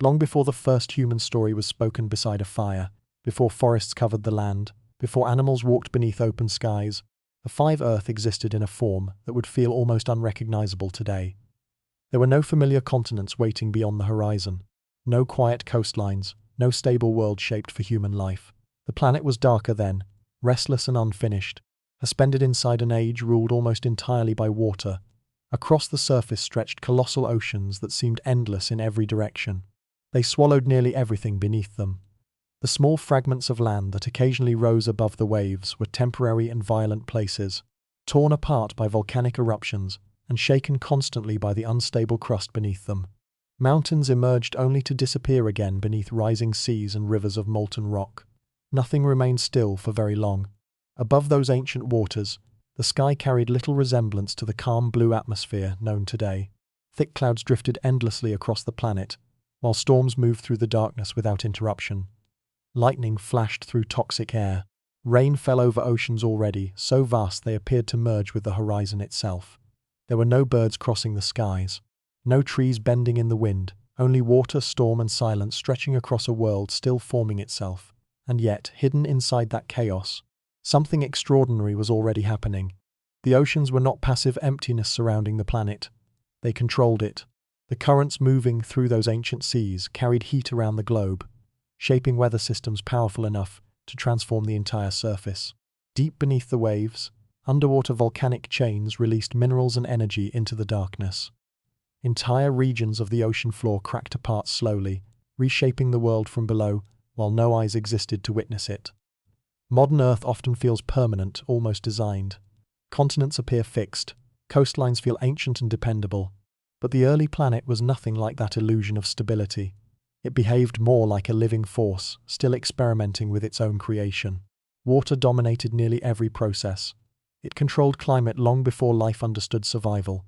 Long before the first human story was spoken beside a fire, before forests covered the land, before animals walked beneath open skies, the five Earth existed in a form that would feel almost unrecognizable today. There were no familiar continents waiting beyond the horizon, no quiet coastlines, no stable world shaped for human life. The planet was darker then, restless and unfinished, suspended inside an age ruled almost entirely by water. Across the surface stretched colossal oceans that seemed endless in every direction. They swallowed nearly everything beneath them. The small fragments of land that occasionally rose above the waves were temporary and violent places, torn apart by volcanic eruptions and shaken constantly by the unstable crust beneath them. Mountains emerged only to disappear again beneath rising seas and rivers of molten rock. Nothing remained still for very long. Above those ancient waters, the sky carried little resemblance to the calm blue atmosphere known today. Thick clouds drifted endlessly across the planet, while storms moved through the darkness without interruption. Lightning flashed through toxic air. Rain fell over oceans already so vast they appeared to merge with the horizon itself. There were no birds crossing the skies, no trees bending in the wind, only water, storm and silence stretching across a world still forming itself. And yet, hidden inside that chaos, something extraordinary was already happening. The oceans were not passive emptiness surrounding the planet. They controlled it. The currents moving through those ancient seas carried heat around the globe, shaping weather systems powerful enough to transform the entire surface. Deep beneath the waves, underwater volcanic chains released minerals and energy into the darkness. Entire regions of the ocean floor cracked apart slowly, reshaping the world from below, while no eyes existed to witness it. Modern Earth often feels permanent, almost designed. Continents appear fixed, coastlines feel ancient and dependable. But the early planet was nothing like that illusion of stability. It behaved more like a living force, still experimenting with its own creation. Water dominated nearly every process. It controlled climate long before life understood survival.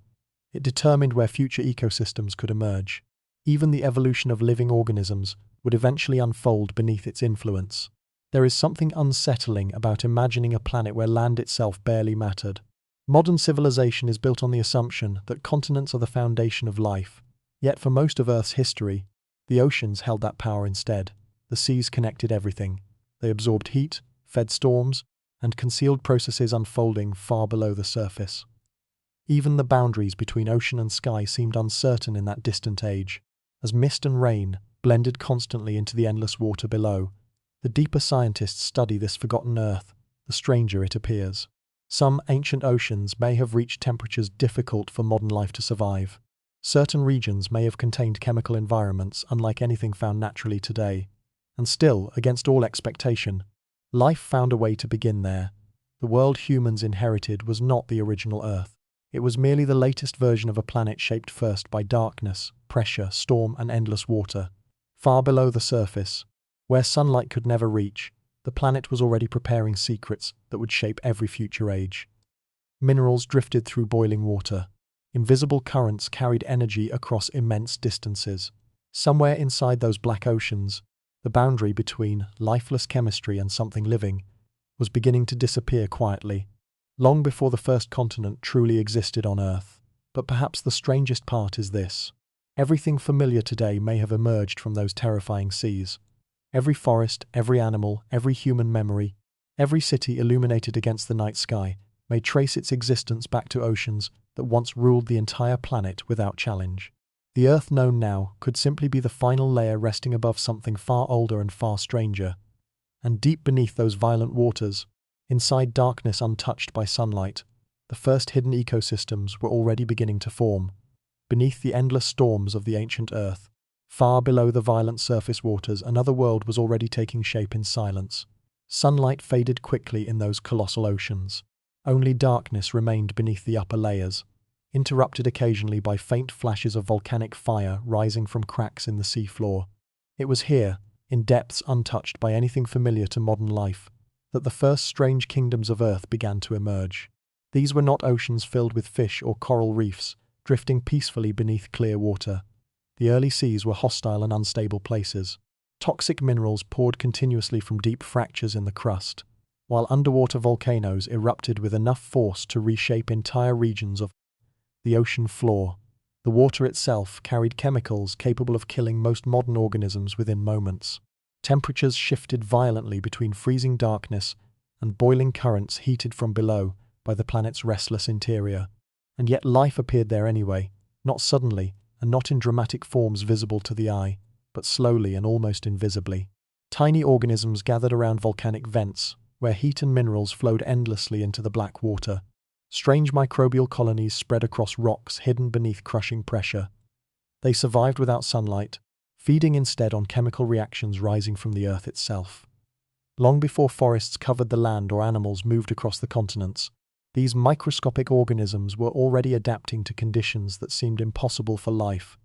It determined where future ecosystems could emerge. Even the evolution of living organisms would eventually unfold beneath its influence. There is something unsettling about imagining a planet where land itself barely mattered. Modern civilization is built on the assumption that continents are the foundation of life. Yet for most of Earth's history, the oceans held that power instead. The seas connected everything. They absorbed heat, fed storms, and concealed processes unfolding far below the surface. Even the boundaries between ocean and sky seemed uncertain in that distant age. As mist and rain blended constantly into the endless water below, the deeper scientists study this forgotten Earth, the stranger it appears. Some ancient oceans may have reached temperatures difficult for modern life to survive. Certain regions may have contained chemical environments unlike anything found naturally today. And still, against all expectation, life found a way to begin there. The world humans inherited was not the original Earth. It was merely the latest version of a planet shaped first by darkness, pressure, storm, and endless water. Far below the surface, where sunlight could never reach, the planet was already preparing secrets that would shape every future age. Minerals drifted through boiling water. Invisible currents carried energy across immense distances. Somewhere inside those black oceans, the boundary between lifeless chemistry and something living was beginning to disappear quietly, long before the first continent truly existed on Earth. But perhaps the strangest part is this. Everything familiar today may have emerged from those terrifying seas. Every forest, every animal, every human memory, every city illuminated against the night sky may trace its existence back to oceans that once ruled the entire planet without challenge. The Earth known now could simply be the final layer resting above something far older and far stranger. And deep beneath those violent waters, inside darkness untouched by sunlight, the first hidden ecosystems were already beginning to form. Beneath the endless storms of the ancient Earth, far below the violent surface waters, another world was already taking shape in silence. Sunlight faded quickly in those colossal oceans. Only darkness remained beneath the upper layers, interrupted occasionally by faint flashes of volcanic fire rising from cracks in the seafloor. It was here, in depths untouched by anything familiar to modern life, that the first strange kingdoms of Earth began to emerge. These were not oceans filled with fish or coral reefs, drifting peacefully beneath clear water. The early seas were hostile and unstable places. Toxic minerals poured continuously from deep fractures in the crust, while underwater volcanoes erupted with enough force to reshape entire regions of the ocean floor. The water itself carried chemicals capable of killing most modern organisms within moments. Temperatures shifted violently between freezing darkness and boiling currents heated from below by the planet's restless interior. And yet life appeared there anyway, not suddenly, and not in dramatic forms visible to the eye, but slowly and almost invisibly. Tiny organisms gathered around volcanic vents, where heat and minerals flowed endlessly into the black water. Strange microbial colonies spread across rocks hidden beneath crushing pressure. They survived without sunlight, feeding instead on chemical reactions rising from the Earth itself. Long before forests covered the land or animals moved across the continents, these microscopic organisms were already adapting to conditions that seemed impossible for life.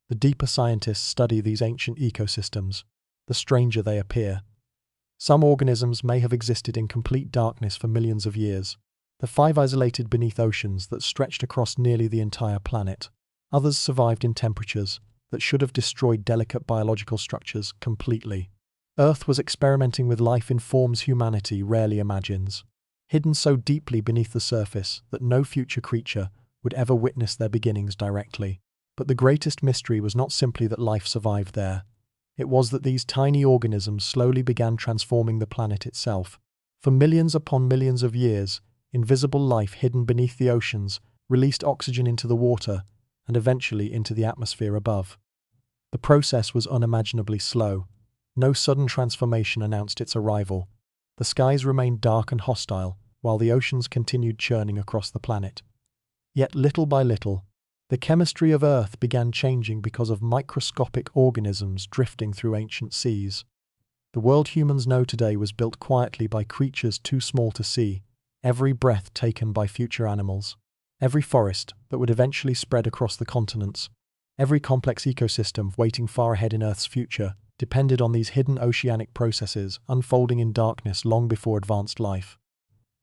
The deeper scientists study these ancient ecosystems, the stranger they appear. Some organisms may have existed in complete darkness for millions of years, the 5 isolated beneath oceans that stretched across nearly the entire planet. Others survived in temperatures that should have destroyed delicate biological structures completely. Earth was experimenting with life in forms humanity rarely imagines, hidden so deeply beneath the surface that no future creature would ever witness their beginnings directly. But the greatest mystery was not simply that life survived there. It was that these tiny organisms slowly began transforming the planet itself. For millions upon millions of years, invisible life hidden beneath the oceans released oxygen into the water and eventually into the atmosphere above. The process was unimaginably slow. No sudden transformation announced its arrival. The skies remained dark and hostile, while the oceans continued churning across the planet. Yet little by little, the chemistry of Earth began changing because of microscopic organisms drifting through ancient seas. The world humans know today was built quietly by creatures too small to see, every breath taken by future animals, every forest that would eventually spread across the continents, every complex ecosystem waiting far ahead in Earth's future, depended on these hidden oceanic processes unfolding in darkness long before advanced life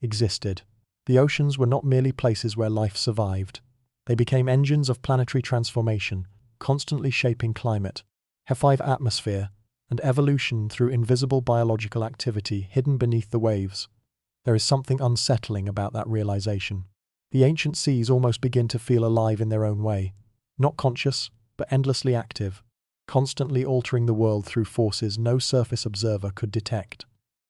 existed. The oceans were not merely places where life survived. They became engines of planetary transformation, constantly shaping climate, H5 atmosphere, and evolution through invisible biological activity hidden beneath the waves. There is something unsettling about that realization. The ancient seas almost begin to feel alive in their own way, not conscious, but endlessly active, constantly altering the world through forces no surface observer could detect.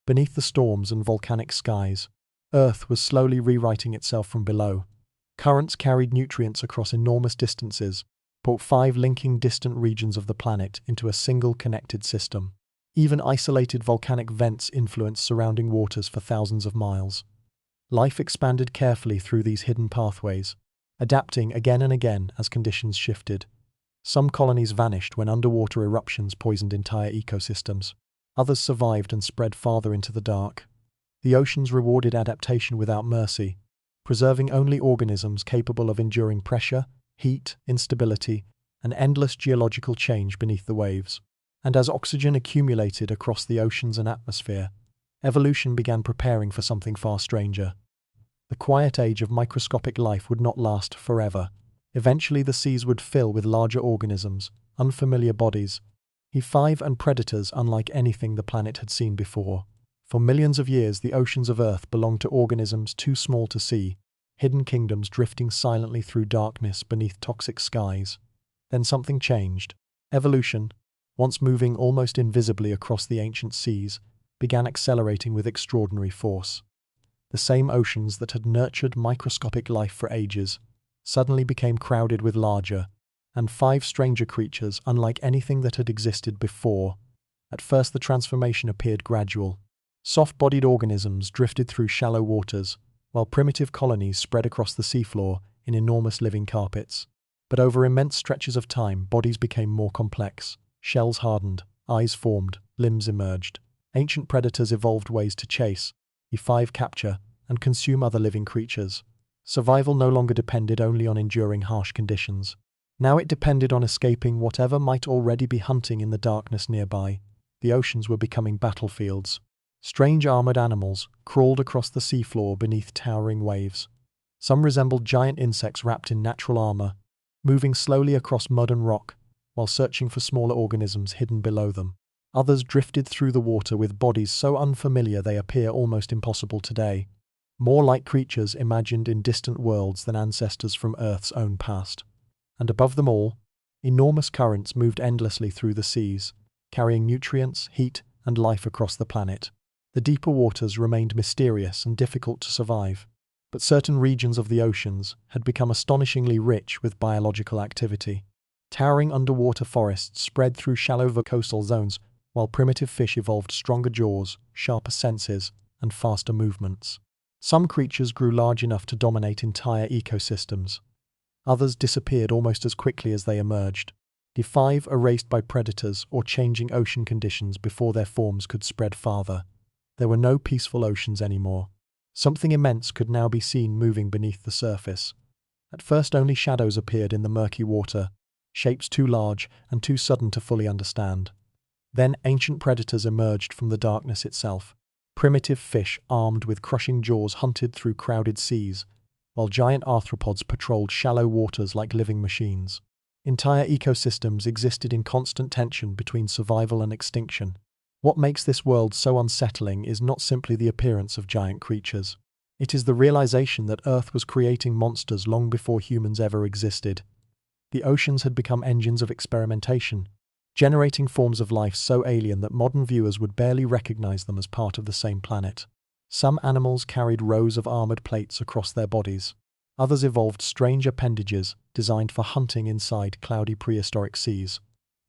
Beneath the storms and volcanic skies, Earth was slowly rewriting itself from below. Currents carried nutrients across enormous distances, brought 5 linking distant regions of the planet into a single connected system. Even isolated volcanic vents influenced surrounding waters for thousands of miles. Life expanded carefully through these hidden pathways, adapting again and again as conditions shifted. Some colonies vanished when underwater eruptions poisoned entire ecosystems. Others survived and spread farther into the dark. The oceans rewarded adaptation without mercy, preserving only organisms capable of enduring pressure, heat, instability, and endless geological change beneath the waves. And as oxygen accumulated across the oceans and atmosphere, evolution began preparing for something far stranger. The quiet age of microscopic life would not last forever. Eventually the seas would fill with larger organisms, unfamiliar bodies, H5 and predators unlike anything the planet had seen before. For millions of years the oceans of Earth belonged to organisms too small to see, hidden kingdoms drifting silently through darkness beneath toxic skies. Then something changed. Evolution, once moving almost invisibly across the ancient seas, began accelerating with extraordinary force. The same oceans that had nurtured microscopic life for ages suddenly became crowded with larger, and 5 stranger creatures unlike anything that had existed before. At first the transformation appeared gradual. Soft-bodied organisms drifted through shallow waters, while primitive colonies spread across the seafloor in enormous living carpets. But over immense stretches of time, bodies became more complex. Shells hardened, eyes formed, limbs emerged. Ancient predators evolved ways to chase, H5 capture, and consume other living creatures. Survival no longer depended only on enduring harsh conditions. Now it depended on escaping whatever might already be hunting in the darkness nearby. The oceans were becoming battlefields. Strange armored animals crawled across the seafloor beneath towering waves. Some resembled giant insects wrapped in natural armor, moving slowly across mud and rock, while searching for smaller organisms hidden below them. Others drifted through the water with bodies so unfamiliar they appear almost impossible today, more like creatures imagined in distant worlds than ancestors from Earth's own past. And above them all, enormous currents moved endlessly through the seas, carrying nutrients, heat, and life across the planet. The deeper waters remained mysterious and difficult to survive, but certain regions of the oceans had become astonishingly rich with biological activity. Towering underwater forests spread through shallow coastal zones, while primitive fish evolved stronger jaws, sharper senses, and faster movements. Some creatures grew large enough to dominate entire ecosystems. Others disappeared almost as quickly as they emerged, erased by predators or changing ocean conditions before their forms could spread farther. There were no peaceful oceans anymore. Something immense could now be seen moving beneath the surface. At first only shadows appeared in the murky water, shapes too large and too sudden to fully understand. Then ancient predators emerged from the darkness itself. Primitive fish armed with crushing jaws hunted through crowded seas, while giant arthropods patrolled shallow waters like living machines. Entire ecosystems existed in constant tension between survival and extinction. What makes this world so unsettling is not simply the appearance of giant creatures. It is the realization that Earth was creating monsters long before humans ever existed. The oceans had become engines of experimentation, generating forms of life so alien that modern viewers would barely recognize them as part of the same planet. Some animals carried rows of armored plates across their bodies. Others evolved strange appendages designed for hunting inside cloudy prehistoric seas.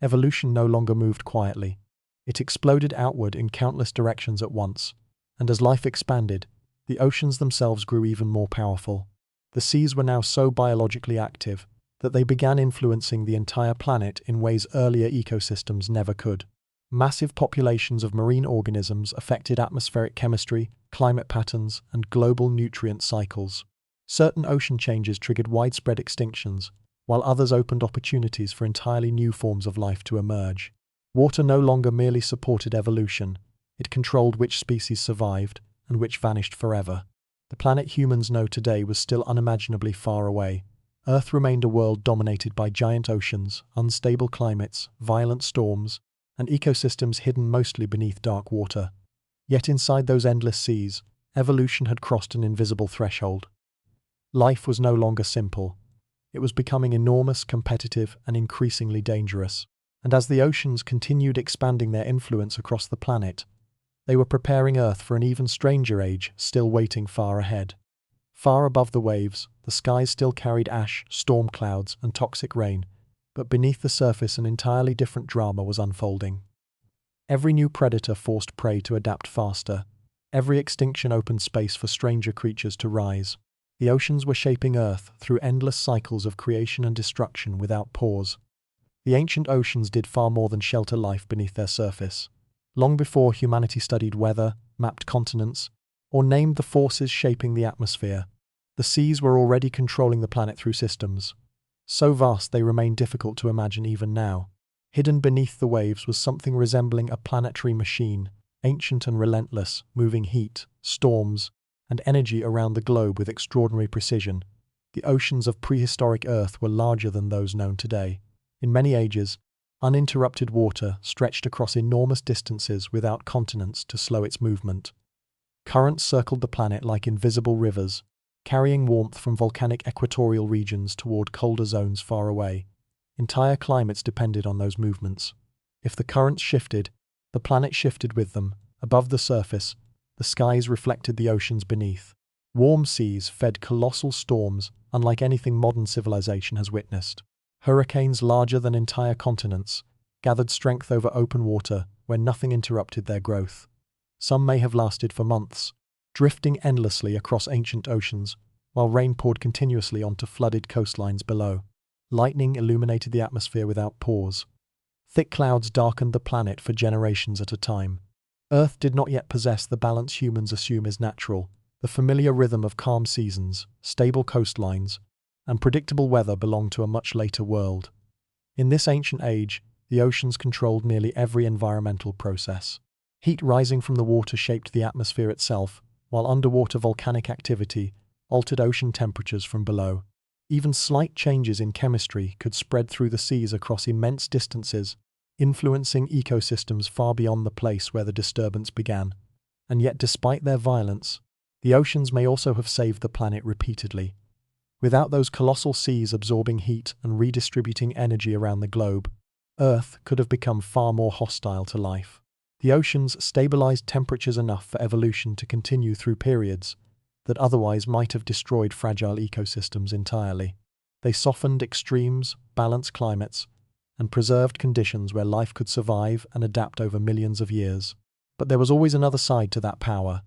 Evolution no longer moved quietly. It exploded outward in countless directions at once, and as life expanded, the oceans themselves grew even more powerful. The seas were now so biologically active that they began influencing the entire planet in ways earlier ecosystems never could. Massive populations of marine organisms affected atmospheric chemistry, climate patterns, and global nutrient cycles. Certain ocean changes triggered widespread extinctions, while others opened opportunities for entirely new forms of life to emerge. Water no longer merely supported evolution, it controlled which species survived and which vanished forever. The planet humans know today was still unimaginably far away. Earth remained a world dominated by giant oceans, unstable climates, violent storms, and ecosystems hidden mostly beneath dark water. Yet inside those endless seas, evolution had crossed an invisible threshold. Life was no longer simple. It was becoming enormous, competitive, and increasingly dangerous. And as the oceans continued expanding their influence across the planet, they were preparing Earth for an even stranger age still waiting far ahead. Far above the waves, the skies still carried ash, storm clouds, and toxic rain, but beneath the surface an entirely different drama was unfolding. Every new predator forced prey to adapt faster. Every extinction opened space for stranger creatures to rise. The oceans were shaping Earth through endless cycles of creation and destruction without pause. The ancient oceans did far more than shelter life beneath their surface. Long before humanity studied weather, mapped continents, or named the forces shaping the atmosphere, the seas were already controlling the planet through systems so vast they remain difficult to imagine even now. Hidden beneath the waves was something resembling a planetary machine, ancient and relentless, moving heat, storms, and energy around the globe with extraordinary precision. The oceans of prehistoric Earth were larger than those known today. In many ages, uninterrupted water stretched across enormous distances without continents to slow its movement. Currents circled the planet like invisible rivers, carrying warmth from volcanic equatorial regions toward colder zones far away. Entire climates depended on those movements. If the currents shifted, the planet shifted with them. Above the surface, the skies reflected the oceans beneath. Warm seas fed colossal storms unlike anything modern civilization has witnessed. Hurricanes larger than entire continents gathered strength over open water where nothing interrupted their growth. Some may have lasted for months, drifting endlessly across ancient oceans, while rain poured continuously onto flooded coastlines below. Lightning illuminated the atmosphere without pause. Thick clouds darkened the planet for generations at a time. Earth did not yet possess the balance humans assume is natural. The familiar rhythm of calm seasons, stable coastlines, and predictable weather belonged to a much later world. In this ancient age, the oceans controlled nearly every environmental process. Heat rising from the water shaped the atmosphere itself, while underwater volcanic activity altered ocean temperatures from below. Even slight changes in chemistry could spread through the seas across immense distances, influencing ecosystems far beyond the place where the disturbance began. And yet, despite their violence, the oceans may also have saved the planet repeatedly. Without those colossal seas absorbing heat and redistributing energy around the globe, Earth could have become far more hostile to life. The oceans stabilized temperatures enough for evolution to continue through periods that otherwise might have destroyed fragile ecosystems entirely. They softened extremes, balanced climates, and preserved conditions where life could survive and adapt over millions of years. But there was always another side to that power.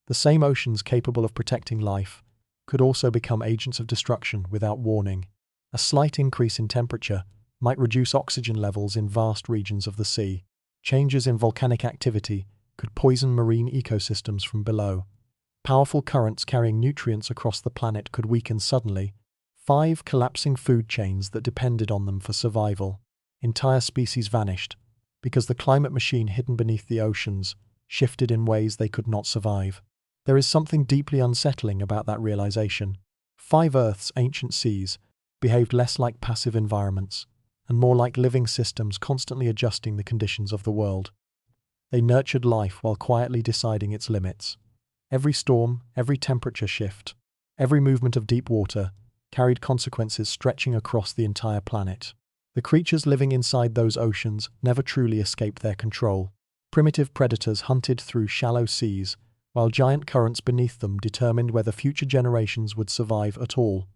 The same oceans capable of protecting life could also become agents of destruction without warning. A slight increase in temperature might reduce oxygen levels in vast regions of the sea. Changes in volcanic activity could poison marine ecosystems from below. Powerful currents carrying nutrients across the planet could weaken suddenly. 5 collapsing food chains that depended on them for survival. Entire species vanished because the climate machine hidden beneath the oceans shifted in ways they could not survive. There is something deeply unsettling about that realization. 5 Earth's ancient seas behaved less like passive environments and more like living systems constantly adjusting the conditions of the world. They nurtured life while quietly deciding its limits. Every storm, every temperature shift, every movement of deep water carried consequences stretching across the entire planet. The creatures living inside those oceans never truly escaped their control. Primitive predators hunted through shallow seas, while giant currents beneath them determined whether future generations would survive at all.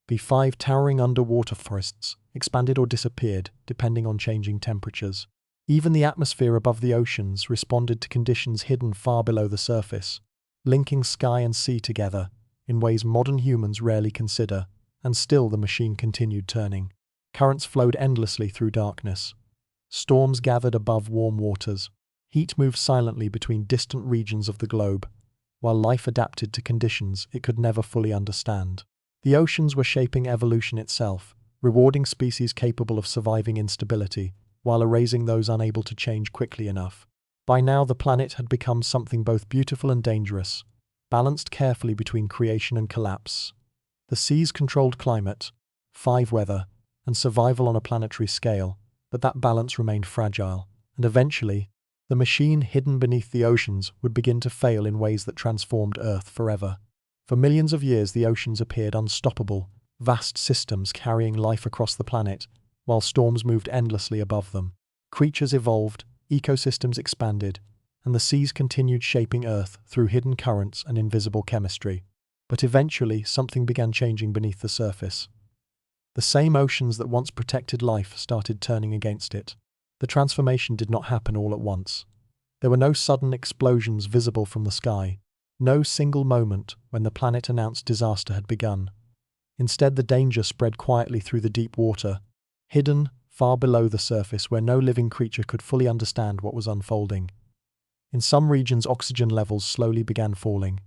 The 5 towering underwater forests expanded or disappeared, depending on changing temperatures. Even the atmosphere above the oceans responded to conditions hidden far below the surface, linking sky and sea together in ways modern humans rarely consider, and still the machine continued turning. Currents flowed endlessly through darkness. Storms gathered above warm waters. Heat moved silently between distant regions of the globe, while life adapted to conditions it could never fully understand. The oceans were shaping evolution itself, rewarding species capable of surviving instability, while erasing those unable to change quickly enough. By now the planet had become something both beautiful and dangerous, balanced carefully between creation and collapse. The seas controlled climate, 5 weather, and survival on a planetary scale, but that balance remained fragile, and eventually, the machine hidden beneath the oceans would begin to fail in ways that transformed Earth forever. For millions of years the oceans appeared unstoppable, vast systems carrying life across the planet, while storms moved endlessly above them. Creatures evolved, ecosystems expanded, and the seas continued shaping Earth through hidden currents and invisible chemistry. But eventually something began changing beneath the surface. The same oceans that once protected life started turning against it. The transformation did not happen all at once. There were no sudden explosions visible from the sky, no single moment when the planet announced disaster had begun. Instead, the danger spread quietly through the deep water, hidden far below the surface where no living creature could fully understand what was unfolding. In some regions, oxygen levels slowly began falling.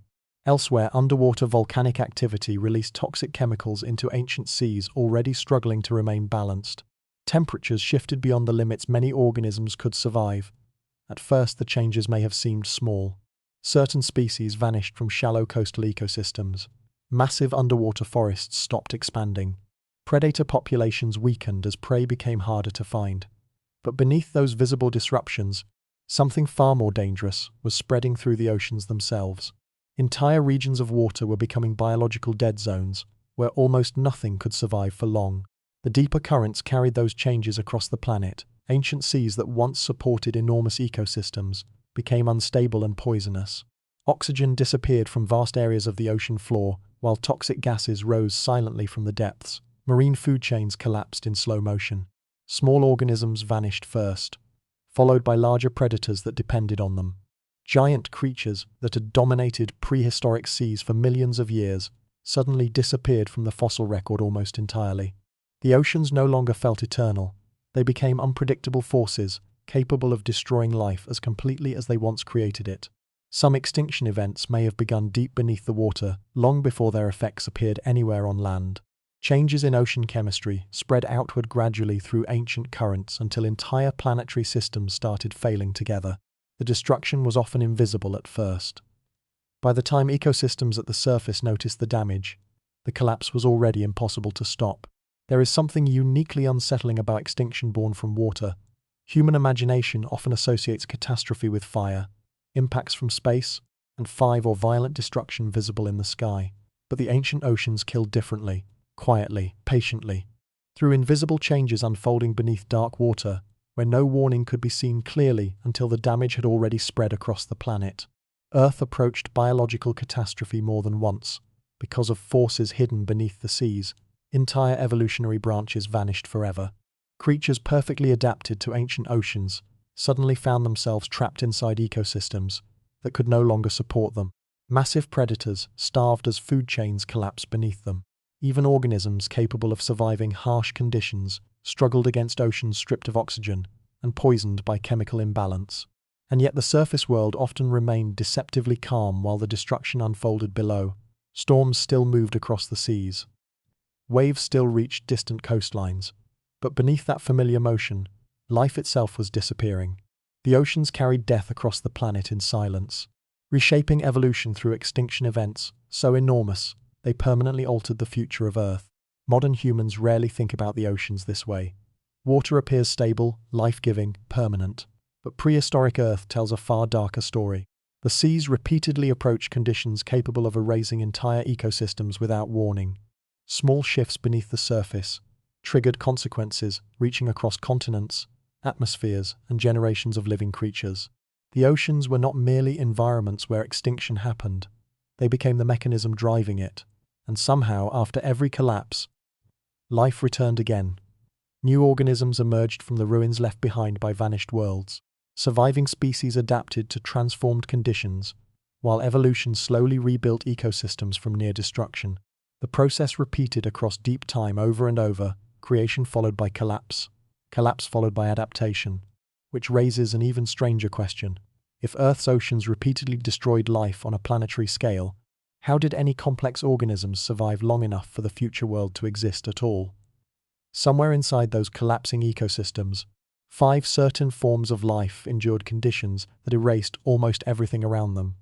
Elsewhere, underwater volcanic activity released toxic chemicals into ancient seas already struggling to remain balanced. Temperatures shifted beyond the limits many organisms could survive. At first, the changes may have seemed small. Certain species vanished from shallow coastal ecosystems. Massive underwater forests stopped expanding. Predator populations weakened as prey became harder to find. But beneath those visible disruptions, something far more dangerous was spreading through the oceans themselves. Entire regions of water were becoming biological dead zones, where almost nothing could survive for long. The deeper currents carried those changes across the planet. Ancient seas that once supported enormous ecosystems became unstable and poisonous. Oxygen disappeared from vast areas of the ocean floor, while toxic gases rose silently from the depths. Marine food chains collapsed in slow motion. Small organisms vanished first, followed by larger predators that depended on them. Giant creatures that had dominated prehistoric seas for millions of years suddenly disappeared from the fossil record almost entirely. The oceans no longer felt eternal. They became unpredictable forces, capable of destroying life as completely as they once created it. Some extinction events may have begun deep beneath the water, long before their effects appeared anywhere on land. Changes in ocean chemistry spread outward gradually through ancient currents until entire planetary systems started failing together. The destruction was often invisible at first. By the time ecosystems at the surface noticed the damage, the collapse was already impossible to stop. There is something uniquely unsettling about extinction born from water. Human imagination often associates catastrophe with fire, impacts from space, and 5 or violent destruction visible in the sky. But the ancient oceans killed differently, quietly, patiently, through invisible changes unfolding beneath dark water, where no warning could be seen clearly until the damage had already spread across the planet. Earth approached biological catastrophe more than once. Because of forces hidden beneath the seas, entire evolutionary branches vanished forever. Creatures perfectly adapted to ancient oceans suddenly found themselves trapped inside ecosystems that could no longer support them. Massive predators starved as food chains collapsed beneath them. Even organisms capable of surviving harsh conditions struggled against oceans stripped of oxygen and poisoned by chemical imbalance. And yet the surface world often remained deceptively calm while the destruction unfolded below. Storms still moved across the seas. Waves still reached distant coastlines. But beneath that familiar motion, life itself was disappearing. The oceans carried death across the planet in silence, reshaping evolution through extinction events so enormous they permanently altered the future of Earth. Modern humans rarely think about the oceans this way. Water appears stable, life-giving, permanent. But prehistoric Earth tells a far darker story. The seas repeatedly approached conditions capable of erasing entire ecosystems without warning. Small shifts beneath the surface triggered consequences reaching across continents, atmospheres, and generations of living creatures. The oceans were not merely environments where extinction happened. They became the mechanism driving it. And somehow, after every collapse, life returned again. New organisms emerged from the ruins left behind by vanished worlds. Surviving species adapted to transformed conditions, while evolution slowly rebuilt ecosystems from near destruction. The process repeated across deep time over and over, creation followed by collapse followed by adaptation, which raises an even stranger question. If Earth's oceans repeatedly destroyed life on a planetary scale, how did any complex organisms survive long enough for the future world to exist at all? Somewhere inside those collapsing ecosystems, 5 certain forms of life endured conditions that erased almost everything around them,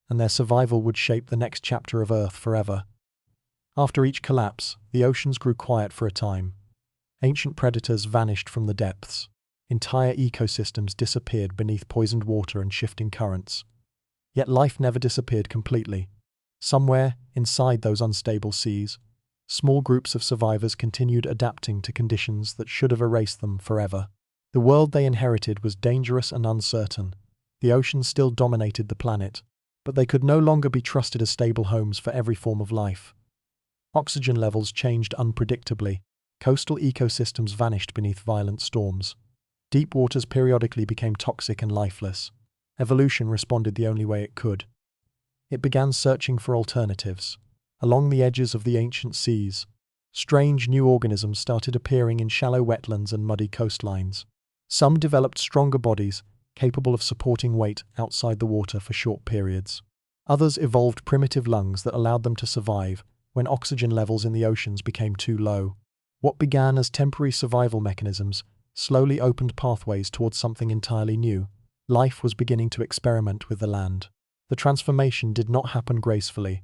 and their survival would shape the next chapter of Earth forever. After each collapse, the oceans grew quiet for a time. Ancient predators vanished from the depths. Entire ecosystems disappeared beneath poisoned water and shifting currents. Yet life never disappeared completely. Somewhere, inside those unstable seas, small groups of survivors continued adapting to conditions that should have erased them forever. The world they inherited was dangerous and uncertain. The oceans still dominated the planet, but they could no longer be trusted as stable homes for every form of life. Oxygen levels changed unpredictably. Coastal ecosystems vanished beneath violent storms. Deep waters periodically became toxic and lifeless. Evolution responded the only way it could. It began searching for alternatives. Along the edges of the ancient seas, strange new organisms started appearing in shallow wetlands and muddy coastlines. Some developed stronger bodies, capable of supporting weight outside the water for short periods. Others evolved primitive lungs that allowed them to survive when oxygen levels in the oceans became too low. What began as temporary survival mechanisms slowly opened pathways towards something entirely new. Life was beginning to experiment with the land. The transformation did not happen gracefully.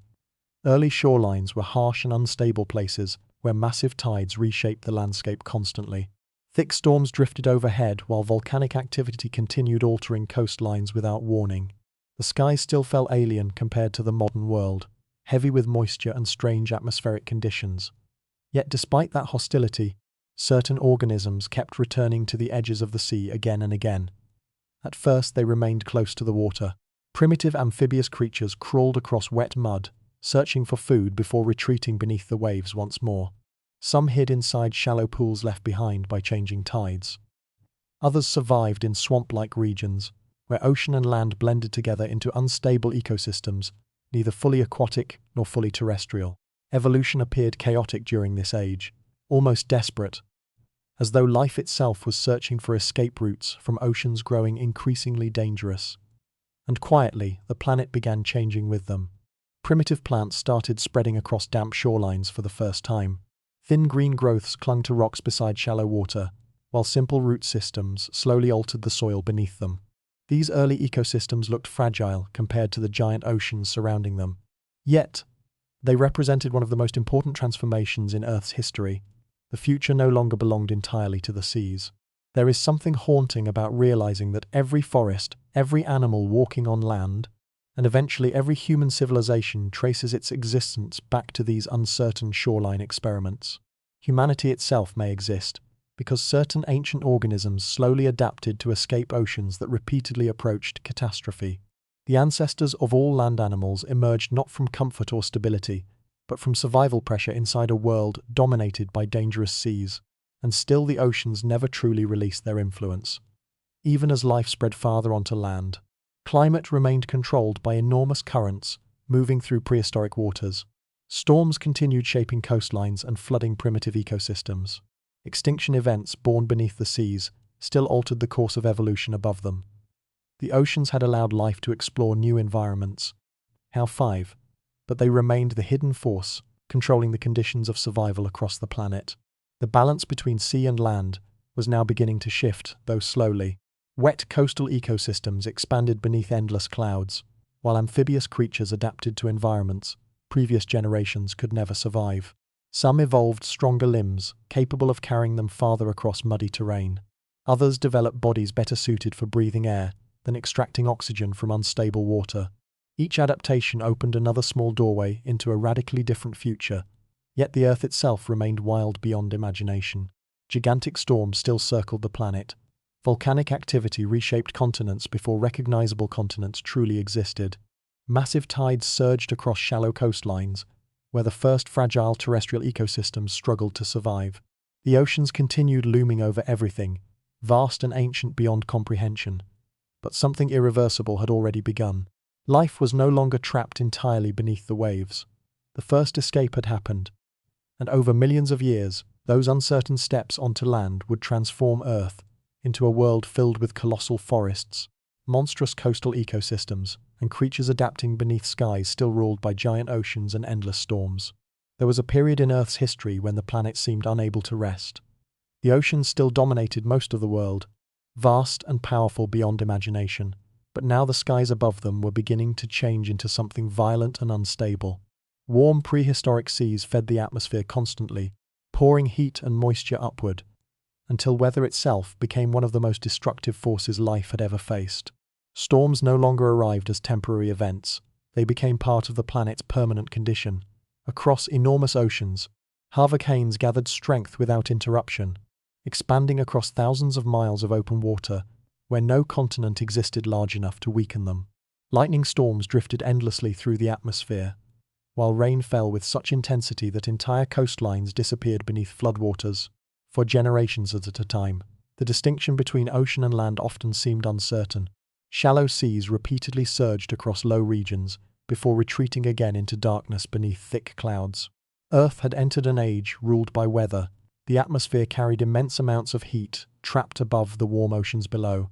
Early shorelines were harsh and unstable places where massive tides reshaped the landscape constantly. Thick storms drifted overhead while volcanic activity continued altering coastlines without warning. The sky still felt alien compared to the modern world, heavy with moisture and strange atmospheric conditions. Yet despite that hostility, certain organisms kept returning to the edges of the sea again and again. At first they remained close to the water. Primitive amphibious creatures crawled across wet mud, searching for food before retreating beneath the waves once more. Some hid inside shallow pools left behind by changing tides. Others survived in swamp-like regions, where ocean and land blended together into unstable ecosystems, neither fully aquatic nor fully terrestrial. Evolution appeared chaotic during this age, almost desperate, as though life itself was searching for escape routes from oceans growing increasingly dangerous. And quietly, the planet began changing with them. Primitive plants started spreading across damp shorelines for the first time. Thin green growths clung to rocks beside shallow water, while simple root systems slowly altered the soil beneath them. These early ecosystems looked fragile compared to the giant oceans surrounding them. Yet, they represented one of the most important transformations in Earth's history. The future no longer belonged entirely to the seas. There is something haunting about realizing that every forest, every animal walking on land, and eventually every human civilization traces its existence back to these uncertain shoreline experiments. Humanity itself may exist, because certain ancient organisms slowly adapted to escape oceans that repeatedly approached catastrophe. The ancestors of all land animals emerged not from comfort or stability, but from survival pressure inside a world dominated by dangerous seas. And still the oceans never truly released their influence. Even as life spread farther onto land, climate remained controlled by enormous currents moving through prehistoric waters. Storms continued shaping coastlines and flooding primitive ecosystems. Extinction events born beneath the seas still altered the course of evolution above them. The oceans had allowed life to explore new environments. But they remained the hidden force controlling the conditions of survival across the planet. The balance between sea and land was now beginning to shift, though slowly. Wet coastal ecosystems expanded beneath endless clouds, while amphibious creatures adapted to environments previous generations could never survive. Some evolved stronger limbs, capable of carrying them farther across muddy terrain. Others developed bodies better suited for breathing air than extracting oxygen from unstable water. Each adaptation opened another small doorway into a radically different future, yet the Earth itself remained wild beyond imagination. Gigantic storms still circled the planet. Volcanic activity reshaped continents before recognizable continents truly existed. Massive tides surged across shallow coastlines, where the first fragile terrestrial ecosystems struggled to survive. The oceans continued looming over everything, vast and ancient beyond comprehension. But something irreversible had already begun. Life was no longer trapped entirely beneath the waves. The first escape had happened, and over millions of years, those uncertain steps onto land would transform Earth into a world filled with colossal forests, monstrous coastal ecosystems, and creatures adapting beneath skies still ruled by giant oceans and endless storms. There was a period in Earth's history when the planet seemed unable to rest. The oceans still dominated most of the world, vast and powerful beyond imagination, but now the skies above them were beginning to change into something violent and unstable. Warm prehistoric seas fed the atmosphere constantly, pouring heat and moisture upward, until weather itself became one of the most destructive forces life had ever faced. Storms no longer arrived as temporary events. They became part of the planet's permanent condition. Across enormous oceans, hurricanes gathered strength without interruption, expanding across thousands of miles of open water, where no continent existed large enough to weaken them. Lightning storms drifted endlessly through the atmosphere, while rain fell with such intensity that entire coastlines disappeared beneath floodwaters. For generations at a time, the distinction between ocean and land often seemed uncertain. Shallow seas repeatedly surged across low regions before retreating again into darkness beneath thick clouds. Earth had entered an age ruled by weather. The atmosphere carried immense amounts of heat trapped above the warm oceans below.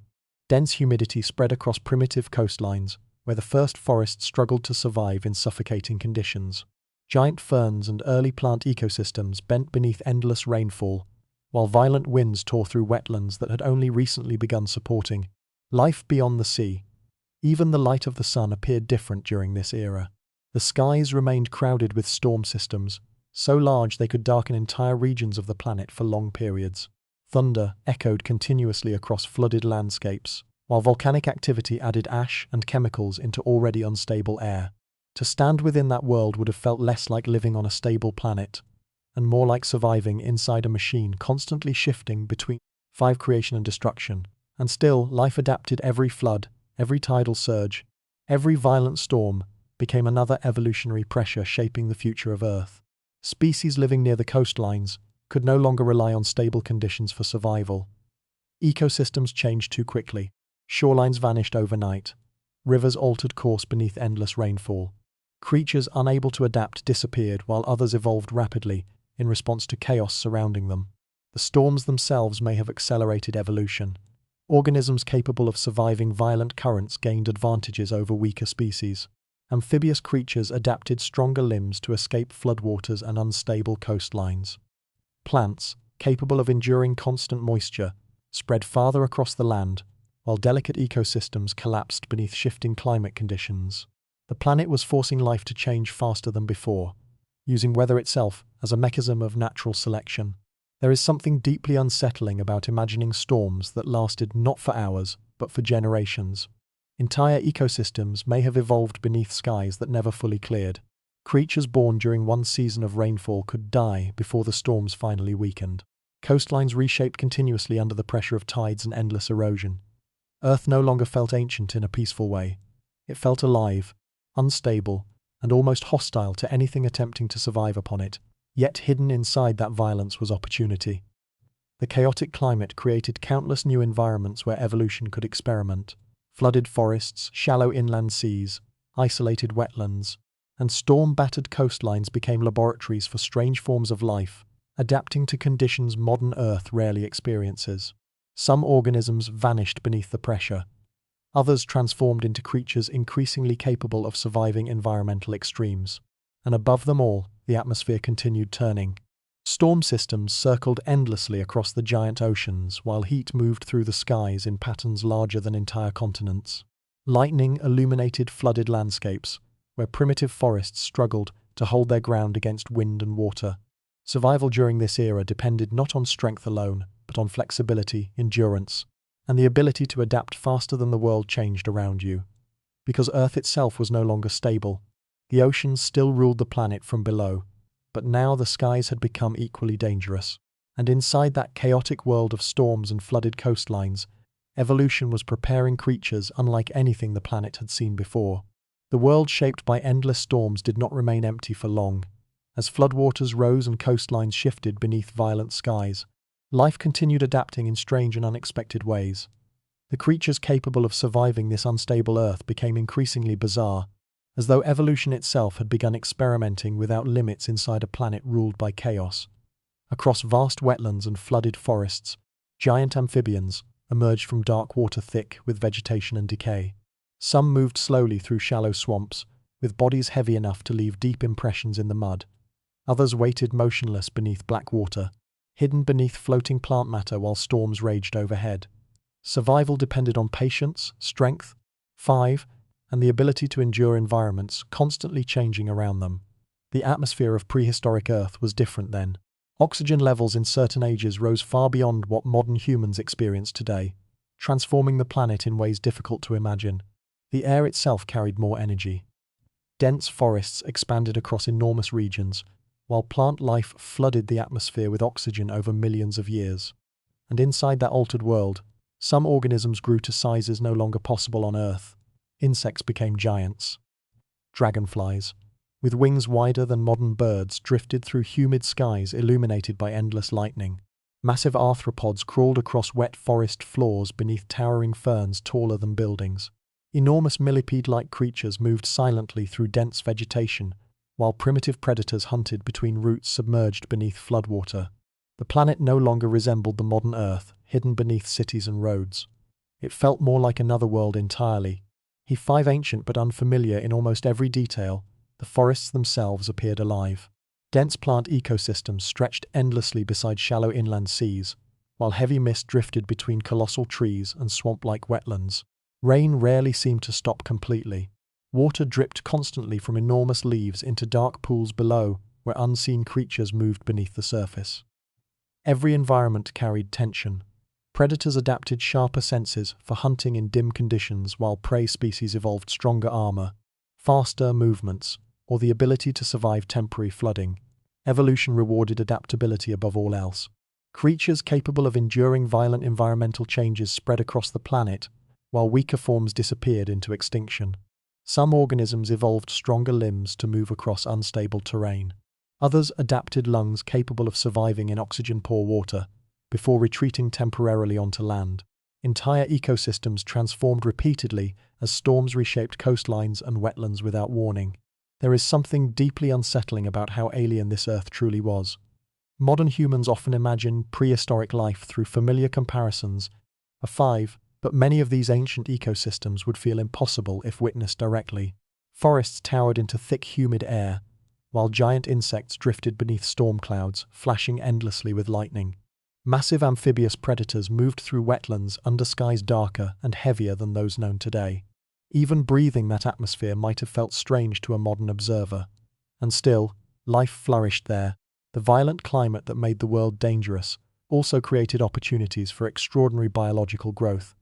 Dense humidity spread across primitive coastlines, where the first forests struggled to survive in suffocating conditions. Giant ferns and early plant ecosystems bent beneath endless rainfall, while violent winds tore through wetlands that had only recently begun supporting life beyond the sea. Even the light of the sun appeared different during this era. The skies remained crowded with storm systems, so large they could darken entire regions of the planet for long periods. Thunder echoed continuously across flooded landscapes, while volcanic activity added ash and chemicals into already unstable air. To stand within that world would have felt less like living on a stable planet, and more like surviving inside a machine constantly shifting between creation and destruction. And still, life adapted. Every flood, every tidal surge, every violent storm became another evolutionary pressure shaping the future of Earth. Species living near the coastlines could no longer rely on stable conditions for survival. Ecosystems changed too quickly. Shorelines vanished overnight. Rivers altered course beneath endless rainfall. Creatures unable to adapt disappeared while others evolved rapidly in response to chaos surrounding them. The storms themselves may have accelerated evolution. Organisms capable of surviving violent currents gained advantages over weaker species. Amphibious creatures adapted stronger limbs to escape floodwaters and unstable coastlines. Plants, capable of enduring constant moisture, spread farther across the land, while delicate ecosystems collapsed beneath shifting climate conditions. The planet was forcing life to change faster than before, using weather itself as a mechanism of natural selection. There is something deeply unsettling about imagining storms that lasted not for hours, but for generations. Entire ecosystems may have evolved beneath skies that never fully cleared. Creatures born during one season of rainfall could die before the storms finally weakened. Coastlines reshaped continuously under the pressure of tides and endless erosion. Earth no longer felt ancient in a peaceful way. It felt alive, unstable, and almost hostile to anything attempting to survive upon it. Yet hidden inside that violence was opportunity. The chaotic climate created countless new environments where evolution could experiment. Flooded forests, shallow inland seas, isolated wetlands, and storm-battered coastlines became laboratories for strange forms of life, adapting to conditions modern Earth rarely experiences. Some organisms vanished beneath the pressure. Others transformed into creatures increasingly capable of surviving environmental extremes. And above them all, the atmosphere continued turning. Storm systems circled endlessly across the giant oceans, while heat moved through the skies in patterns larger than entire continents. Lightning illuminated flooded landscapes, where primitive forests struggled to hold their ground against wind and water. Survival during this era depended not on strength alone, but on flexibility, endurance, and the ability to adapt faster than the world changed around you. Because Earth itself was no longer stable, the oceans still ruled the planet from below, but now the skies had become equally dangerous. And inside that chaotic world of storms and flooded coastlines, evolution was preparing creatures unlike anything the planet had seen before. The world shaped by endless storms did not remain empty for long. As floodwaters rose and coastlines shifted beneath violent skies, life continued adapting in strange and unexpected ways. The creatures capable of surviving this unstable Earth became increasingly bizarre, as though evolution itself had begun experimenting without limits inside a planet ruled by chaos. Across vast wetlands and flooded forests, giant amphibians emerged from dark water thick with vegetation and decay. Some moved slowly through shallow swamps, with bodies heavy enough to leave deep impressions in the mud. Others waited motionless beneath black water, hidden beneath floating plant matter while storms raged overhead. Survival depended on patience, strength, and the ability to endure environments constantly changing around them. The atmosphere of prehistoric Earth was different then. Oxygen levels in certain ages rose far beyond what modern humans experience today, transforming the planet in ways difficult to imagine. The air itself carried more energy. Dense forests expanded across enormous regions, while plant life flooded the atmosphere with oxygen over millions of years. And inside that altered world, some organisms grew to sizes no longer possible on Earth. Insects became giants. Dragonflies, with wings wider than modern birds, drifted through humid skies illuminated by endless lightning. Massive arthropods crawled across wet forest floors beneath towering ferns taller than buildings. Enormous millipede-like creatures moved silently through dense vegetation, while primitive predators hunted between roots submerged beneath floodwater. The planet no longer resembled the modern Earth, hidden beneath cities and roads. It felt more like another world entirely. Ancient but unfamiliar in almost every detail, the forests themselves appeared alive. Dense plant ecosystems stretched endlessly beside shallow inland seas, while heavy mist drifted between colossal trees and swamp-like wetlands. Rain rarely seemed to stop completely. Water dripped constantly from enormous leaves into dark pools below, where unseen creatures moved beneath the surface. Every environment carried tension. Predators adapted sharper senses for hunting in dim conditions, while prey species evolved stronger armor, faster movements, or the ability to survive temporary flooding. Evolution rewarded adaptability above all else. Creatures capable of enduring violent environmental changes spread across the planet, while weaker forms disappeared into extinction. Some organisms evolved stronger limbs to move across unstable terrain. Others adapted lungs capable of surviving in oxygen-poor water, before retreating temporarily onto land. Entire ecosystems transformed repeatedly as storms reshaped coastlines and wetlands without warning. There is something deeply unsettling about how alien this Earth truly was. Modern humans often imagine prehistoric life through familiar comparisons, but many of these ancient ecosystems would feel impossible if witnessed directly. Forests towered into thick, humid air, while giant insects drifted beneath storm clouds, flashing endlessly with lightning. Massive amphibious predators moved through wetlands under skies darker and heavier than those known today. Even breathing that atmosphere might have felt strange to a modern observer. And still, life flourished there. The violent climate that made the world dangerous also created opportunities for extraordinary biological growth.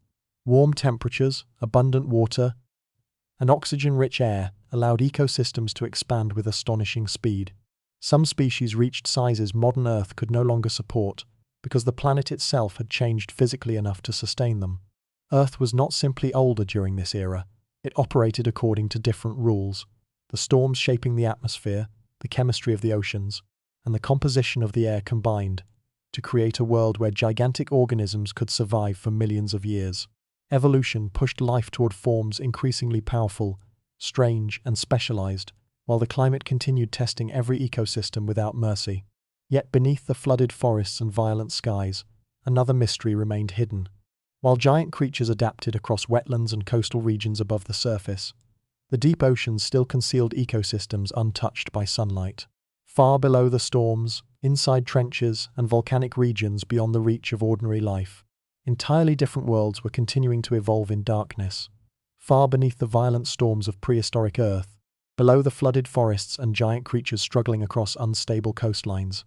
Warm temperatures, abundant water, and oxygen-rich air allowed ecosystems to expand with astonishing speed. Some species reached sizes modern Earth could no longer support because the planet itself had changed physically enough to sustain them. Earth was not simply older during this era, it operated according to different rules. The storms shaping the atmosphere, the chemistry of the oceans, and the composition of the air combined to create a world where gigantic organisms could survive for millions of years. Evolution pushed life toward forms increasingly powerful, strange, and specialized, while the climate continued testing every ecosystem without mercy. Yet beneath the flooded forests and violent skies, another mystery remained hidden. While giant creatures adapted across wetlands and coastal regions above the surface, the deep oceans still concealed ecosystems untouched by sunlight. Far below the storms, inside trenches, and volcanic regions beyond the reach of ordinary life, entirely different worlds were continuing to evolve in darkness. Far beneath the violent storms of prehistoric Earth, below the flooded forests and giant creatures struggling across unstable coastlines,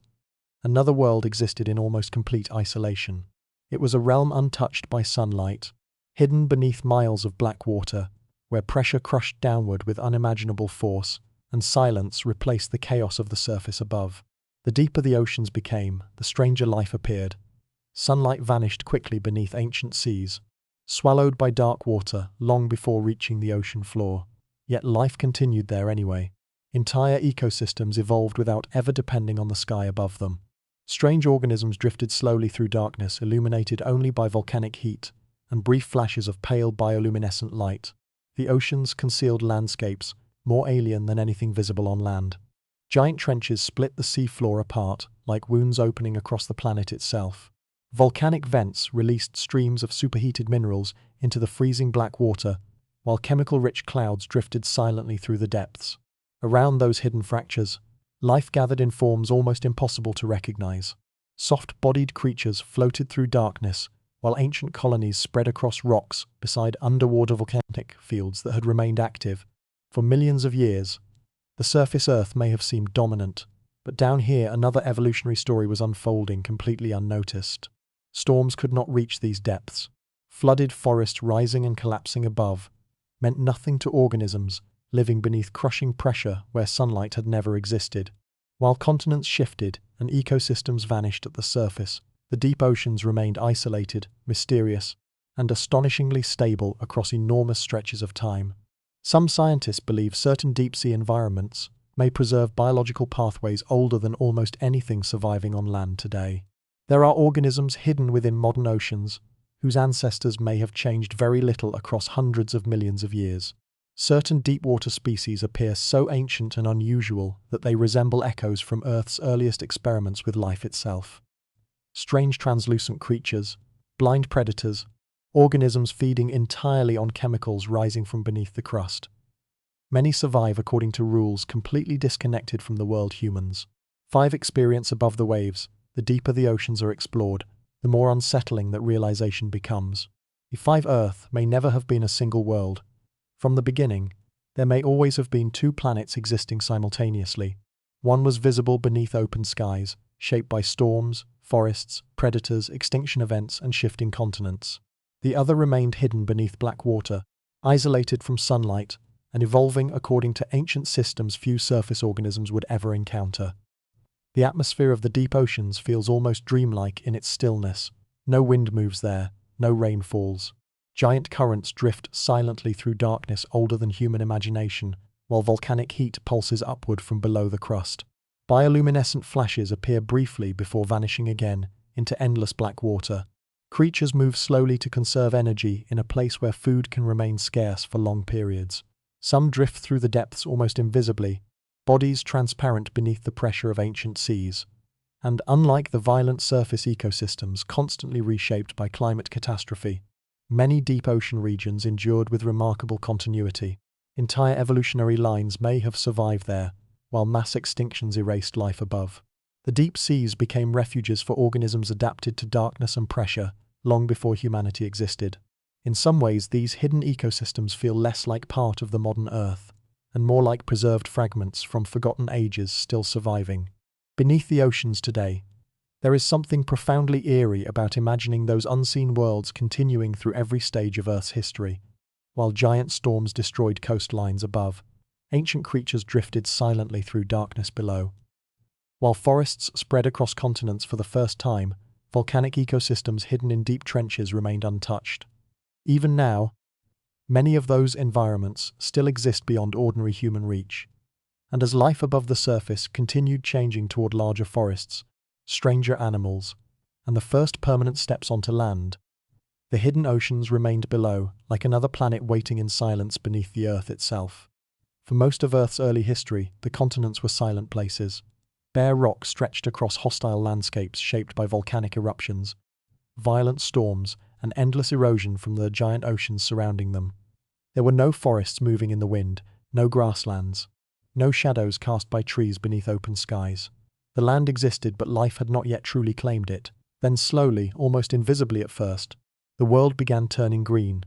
another world existed in almost complete isolation. It was a realm untouched by sunlight, hidden beneath miles of black water, where pressure crushed downward with unimaginable force, and silence replaced the chaos of the surface above. The deeper the oceans became, the stranger life appeared. Sunlight vanished quickly beneath ancient seas, swallowed by dark water long before reaching the ocean floor. Yet life continued there anyway. Entire ecosystems evolved without ever depending on the sky above them. Strange organisms drifted slowly through darkness, illuminated only by volcanic heat and brief flashes of pale bioluminescent light. The oceans concealed landscapes, more alien than anything visible on land. Giant trenches split the seafloor apart, like wounds opening across the planet itself. Volcanic vents released streams of superheated minerals into the freezing black water, while chemical-rich clouds drifted silently through the depths. Around those hidden fractures, life gathered in forms almost impossible to recognize. Soft-bodied creatures floated through darkness, while ancient colonies spread across rocks beside underwater volcanic fields that had remained active for millions of years. The surface Earth may have seemed dominant, but down here another evolutionary story was unfolding completely unnoticed. Storms could not reach these depths. Flooded forests rising and collapsing above meant nothing to organisms living beneath crushing pressure where sunlight had never existed. While continents shifted and ecosystems vanished at the surface, the deep oceans remained isolated, mysterious, and astonishingly stable across enormous stretches of time. Some scientists believe certain deep-sea environments may preserve biological pathways older than almost anything surviving on land today. There are organisms hidden within modern oceans whose ancestors may have changed very little across hundreds of millions of years. Certain deep-water species appear so ancient and unusual that they resemble echoes from Earth's earliest experiments with life itself. Strange translucent creatures, blind predators, organisms feeding entirely on chemicals rising from beneath the crust. Many survive according to rules completely disconnected from the world humans. 5 experience above the waves. The deeper the oceans are explored, the more unsettling that realization becomes. The 5 Earth may never have been a single world. From the beginning, there may always have been 2 planets existing simultaneously. One was visible beneath open skies, shaped by storms, forests, predators, extinction events, and shifting continents. The other remained hidden beneath black water, isolated from sunlight, and evolving according to ancient systems few surface organisms would ever encounter. The atmosphere of the deep oceans feels almost dreamlike in its stillness. No wind moves there, no rain falls. Giant currents drift silently through darkness older than human imagination, while volcanic heat pulses upward from below the crust. Bioluminescent flashes appear briefly before vanishing again into endless black water. Creatures move slowly to conserve energy in a place where food can remain scarce for long periods. Some drift through the depths almost invisibly, bodies transparent beneath the pressure of ancient seas. And unlike the violent surface ecosystems constantly reshaped by climate catastrophe, many deep ocean regions endured with remarkable continuity. Entire evolutionary lines may have survived there, while mass extinctions erased life above. The deep seas became refuges for organisms adapted to darkness and pressure long before humanity existed. In some ways, these hidden ecosystems feel less like part of the modern Earth, and more like preserved fragments from forgotten ages still surviving. Beneath the oceans today, There is something profoundly eerie about imagining those unseen worlds continuing through every stage of Earth's history. While giant storms destroyed coastlines above, ancient creatures drifted silently through darkness below. While forests spread across continents for the first time, volcanic ecosystems hidden in deep trenches remained untouched. Even now, many of those environments still exist beyond ordinary human reach. And as life above the surface continued changing toward larger forests, stranger animals, and the first permanent steps onto land, the hidden oceans remained below, like another planet waiting in silence beneath the Earth itself. For most of Earth's early history, the continents were silent places. Bare rock stretched across hostile landscapes shaped by volcanic eruptions, violent storms, and endless erosion from the giant oceans surrounding them. There were no forests moving in the wind, no grasslands, no shadows cast by trees beneath open skies. The land existed, but life had not yet truly claimed it. Then slowly, almost invisibly at first, the world began turning green.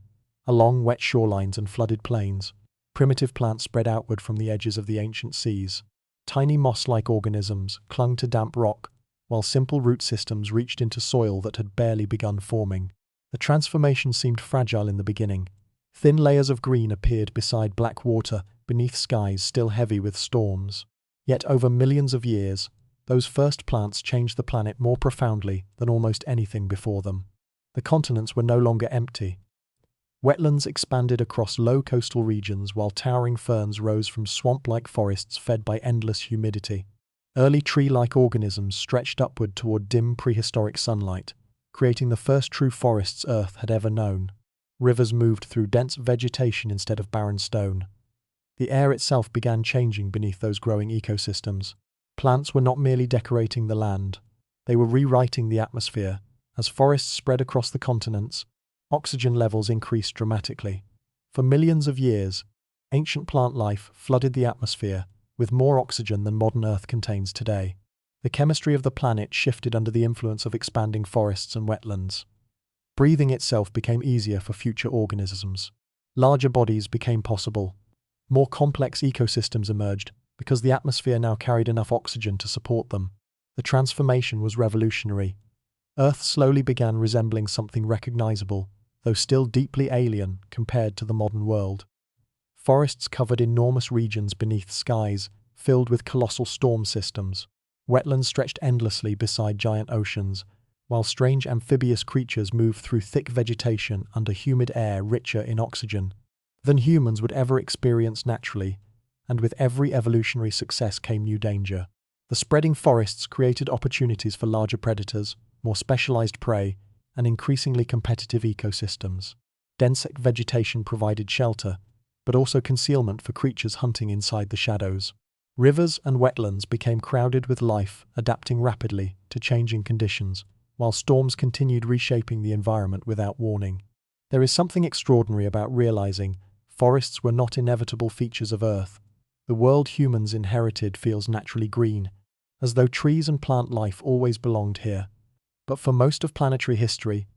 Along wet shorelines and flooded plains, primitive plants spread outward from the edges of the ancient seas. Tiny moss-like organisms clung to damp rock, while simple root systems reached into soil that had barely begun forming. The transformation seemed fragile in the beginning. Thin layers of green appeared beside black water, beneath skies still heavy with storms. Yet over millions of years, those first plants changed the planet more profoundly than almost anything before them. The continents were no longer empty. Wetlands expanded across low coastal regions while towering ferns rose from swamp-like forests fed by endless humidity. Early tree-like organisms stretched upward toward dim prehistoric sunlight, creating the first true forests Earth had ever known. Rivers moved through dense vegetation instead of barren stone. The air itself began changing beneath those growing ecosystems. Plants were not merely decorating the land, they were rewriting the atmosphere. As forests spread across the continents, oxygen levels increased dramatically. For millions of years, ancient plant life flooded the atmosphere with more oxygen than modern Earth contains today. The chemistry of the planet shifted under the influence of expanding forests and wetlands. Breathing itself became easier for future organisms. Larger bodies became possible. More complex ecosystems emerged because the atmosphere now carried enough oxygen to support them. The transformation was revolutionary. Earth slowly began resembling something recognizable, though still deeply alien compared to the modern world. Forests covered enormous regions beneath skies filled with colossal storm systems. Wetlands stretched endlessly beside giant oceans, while strange amphibious creatures moved through thick vegetation under humid air richer in oxygen than humans would ever experience naturally, and with every evolutionary success came new danger. The spreading forests created opportunities for larger predators, more specialized prey, and increasingly competitive ecosystems. Dense vegetation provided shelter, but also concealment for creatures hunting inside the shadows. Rivers and wetlands became crowded with life, adapting rapidly to changing conditions, while storms continued reshaping the environment without warning. There is something extraordinary about realizing forests were not inevitable features of Earth. The world humans inherited feels naturally green, as though trees and plant life always belonged here. But for most of planetary history,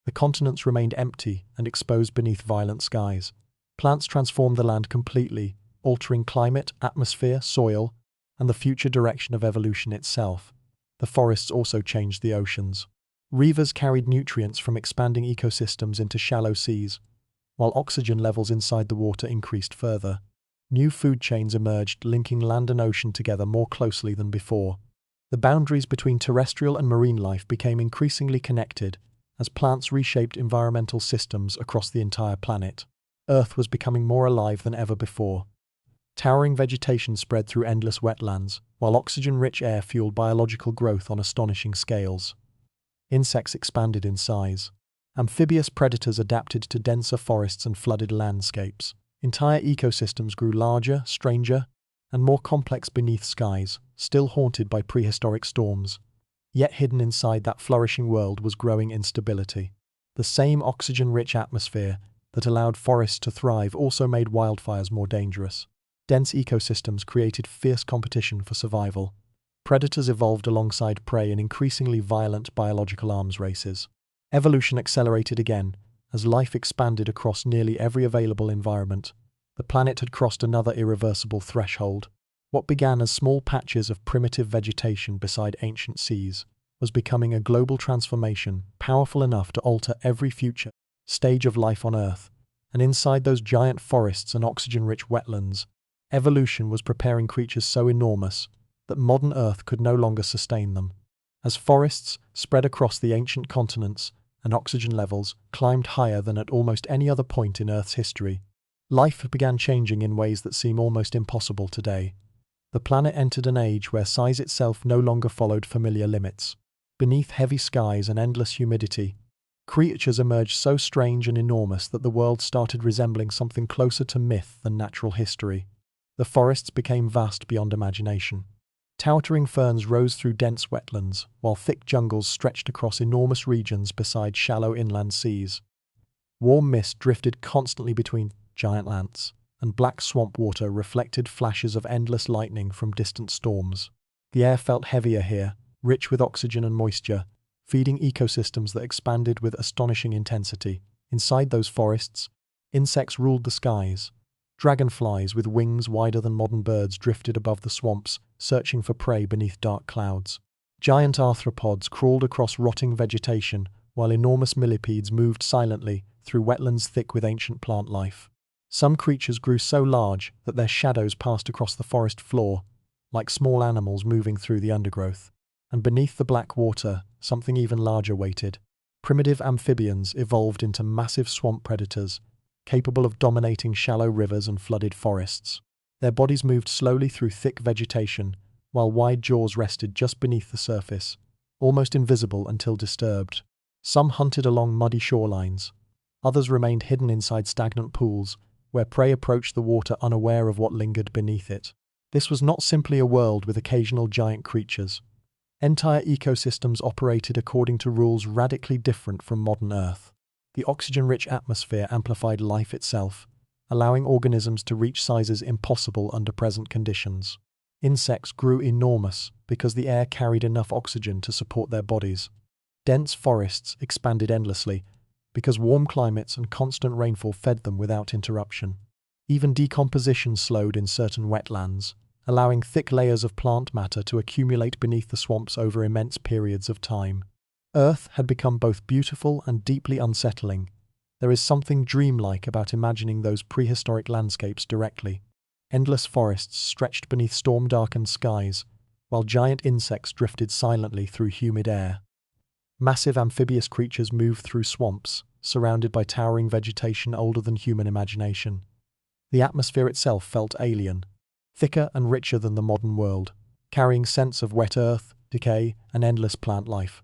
the continents remained empty and exposed beneath violent skies. Plants transformed the land completely, altering climate, atmosphere, soil, and the future direction of evolution itself. The forests also changed the oceans. Rivers carried nutrients from expanding ecosystems into shallow seas, while oxygen levels inside the water increased further. New food chains emerged, linking land and ocean together more closely than before. The boundaries between terrestrial and marine life became increasingly connected as plants reshaped environmental systems across the entire planet. Earth was becoming more alive than ever before. Towering vegetation spread through endless wetlands, while oxygen-rich air fueled biological growth on astonishing scales. Insects expanded in size. Amphibious predators adapted to denser forests and flooded landscapes. Entire ecosystems grew larger, stranger, and more complex beneath skies, still haunted by prehistoric storms. Yet hidden inside that flourishing world was growing instability. The same oxygen-rich atmosphere that allowed forests to thrive also made wildfires more dangerous. Dense ecosystems created fierce competition for survival. Predators evolved alongside prey in increasingly violent biological arms races. Evolution accelerated again, as life expanded across nearly every available environment. The planet had crossed another irreversible threshold. What began as small patches of primitive vegetation beside ancient seas was becoming a global transformation powerful enough to alter every future stage of life on Earth. And inside those giant forests and oxygen-rich wetlands, evolution was preparing creatures so enormous that modern Earth could no longer sustain them. As forests spread across the ancient continents and oxygen levels climbed higher than at almost any other point in Earth's history, life began changing in ways that seem almost impossible today. The planet entered an age where size itself no longer followed familiar limits. Beneath heavy skies and endless humidity, creatures emerged so strange and enormous that the world started resembling something closer to myth than natural history. The forests became vast beyond imagination. Towering ferns rose through dense wetlands, while thick jungles stretched across enormous regions beside shallow inland seas. Warm mist drifted constantly between giant ants, and black swamp water reflected flashes of endless lightning from distant storms. The air felt heavier here, rich with oxygen and moisture, feeding ecosystems that expanded with astonishing intensity. Inside those forests, insects ruled the skies. Dragonflies with wings wider than modern birds drifted above the swamps, searching for prey beneath dark clouds. Giant arthropods crawled across rotting vegetation, while enormous millipedes moved silently through wetlands thick with ancient plant life. Some creatures grew so large that their shadows passed across the forest floor, like small animals moving through the undergrowth. And beneath the black water, something even larger waited. Primitive amphibians evolved into massive swamp predators, capable of dominating shallow rivers and flooded forests. Their bodies moved slowly through thick vegetation, while wide jaws rested just beneath the surface, almost invisible until disturbed. Some hunted along muddy shorelines. Others remained hidden inside stagnant pools, where prey approached the water unaware of what lingered beneath it. This was not simply a world with occasional giant creatures. Entire ecosystems operated according to rules radically different from modern Earth. The oxygen-rich atmosphere amplified life itself, allowing organisms to reach sizes impossible under present conditions. Insects grew enormous because the air carried enough oxygen to support their bodies. Dense forests expanded endlessly because warm climates and constant rainfall fed them without interruption. Even decomposition slowed in certain wetlands, allowing thick layers of plant matter to accumulate beneath the swamps over immense periods of time. Earth had become both beautiful and deeply unsettling. There is something dreamlike about imagining those prehistoric landscapes directly. Endless forests stretched beneath storm-darkened skies, while giant insects drifted silently through humid air. Massive amphibious creatures moved through swamps, surrounded by towering vegetation older than human imagination. The atmosphere itself felt alien, thicker and richer than the modern world, carrying scents of wet earth, decay, and endless plant life.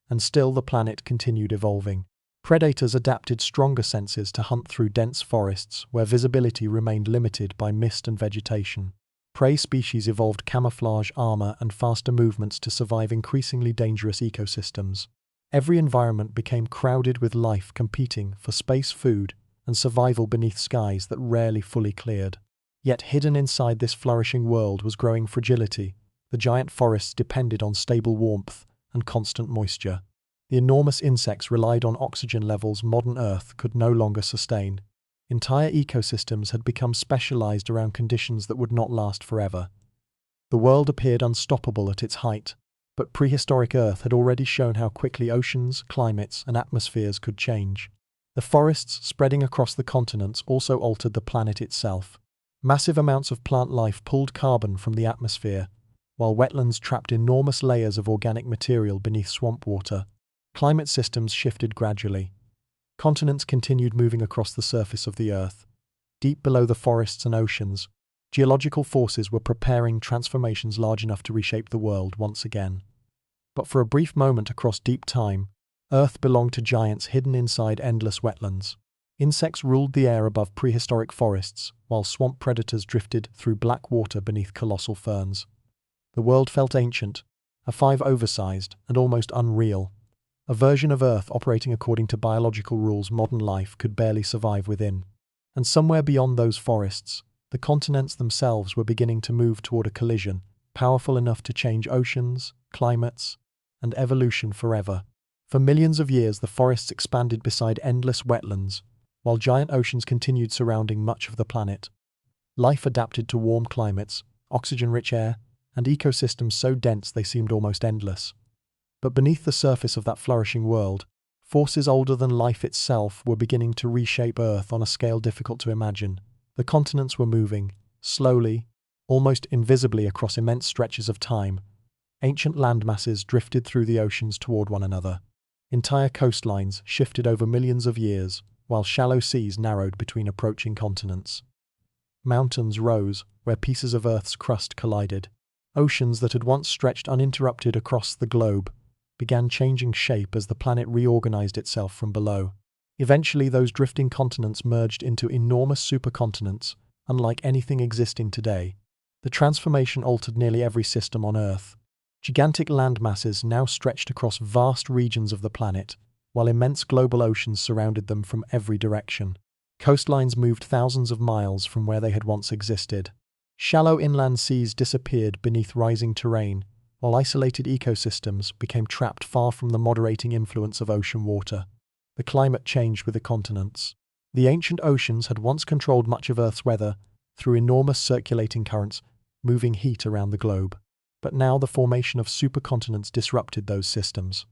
And still the planet continued evolving. Predators adapted stronger senses to hunt through dense forests where visibility remained limited by mist and vegetation. Prey species evolved camouflage armor and faster movements to survive increasingly dangerous ecosystems. Every environment became crowded with life competing for space, food, and survival beneath skies that rarely fully cleared. Yet hidden inside this flourishing world was growing fragility. The giant forests depended on stable warmth and constant moisture. The enormous insects relied on oxygen levels modern Earth could no longer sustain. Entire ecosystems had become specialized around conditions that would not last forever. The world appeared unstoppable at its height, but prehistoric Earth had already shown how quickly oceans, climates, and atmospheres could change. The forests spreading across the continents also altered the planet itself. Massive amounts of plant life pulled carbon from the atmosphere, while wetlands trapped enormous layers of organic material beneath swamp water. Climate systems shifted gradually. Continents continued moving across the surface of the Earth. Deep below the forests and oceans, geological forces were preparing transformations large enough to reshape the world once again. But for a brief moment across deep time, Earth belonged to giants hidden inside endless wetlands. Insects ruled the air above prehistoric forests, while swamp predators drifted through black water beneath colossal ferns. The world felt ancient, oversized, and almost unreal. A version of Earth operating according to biological rules modern life could barely survive within. And somewhere beyond those forests, the continents themselves were beginning to move toward a collision, powerful enough to change oceans, climates, and evolution forever. For millions of years, the forests expanded beside endless wetlands, while giant oceans continued surrounding much of the planet. Life adapted to warm climates, oxygen-rich air, and ecosystems so dense they seemed almost endless. But beneath the surface of that flourishing world, forces older than life itself were beginning to reshape Earth on a scale difficult to imagine. The continents were moving, slowly, almost invisibly across immense stretches of time. Ancient landmasses drifted through the oceans toward one another. Entire coastlines shifted over millions of years, while shallow seas narrowed between approaching continents. Mountains rose where pieces of Earth's crust collided. Oceans that had once stretched uninterrupted across the globe began changing shape as the planet reorganized itself from below. Eventually, those drifting continents merged into enormous supercontinents, unlike anything existing today. The transformation altered nearly every system on Earth. Gigantic landmasses now stretched across vast regions of the planet, while immense global oceans surrounded them from every direction. Coastlines moved thousands of miles from where they had once existed. Shallow inland seas disappeared beneath rising terrain, while isolated ecosystems became trapped far from the moderating influence of ocean water. The climate changed with the continents. The ancient oceans had once controlled much of Earth's weather through enormous circulating currents, moving heat around the globe. But now the formation of supercontinents disrupted those systems.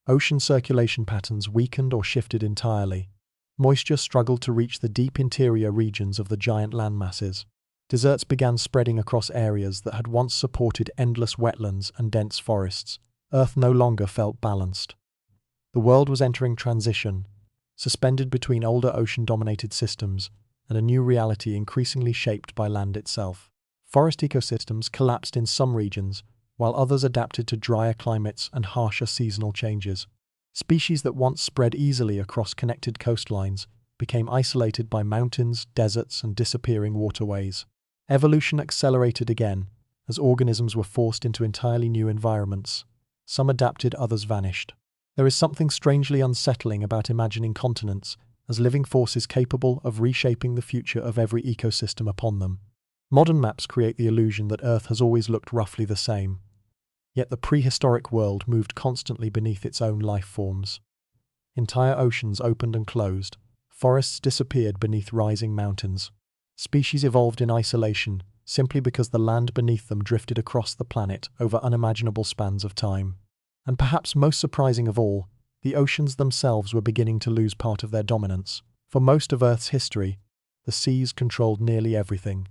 Ocean circulation patterns weakened or shifted entirely. Moisture struggled to reach the deep interior regions of the giant landmasses. Deserts began spreading across areas that had once supported endless wetlands and dense forests. Earth no longer felt balanced. The world was entering transition, suspended between older ocean-dominated systems and a new reality increasingly shaped by land itself. Forest ecosystems collapsed in some regions, while others adapted to drier climates and harsher seasonal changes. Species that once spread easily across connected coastlines became isolated by mountains, deserts, and disappearing waterways. Evolution accelerated again, as organisms were forced into entirely new environments. Some adapted, others vanished. There is something strangely unsettling about imagining continents as living forces capable of reshaping the future of every ecosystem upon them. Modern maps create the illusion that Earth has always looked roughly the same. Yet the prehistoric world moved constantly beneath its own life forms. Entire oceans opened and closed. Forests disappeared beneath rising mountains. Species evolved in isolation, simply because the land beneath them drifted across the planet over unimaginable spans of time. And perhaps most surprising of all, the oceans themselves were beginning to lose part of their dominance. For most of Earth's history, the seas controlled nearly everything.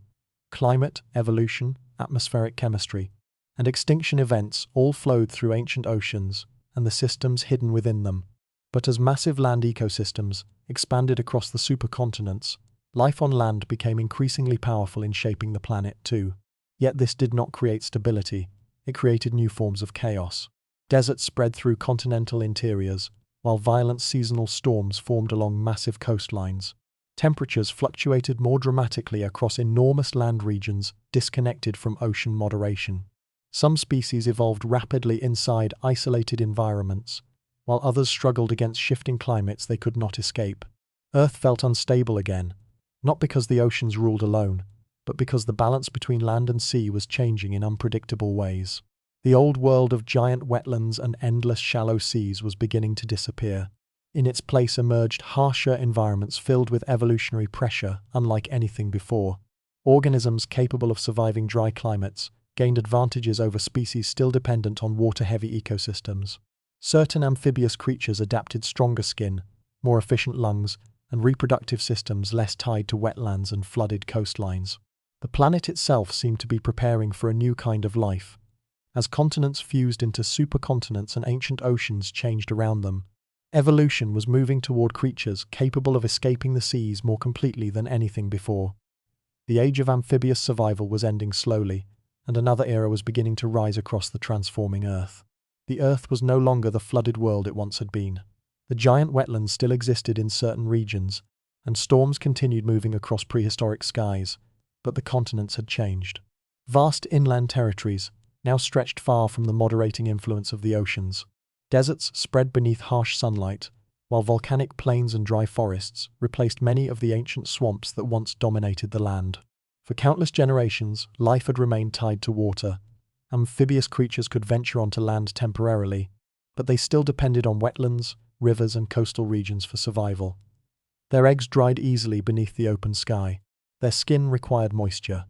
Climate, evolution, atmospheric chemistry, and extinction events all flowed through ancient oceans and the systems hidden within them. But as massive land ecosystems expanded across the supercontinents, life on land became increasingly powerful in shaping the planet too. Yet this did not create stability, it created new forms of chaos. Deserts spread through continental interiors, while violent seasonal storms formed along massive coastlines. Temperatures fluctuated more dramatically across enormous land regions disconnected from ocean moderation. Some species evolved rapidly inside isolated environments, while others struggled against shifting climates they could not escape. Earth felt unstable again, not because the oceans ruled alone, but because the balance between land and sea was changing in unpredictable ways. The old world of giant wetlands and endless shallow seas was beginning to disappear. In its place emerged harsher environments filled with evolutionary pressure unlike anything before. Organisms capable of surviving dry climates gained advantages over species still dependent on water-heavy ecosystems. Certain amphibious creatures adapted stronger skin, more efficient lungs, and reproductive systems less tied to wetlands and flooded coastlines. The planet itself seemed to be preparing for a new kind of life. As continents fused into supercontinents and ancient oceans changed around them, evolution was moving toward creatures capable of escaping the seas more completely than anything before. The age of amphibious survival was ending slowly, and another era was beginning to rise across the transforming Earth. The Earth was no longer the flooded world it once had been. The giant wetlands still existed in certain regions, and storms continued moving across prehistoric skies, but the continents had changed. Vast inland territories now stretched far from the moderating influence of the oceans. Deserts spread beneath harsh sunlight, while volcanic plains and dry forests replaced many of the ancient swamps that once dominated the land. For countless generations, life had remained tied to water. Amphibious creatures could venture onto land temporarily, but they still depended on wetlands, rivers, and coastal regions for survival. Their eggs dried easily beneath the open sky. Their skin required moisture.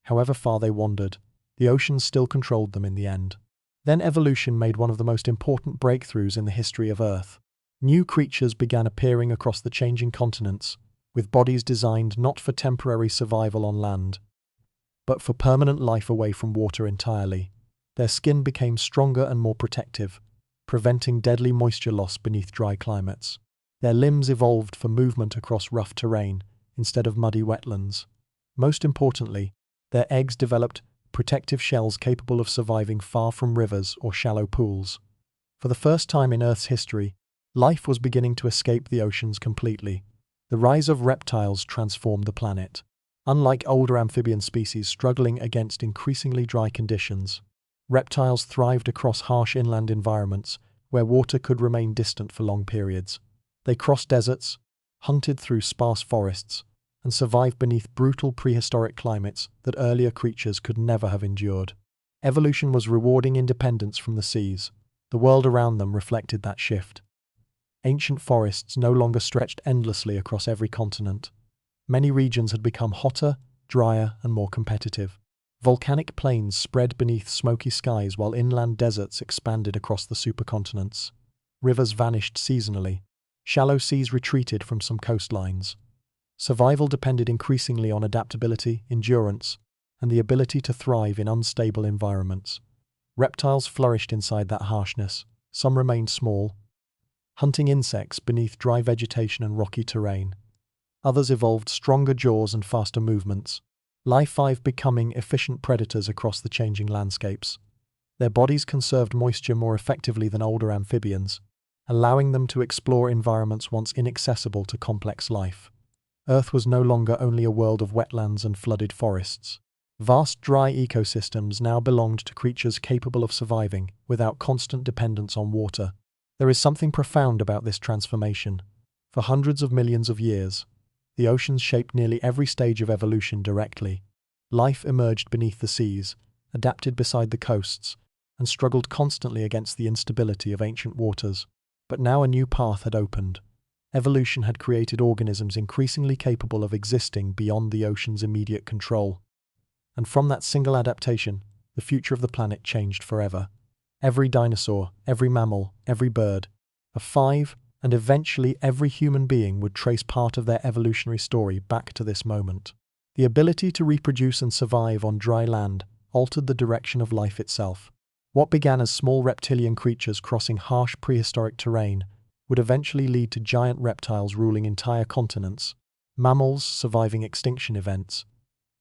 However far they wandered, the oceans still controlled them in the end. Then evolution made one of the most important breakthroughs in the history of Earth. New creatures began appearing across the changing continents, with bodies designed not for temporary survival on land, but for permanent life away from water entirely. Their skin became stronger and more protective, preventing deadly moisture loss beneath dry climates. Their limbs evolved for movement across rough terrain instead of muddy wetlands. Most importantly, their eggs developed protective shells capable of surviving far from rivers or shallow pools. For the first time in Earth's history, life was beginning to escape the oceans completely. The rise of reptiles transformed the planet. Unlike older amphibian species struggling against increasingly dry conditions, reptiles thrived across harsh inland environments where water could remain distant for long periods. They crossed deserts, hunted through sparse forests, and survived beneath brutal prehistoric climates that earlier creatures could never have endured. Evolution was rewarding independence from the seas. The world around them reflected that shift. Ancient forests no longer stretched endlessly across every continent. Many regions had become hotter, drier, and more competitive. Volcanic plains spread beneath smoky skies while inland deserts expanded across the supercontinents. Rivers vanished seasonally. Shallow seas retreated from some coastlines. Survival depended increasingly on adaptability, endurance, and the ability to thrive in unstable environments. Reptiles flourished inside that harshness. Some remained small, hunting insects beneath dry vegetation and rocky terrain. Others evolved stronger jaws and faster movements, becoming efficient predators across the changing landscapes. Their bodies conserved moisture more effectively than older amphibians, allowing them to explore environments once inaccessible to complex life. Earth was no longer only a world of wetlands and flooded forests. Vast dry ecosystems now belonged to creatures capable of surviving without constant dependence on water. There is something profound about this transformation. For hundreds of millions of years, the oceans shaped nearly every stage of evolution directly. Life emerged beneath the seas, adapted beside the coasts, and struggled constantly against the instability of ancient waters. But now a new path had opened. Evolution had created organisms increasingly capable of existing beyond the ocean's immediate control. And from that single adaptation, the future of the planet changed forever. Every dinosaur, every mammal, every bird, and eventually every human being would trace part of their evolutionary story back to this moment. The ability to reproduce and survive on dry land altered the direction of life itself. What began as small reptilian creatures crossing harsh prehistoric terrain would eventually lead to giant reptiles ruling entire continents, mammals surviving extinction events,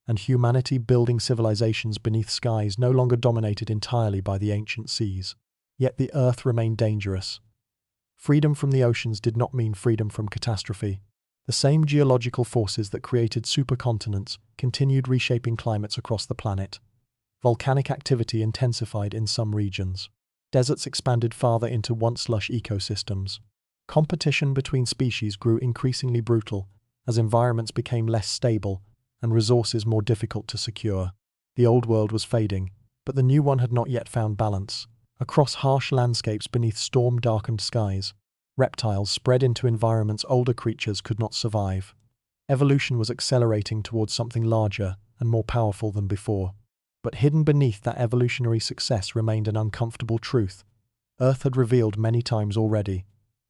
and humanity building civilizations beneath skies no longer dominated entirely by the ancient seas. Yet the Earth remained dangerous. Freedom from the oceans did not mean freedom from catastrophe. The same geological forces that created supercontinents continued reshaping climates across the planet. Volcanic activity intensified in some regions. Deserts expanded farther into once lush ecosystems. Competition between species grew increasingly brutal as environments became less stable and resources more difficult to secure. The old world was fading, but the new one had not yet found balance. Across harsh landscapes beneath storm-darkened skies, reptiles spread into environments older creatures could not survive. Evolution was accelerating towards something larger and more powerful than before. But hidden beneath that evolutionary success remained an uncomfortable truth. Earth had revealed many times already.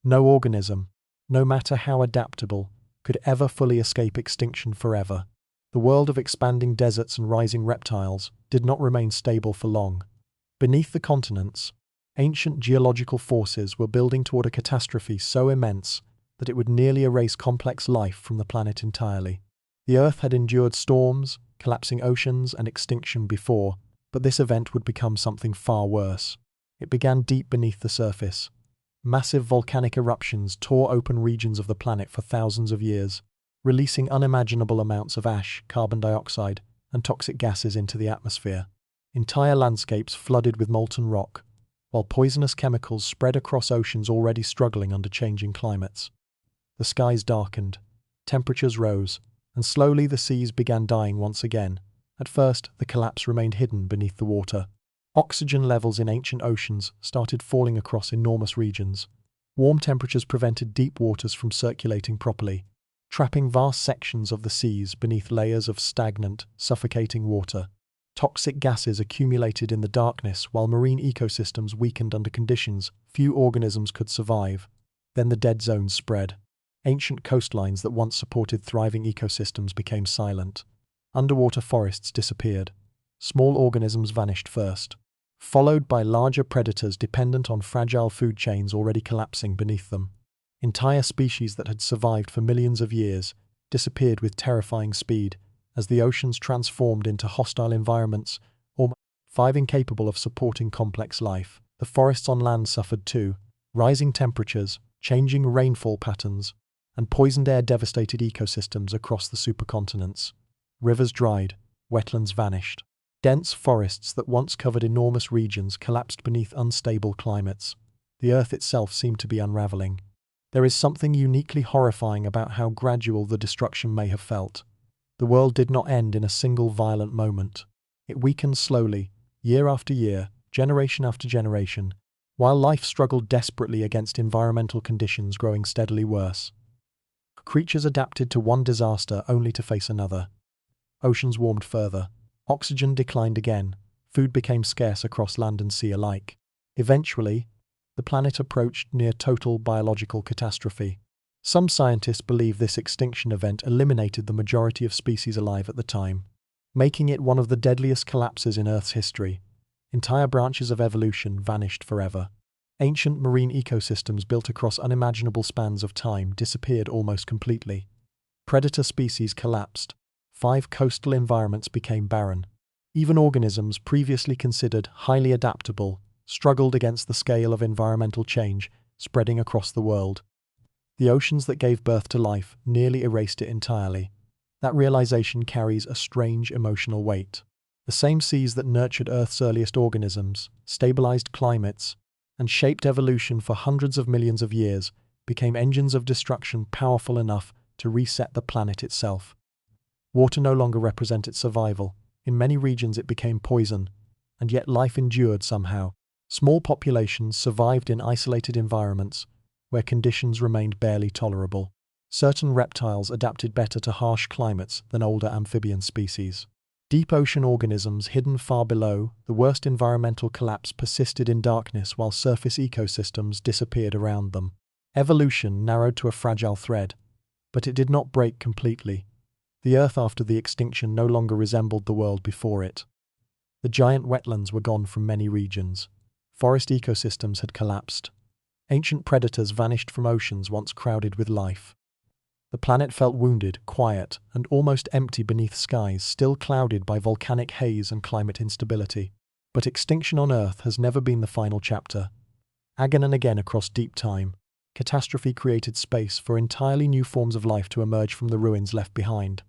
No organism, no matter how adaptable, could ever fully escape extinction forever. The world of expanding deserts and rising reptiles did not remain stable for long. Beneath the continents, ancient geological forces were building toward a catastrophe so immense that it would nearly erase complex life from the planet entirely. The Earth had endured storms, collapsing oceans, and extinction before, but this event would become something far worse. It began deep beneath the surface. Massive volcanic eruptions tore open regions of the planet for thousands of years, releasing unimaginable amounts of ash, carbon dioxide, and toxic gases into the atmosphere. Entire landscapes flooded with molten rock, while poisonous chemicals spread across oceans already struggling under changing climates. The skies darkened, temperatures rose, and slowly the seas began dying once again. At first, the collapse remained hidden beneath the water. Oxygen levels in ancient oceans started falling across enormous regions. Warm temperatures prevented deep waters from circulating properly, trapping vast sections of the seas beneath layers of stagnant, suffocating water. Toxic gases accumulated in the darkness while marine ecosystems weakened under conditions few organisms could survive. Then the dead zones spread. Ancient coastlines that once supported thriving ecosystems became silent. Underwater forests disappeared. Small organisms vanished first, followed by larger predators dependent on fragile food chains already collapsing beneath them. Entire species that had survived for millions of years disappeared with terrifying speed as the oceans transformed into hostile environments, or incapable of supporting complex life. The forests on land suffered too. Rising temperatures, changing rainfall patterns, and poisoned air devastated ecosystems across the supercontinents. Rivers dried, wetlands vanished. Dense forests that once covered enormous regions collapsed beneath unstable climates. The Earth itself seemed to be unraveling. There is something uniquely horrifying about how gradual the destruction may have felt. The world did not end in a single violent moment. It weakened slowly, year after year, generation after generation, while life struggled desperately against environmental conditions growing steadily worse. Creatures adapted to one disaster only to face another. Oceans warmed further. Oxygen declined again. Food became scarce across land and sea alike. Eventually, the planet approached near total biological catastrophe. Some scientists believe this extinction event eliminated the majority of species alive at the time, making it one of the deadliest collapses in Earth's history. Entire branches of evolution vanished forever. Ancient marine ecosystems built across unimaginable spans of time disappeared almost completely. Predator species collapsed. 5 coastal environments became barren. Even organisms previously considered highly adaptable struggled against the scale of environmental change spreading across the world. The oceans that gave birth to life nearly erased it entirely. That realization carries a strange emotional weight. The same seas that nurtured Earth's earliest organisms, stabilized climates, and shaped evolution for hundreds of millions of years became engines of destruction powerful enough to reset the planet itself. Water no longer represented survival. In many regions it became poison, and yet life endured somehow. Small populations survived in isolated environments where conditions remained barely tolerable. Certain reptiles adapted better to harsh climates than older amphibian species. Deep ocean organisms hidden far below, the worst environmental collapse persisted in darkness while surface ecosystems disappeared around them. Evolution narrowed to a fragile thread, but it did not break completely. The Earth after the extinction no longer resembled the world before it. The giant wetlands were gone from many regions. Forest ecosystems had collapsed. Ancient predators vanished from oceans once crowded with life. The planet felt wounded, quiet, and almost empty beneath skies still clouded by volcanic haze and climate instability. But extinction on Earth has never been the final chapter. Again and again across deep time, catastrophe created space for entirely new forms of life to emerge from the ruins left behind.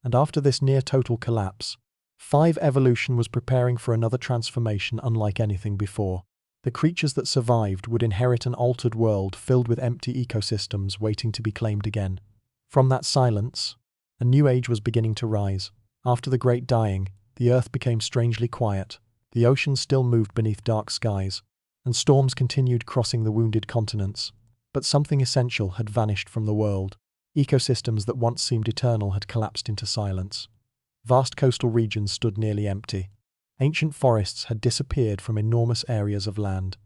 And after this near-total collapse, 5 evolution was preparing for another transformation unlike anything before. The creatures that survived would inherit an altered world filled with empty ecosystems waiting to be claimed again. From that silence, a new age was beginning to rise. After the Great Dying, the Earth became strangely quiet. The oceans still moved beneath dark skies, and storms continued crossing the wounded continents. But something essential had vanished from the world. Ecosystems that once seemed eternal had collapsed into silence. Vast coastal regions stood nearly empty. Ancient forests had disappeared from enormous areas of land.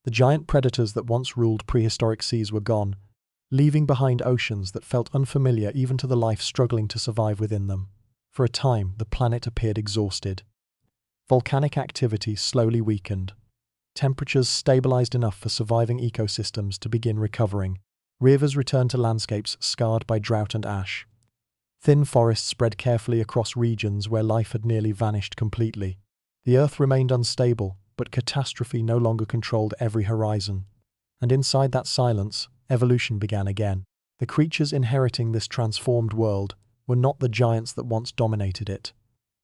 The giant predators that once ruled prehistoric seas were gone, leaving behind oceans that felt unfamiliar even to the life struggling to survive within them. For a time, the planet appeared exhausted. Volcanic activity slowly weakened. Temperatures stabilized enough for surviving ecosystems to begin recovering. Rivers returned to landscapes scarred by drought and ash. Thin forests spread carefully across regions where life had nearly vanished completely. The Earth remained unstable, but catastrophe no longer controlled every horizon. And inside that silence, evolution began again. The creatures inheriting this transformed world were not the giants that once dominated it.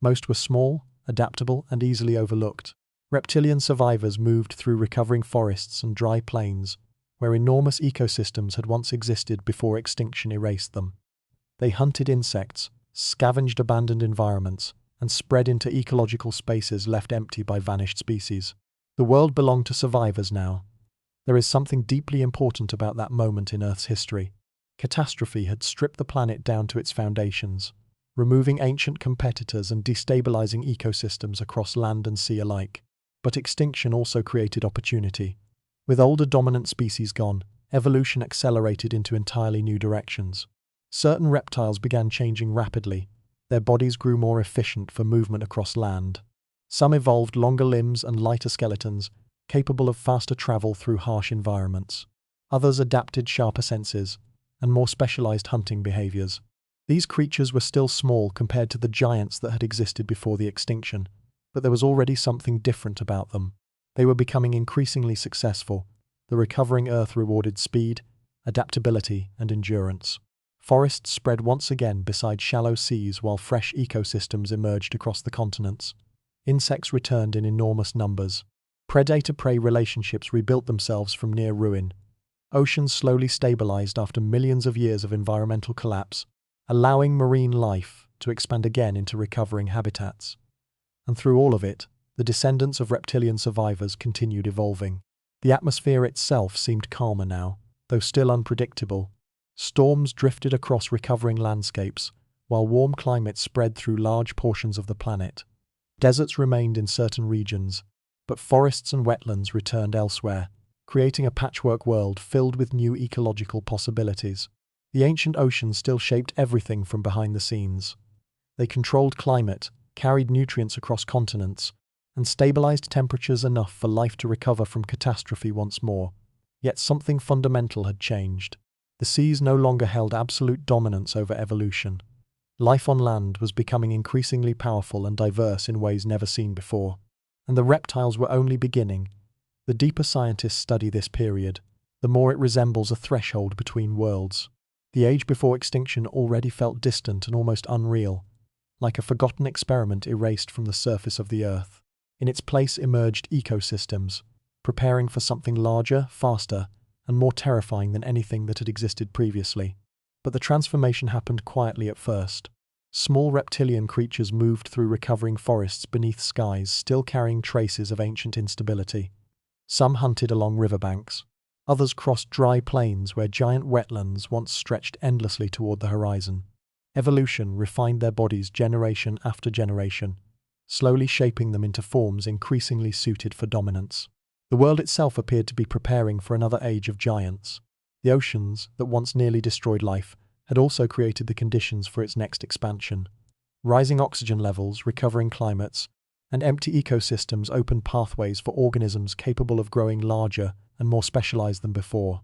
Most were small, adaptable, and easily overlooked. Reptilian survivors moved through recovering forests and dry plains, where enormous ecosystems had once existed before extinction erased them. They hunted insects, scavenged abandoned environments, and spread into ecological spaces left empty by vanished species. The world belonged to survivors now. There is something deeply important about that moment in Earth's history. Catastrophe had stripped the planet down to its foundations. removing ancient competitors and destabilizing ecosystems across land and sea alike. But extinction also created opportunity. With older dominant species gone, evolution accelerated into entirely new directions. Certain reptiles began changing rapidly. Their bodies grew more efficient for movement across land. Some evolved longer limbs and lighter skeletons, capable of faster travel through harsh environments. Others adapted sharper senses and more specialized hunting behaviors. These creatures were still small compared to the giants that had existed before the extinction, but there was already something different about them. They were becoming increasingly successful. The recovering Earth rewarded speed, adaptability, and endurance. Forests spread once again beside shallow seas while fresh ecosystems emerged across the continents. Insects returned in enormous numbers. Predator-prey relationships rebuilt themselves from near ruin. Oceans slowly stabilized after millions of years of environmental collapse, allowing marine life to expand again into recovering habitats. And through all of it, the descendants of reptilian survivors continued evolving. The atmosphere itself seemed calmer now, though still unpredictable. Storms drifted across recovering landscapes, while warm climates spread through large portions of the planet. Deserts remained in certain regions, but forests and wetlands returned elsewhere, creating a patchwork world filled with new ecological possibilities. The ancient oceans still shaped everything from behind the scenes. They controlled climate, carried nutrients across continents, and stabilized temperatures enough for life to recover from catastrophe once more. Yet something fundamental had changed. The seas no longer held absolute dominance over evolution. Life on land was becoming increasingly powerful and diverse in ways never seen before. And the reptiles were only beginning. The deeper scientists study this period, the more it resembles a threshold between worlds. The age before extinction already felt distant and almost unreal, like a forgotten experiment erased from the surface of the Earth. In its place emerged ecosystems, preparing for something larger, faster, and more terrifying than anything that had existed previously. But the transformation happened quietly at first. Small reptilian creatures moved through recovering forests beneath skies still carrying traces of ancient instability. Some hunted along riverbanks. Others crossed dry plains where giant wetlands once stretched endlessly toward the horizon. Evolution refined their bodies generation after generation, slowly shaping them into forms increasingly suited for dominance. The world itself appeared to be preparing for another age of giants. The oceans, that once nearly destroyed life, had also created the conditions for its next expansion. Rising oxygen levels, recovering climates, and empty ecosystems opened pathways for organisms capable of growing larger and more specialized than before.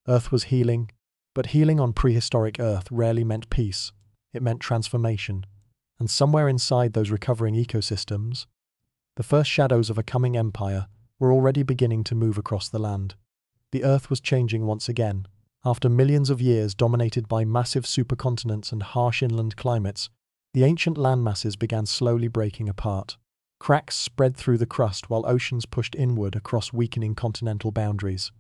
Earth was healing, but healing on prehistoric Earth rarely meant peace. It meant transformation. And somewhere inside those recovering ecosystems, the first shadows of a coming empire were already beginning to move across the land. The Earth was changing once again. After millions of years dominated by massive supercontinents and harsh inland climates, the ancient landmasses began slowly breaking apart. Cracks spread through the crust while oceans pushed inward across weakening continental boundaries.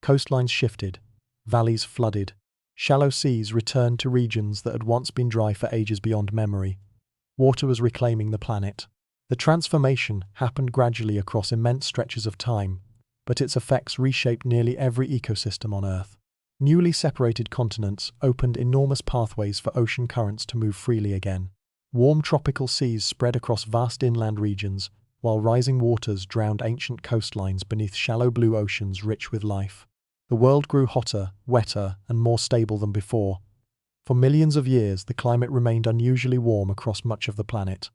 Coastlines shifted, valleys flooded, shallow seas returned to regions that had once been dry for ages beyond memory. Water was reclaiming the planet. The transformation happened gradually across immense stretches of time, but its effects reshaped nearly every ecosystem on Earth. Newly separated continents opened enormous pathways for ocean currents to move freely again. Warm tropical seas spread across vast inland regions, while rising waters drowned ancient coastlines beneath shallow blue oceans rich with life. The world grew hotter, wetter, and more stable than before. For millions of years, the climate remained unusually warm across much of the planet.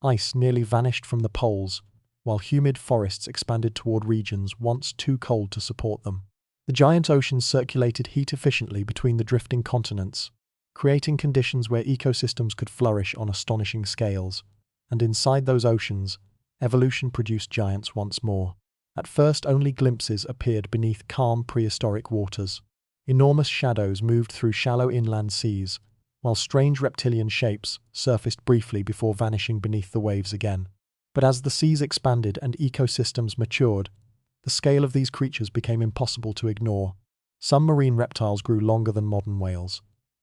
Ice nearly vanished from the poles, while humid forests expanded toward regions once too cold to support them. The giant oceans circulated heat efficiently between the drifting continents, creating conditions where ecosystems could flourish on astonishing scales. And inside those oceans, evolution produced giants once more. At first, only glimpses appeared beneath calm prehistoric waters. Enormous shadows moved through shallow inland seas, while strange reptilian shapes surfaced briefly before vanishing beneath the waves again. But as the seas expanded and ecosystems matured, the scale of these creatures became impossible to ignore. Some marine reptiles grew longer than modern whales.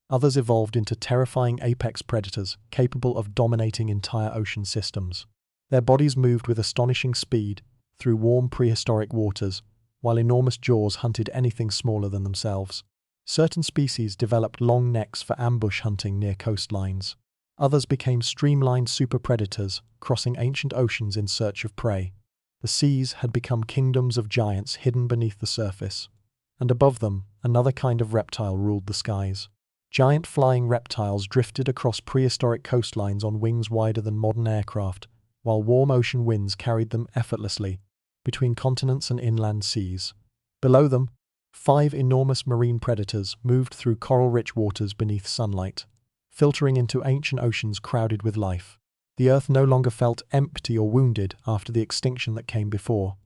Others evolved into terrifying apex predators capable of dominating entire ocean systems. Their bodies moved with astonishing speed through warm prehistoric waters, while enormous jaws hunted anything smaller than themselves. Certain species developed long necks for ambush hunting near coastlines. Others became streamlined super-predators, crossing ancient oceans in search of prey. The seas had become kingdoms of giants hidden beneath the surface, and above them, another kind of reptile ruled the skies. Giant flying reptiles drifted across prehistoric coastlines on wings wider than modern aircraft, while warm ocean winds carried them effortlessly between continents and inland seas. Below them, 5 enormous marine predators moved through coral-rich waters beneath sunlight, filtering into ancient oceans crowded with life. The Earth no longer felt empty or wounded after the extinction that came before.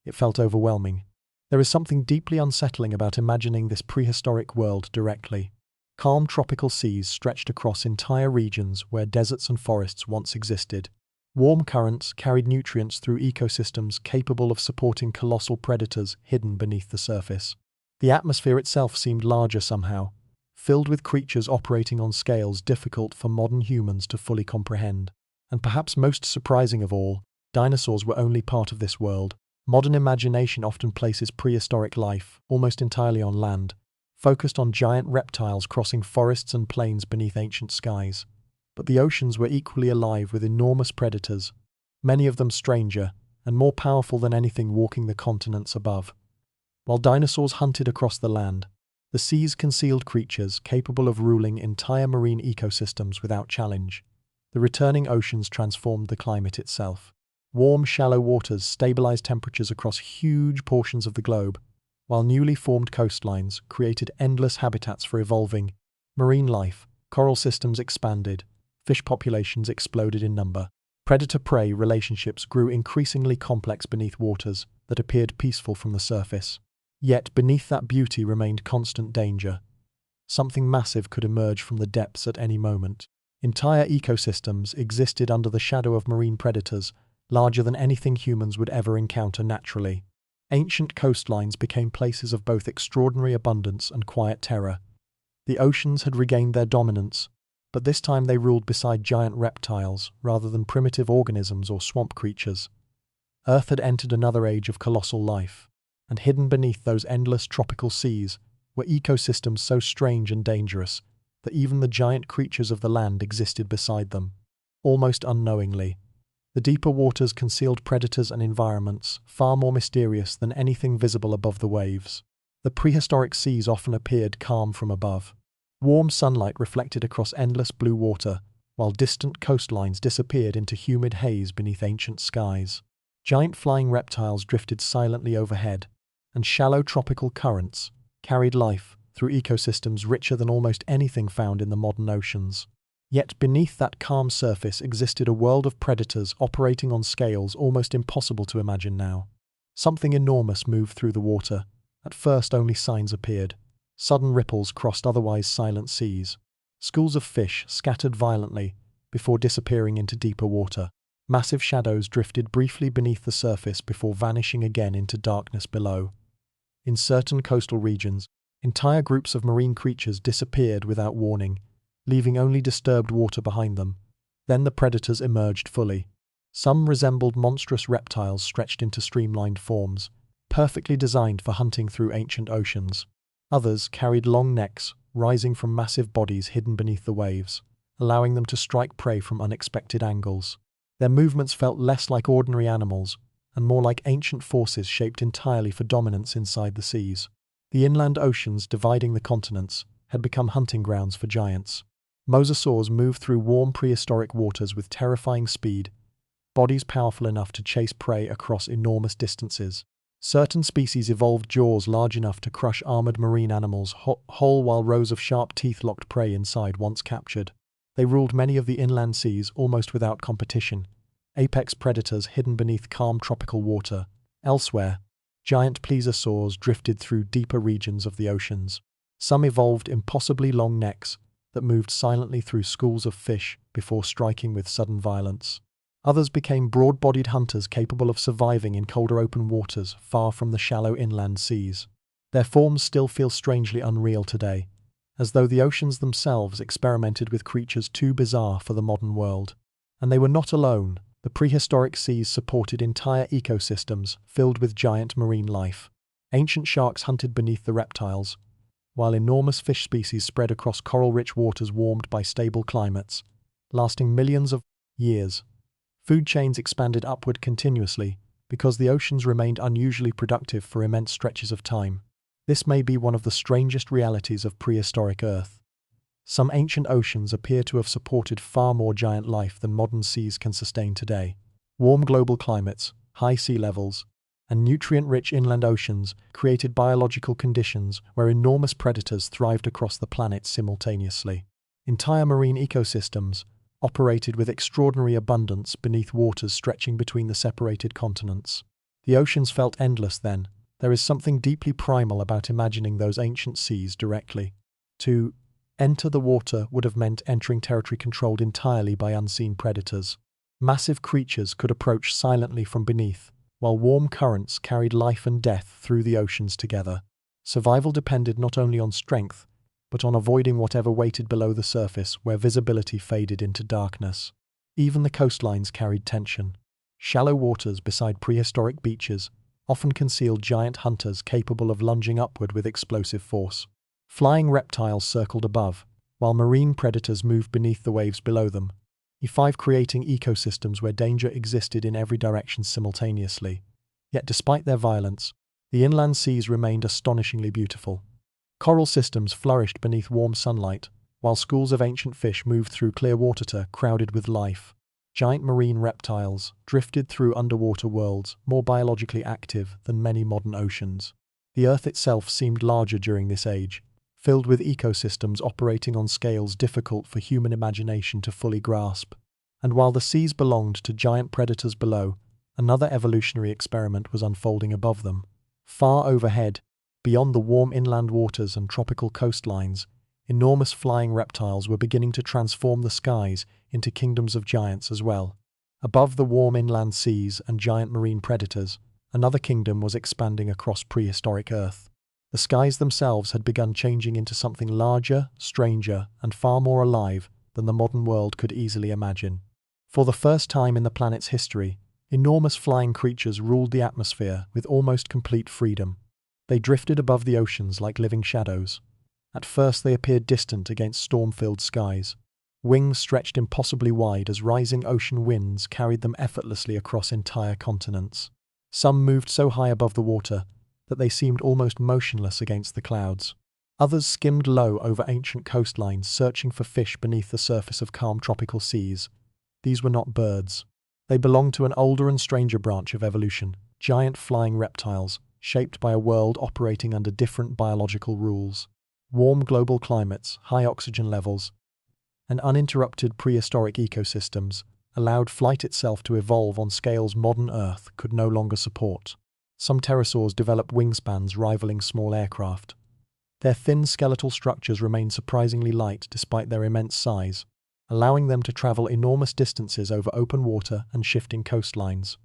It felt overwhelming. There is something deeply unsettling about imagining this prehistoric world directly. Calm tropical seas stretched across entire regions where deserts and forests once existed. Warm currents carried nutrients through ecosystems capable of supporting colossal predators hidden beneath the surface. The atmosphere itself seemed larger somehow, filled with creatures operating on scales difficult for modern humans to fully comprehend. And perhaps most surprising of all, dinosaurs were only part of this world. Modern imagination often places prehistoric life almost entirely on land, focused on giant reptiles crossing forests and plains beneath ancient skies. But the oceans were equally alive with enormous predators, many of them stranger and more powerful than anything walking the continents above. While dinosaurs hunted across the land, the seas concealed creatures capable of ruling entire marine ecosystems without challenge. The returning oceans transformed the climate itself. Warm, shallow waters stabilized temperatures across huge portions of the globe, while newly formed coastlines created endless habitats for evolving marine life. Coral systems expanded, fish populations exploded in number. Predator-prey relationships grew increasingly complex beneath waters that appeared peaceful from the surface. Yet beneath that beauty remained constant danger. Something massive could emerge from the depths at any moment. Entire ecosystems existed under the shadow of marine predators, larger than anything humans would ever encounter naturally. Ancient coastlines became places of both extraordinary abundance and quiet terror. The oceans had regained their dominance, but this time they ruled beside giant reptiles rather than primitive organisms or swamp creatures. Earth had entered another age of colossal life, and hidden beneath those endless tropical seas were ecosystems so strange and dangerous that even the giant creatures of the land existed beside them. Almost unknowingly, the deeper waters concealed predators and environments far more mysterious than anything visible above the waves. The prehistoric seas often appeared calm from above. Warm sunlight reflected across endless blue water, while distant coastlines disappeared into humid haze beneath ancient skies. Giant flying reptiles drifted silently overhead, and shallow tropical currents carried life through ecosystems richer than almost anything found in the modern oceans. Yet beneath that calm surface existed a world of predators operating on scales almost impossible to imagine now. Something enormous moved through the water. At first only signs appeared. Sudden ripples crossed otherwise silent seas. Schools of fish scattered violently before disappearing into deeper water. Massive shadows drifted briefly beneath the surface before vanishing again into darkness below. In certain coastal regions, entire groups of marine creatures disappeared without warning, leaving only disturbed water behind them. Then the predators emerged fully. Some resembled monstrous reptiles stretched into streamlined forms, perfectly designed for hunting through ancient oceans. Others carried long necks, rising from massive bodies hidden beneath the waves, allowing them to strike prey from unexpected angles. Their movements felt less like ordinary animals, and more like ancient forces shaped entirely for dominance inside the seas. The inland oceans dividing the continents had become hunting grounds for giants. Mosasaurs moved through warm prehistoric waters with terrifying speed, bodies powerful enough to chase prey across enormous distances. Certain species evolved jaws large enough to crush armored marine animals whole, while rows of sharp teeth locked prey inside once captured. They ruled many of the inland seas almost without competition, apex predators hidden beneath calm tropical water. Elsewhere, giant plesiosaurs drifted through deeper regions of the oceans. Some evolved impossibly long necks that moved silently through schools of fish before striking with sudden violence. Others became broad-bodied hunters capable of surviving in colder open waters far from the shallow inland seas. Their forms still feel strangely unreal today, as though the oceans themselves experimented with creatures too bizarre for the modern world. And they were not alone. The prehistoric seas supported entire ecosystems filled with giant marine life. Ancient sharks hunted beneath the reptiles, while enormous fish species spread across coral-rich waters warmed by stable climates. lasting millions of years. Food chains expanded upward continuously because the oceans remained unusually productive for immense stretches of time. This may be one of the strangest realities of prehistoric Earth. Some ancient oceans appear to have supported far more giant life than modern seas can sustain today. Warm global climates, high sea levels, and nutrient-rich inland oceans created biological conditions where enormous predators thrived across the planet simultaneously. Entire marine ecosystems operated with extraordinary abundance beneath waters stretching between the separated continents. The oceans felt endless then. There is something deeply primal about imagining those ancient seas directly. To enter the water would have meant entering territory controlled entirely by unseen predators. Massive creatures could approach silently from beneath, while warm currents carried life and death through the oceans together. Survival depended not only on strength, but on avoiding whatever waited below the surface where visibility faded into darkness. Even the coastlines carried tension. Shallow waters beside prehistoric beaches often concealed giant hunters capable of lunging upward with explosive force. Flying reptiles circled above, while marine predators moved beneath the waves below them, creating ecosystems where danger existed in every direction simultaneously. Yet despite their violence, the inland seas remained astonishingly beautiful. Coral systems flourished beneath warm sunlight, while schools of ancient fish moved through clear water crowded with life. Giant marine reptiles drifted through underwater worlds more biologically active than many modern oceans. The Earth itself seemed larger during this age, filled with ecosystems operating on scales difficult for human imagination to fully grasp. And while the seas belonged to giant predators below, another evolutionary experiment was unfolding above them. Far overhead, beyond the warm inland waters and tropical coastlines, enormous flying reptiles were beginning to transform the skies into kingdoms of giants as well. Above the warm inland seas and giant marine predators, another kingdom was expanding across prehistoric Earth. The skies themselves had begun changing into something larger, stranger, and far more alive than the modern world could easily imagine. For the first time in the planet's history, enormous flying creatures ruled the atmosphere with almost complete freedom. They drifted above the oceans like living shadows. At first they appeared distant against storm-filled skies. Wings stretched impossibly wide as rising ocean winds carried them effortlessly across entire continents. Some moved so high above the water that they seemed almost motionless against the clouds. Others skimmed low over ancient coastlines, searching for fish beneath the surface of calm tropical seas. These were not birds. They belonged to an older and stranger branch of evolution, giant flying reptiles, shaped by a world operating under different biological rules. Warm global climates, high oxygen levels, and uninterrupted prehistoric ecosystems allowed flight itself to evolve on scales modern Earth could no longer support. Some pterosaurs developed wingspans rivaling small aircraft. Their thin skeletal structures remained surprisingly light despite their immense size, allowing them to travel enormous distances over open water and shifting coastlines.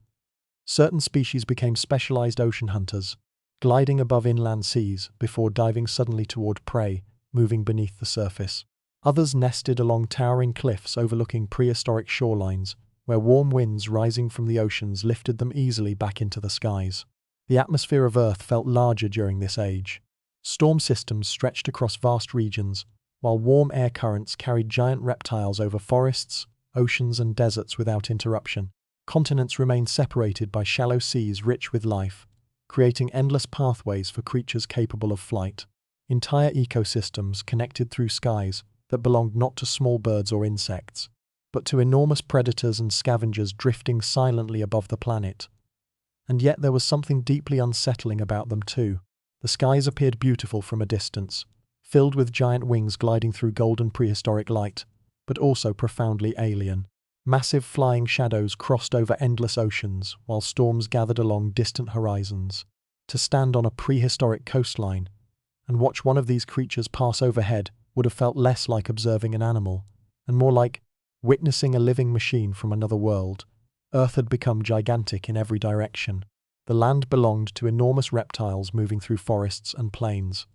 Certain species became specialized ocean hunters, gliding above inland seas before diving suddenly toward prey, moving beneath the surface. Others nested along towering cliffs overlooking prehistoric shorelines, where warm winds rising from the oceans lifted them easily back into the skies. The atmosphere of Earth felt larger during this age. Storm systems stretched across vast regions, while warm air currents carried giant reptiles over forests, oceans, and deserts without interruption. Continents remained separated by shallow seas rich with life, creating endless pathways for creatures capable of flight. Entire ecosystems connected through skies that belonged not to small birds or insects, but to enormous predators and scavengers drifting silently above the planet. And yet there was something deeply unsettling about them too. The skies appeared beautiful from a distance, filled with giant wings gliding through golden prehistoric light, but also profoundly alien. Massive flying shadows crossed over endless oceans while storms gathered along distant horizons. To stand on a prehistoric coastline and watch one of these creatures pass overhead would have felt less like observing an animal, and more like witnessing a living machine from another world. Earth had become gigantic in every direction. The land belonged to enormous reptiles moving through forests and plains.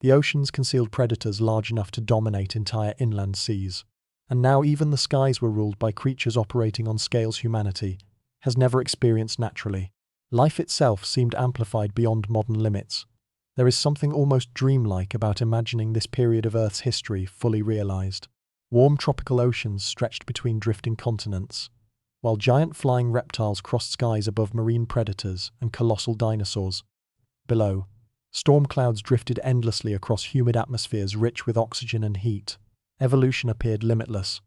The oceans concealed predators large enough to dominate entire inland seas. And now even the skies were ruled by creatures operating on scales humanity has never experienced naturally. Life itself seemed amplified beyond modern limits. There is something almost dreamlike about imagining this period of Earth's history fully realized. Warm tropical oceans stretched between drifting continents, while giant flying reptiles crossed skies above marine predators and colossal dinosaurs. Below, storm clouds drifted endlessly across humid atmospheres rich with oxygen and heat. Evolution appeared limitless.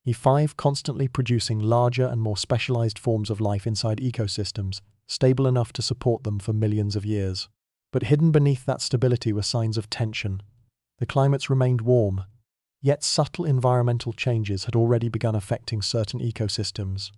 E5 constantly producing larger and more specialized forms of life inside ecosystems, stable enough to support them for millions of years. But hidden beneath that stability were signs of tension. The climates remained warm, yet subtle environmental changes had already begun affecting certain ecosystems.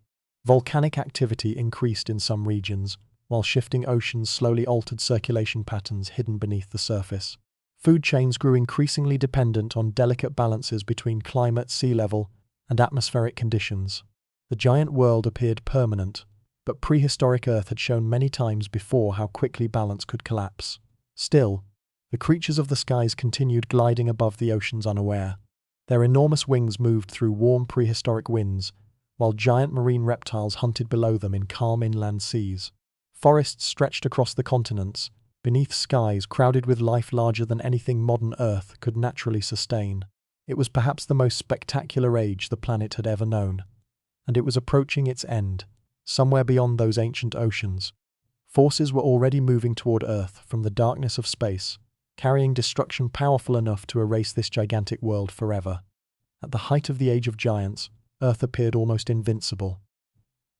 Volcanic activity increased in some regions, while shifting oceans slowly altered circulation patterns hidden beneath the surface. Food chains grew increasingly dependent on delicate balances between climate, sea level, and atmospheric conditions. The giant world appeared permanent, but prehistoric Earth had shown many times before how quickly balance could collapse. Still, the creatures of the skies continued gliding above the oceans unaware. Their enormous wings moved through warm prehistoric winds, while giant marine reptiles hunted below them in calm inland seas. Forests stretched across the continents, beneath skies crowded with life larger than anything modern Earth could naturally sustain. It was perhaps the most spectacular age the planet had ever known, and it was approaching its end, somewhere beyond those ancient oceans. Forces were already moving toward Earth from the darkness of space, carrying destruction powerful enough to erase this gigantic world forever. At the height of the Age of Giants, Earth appeared almost invincible.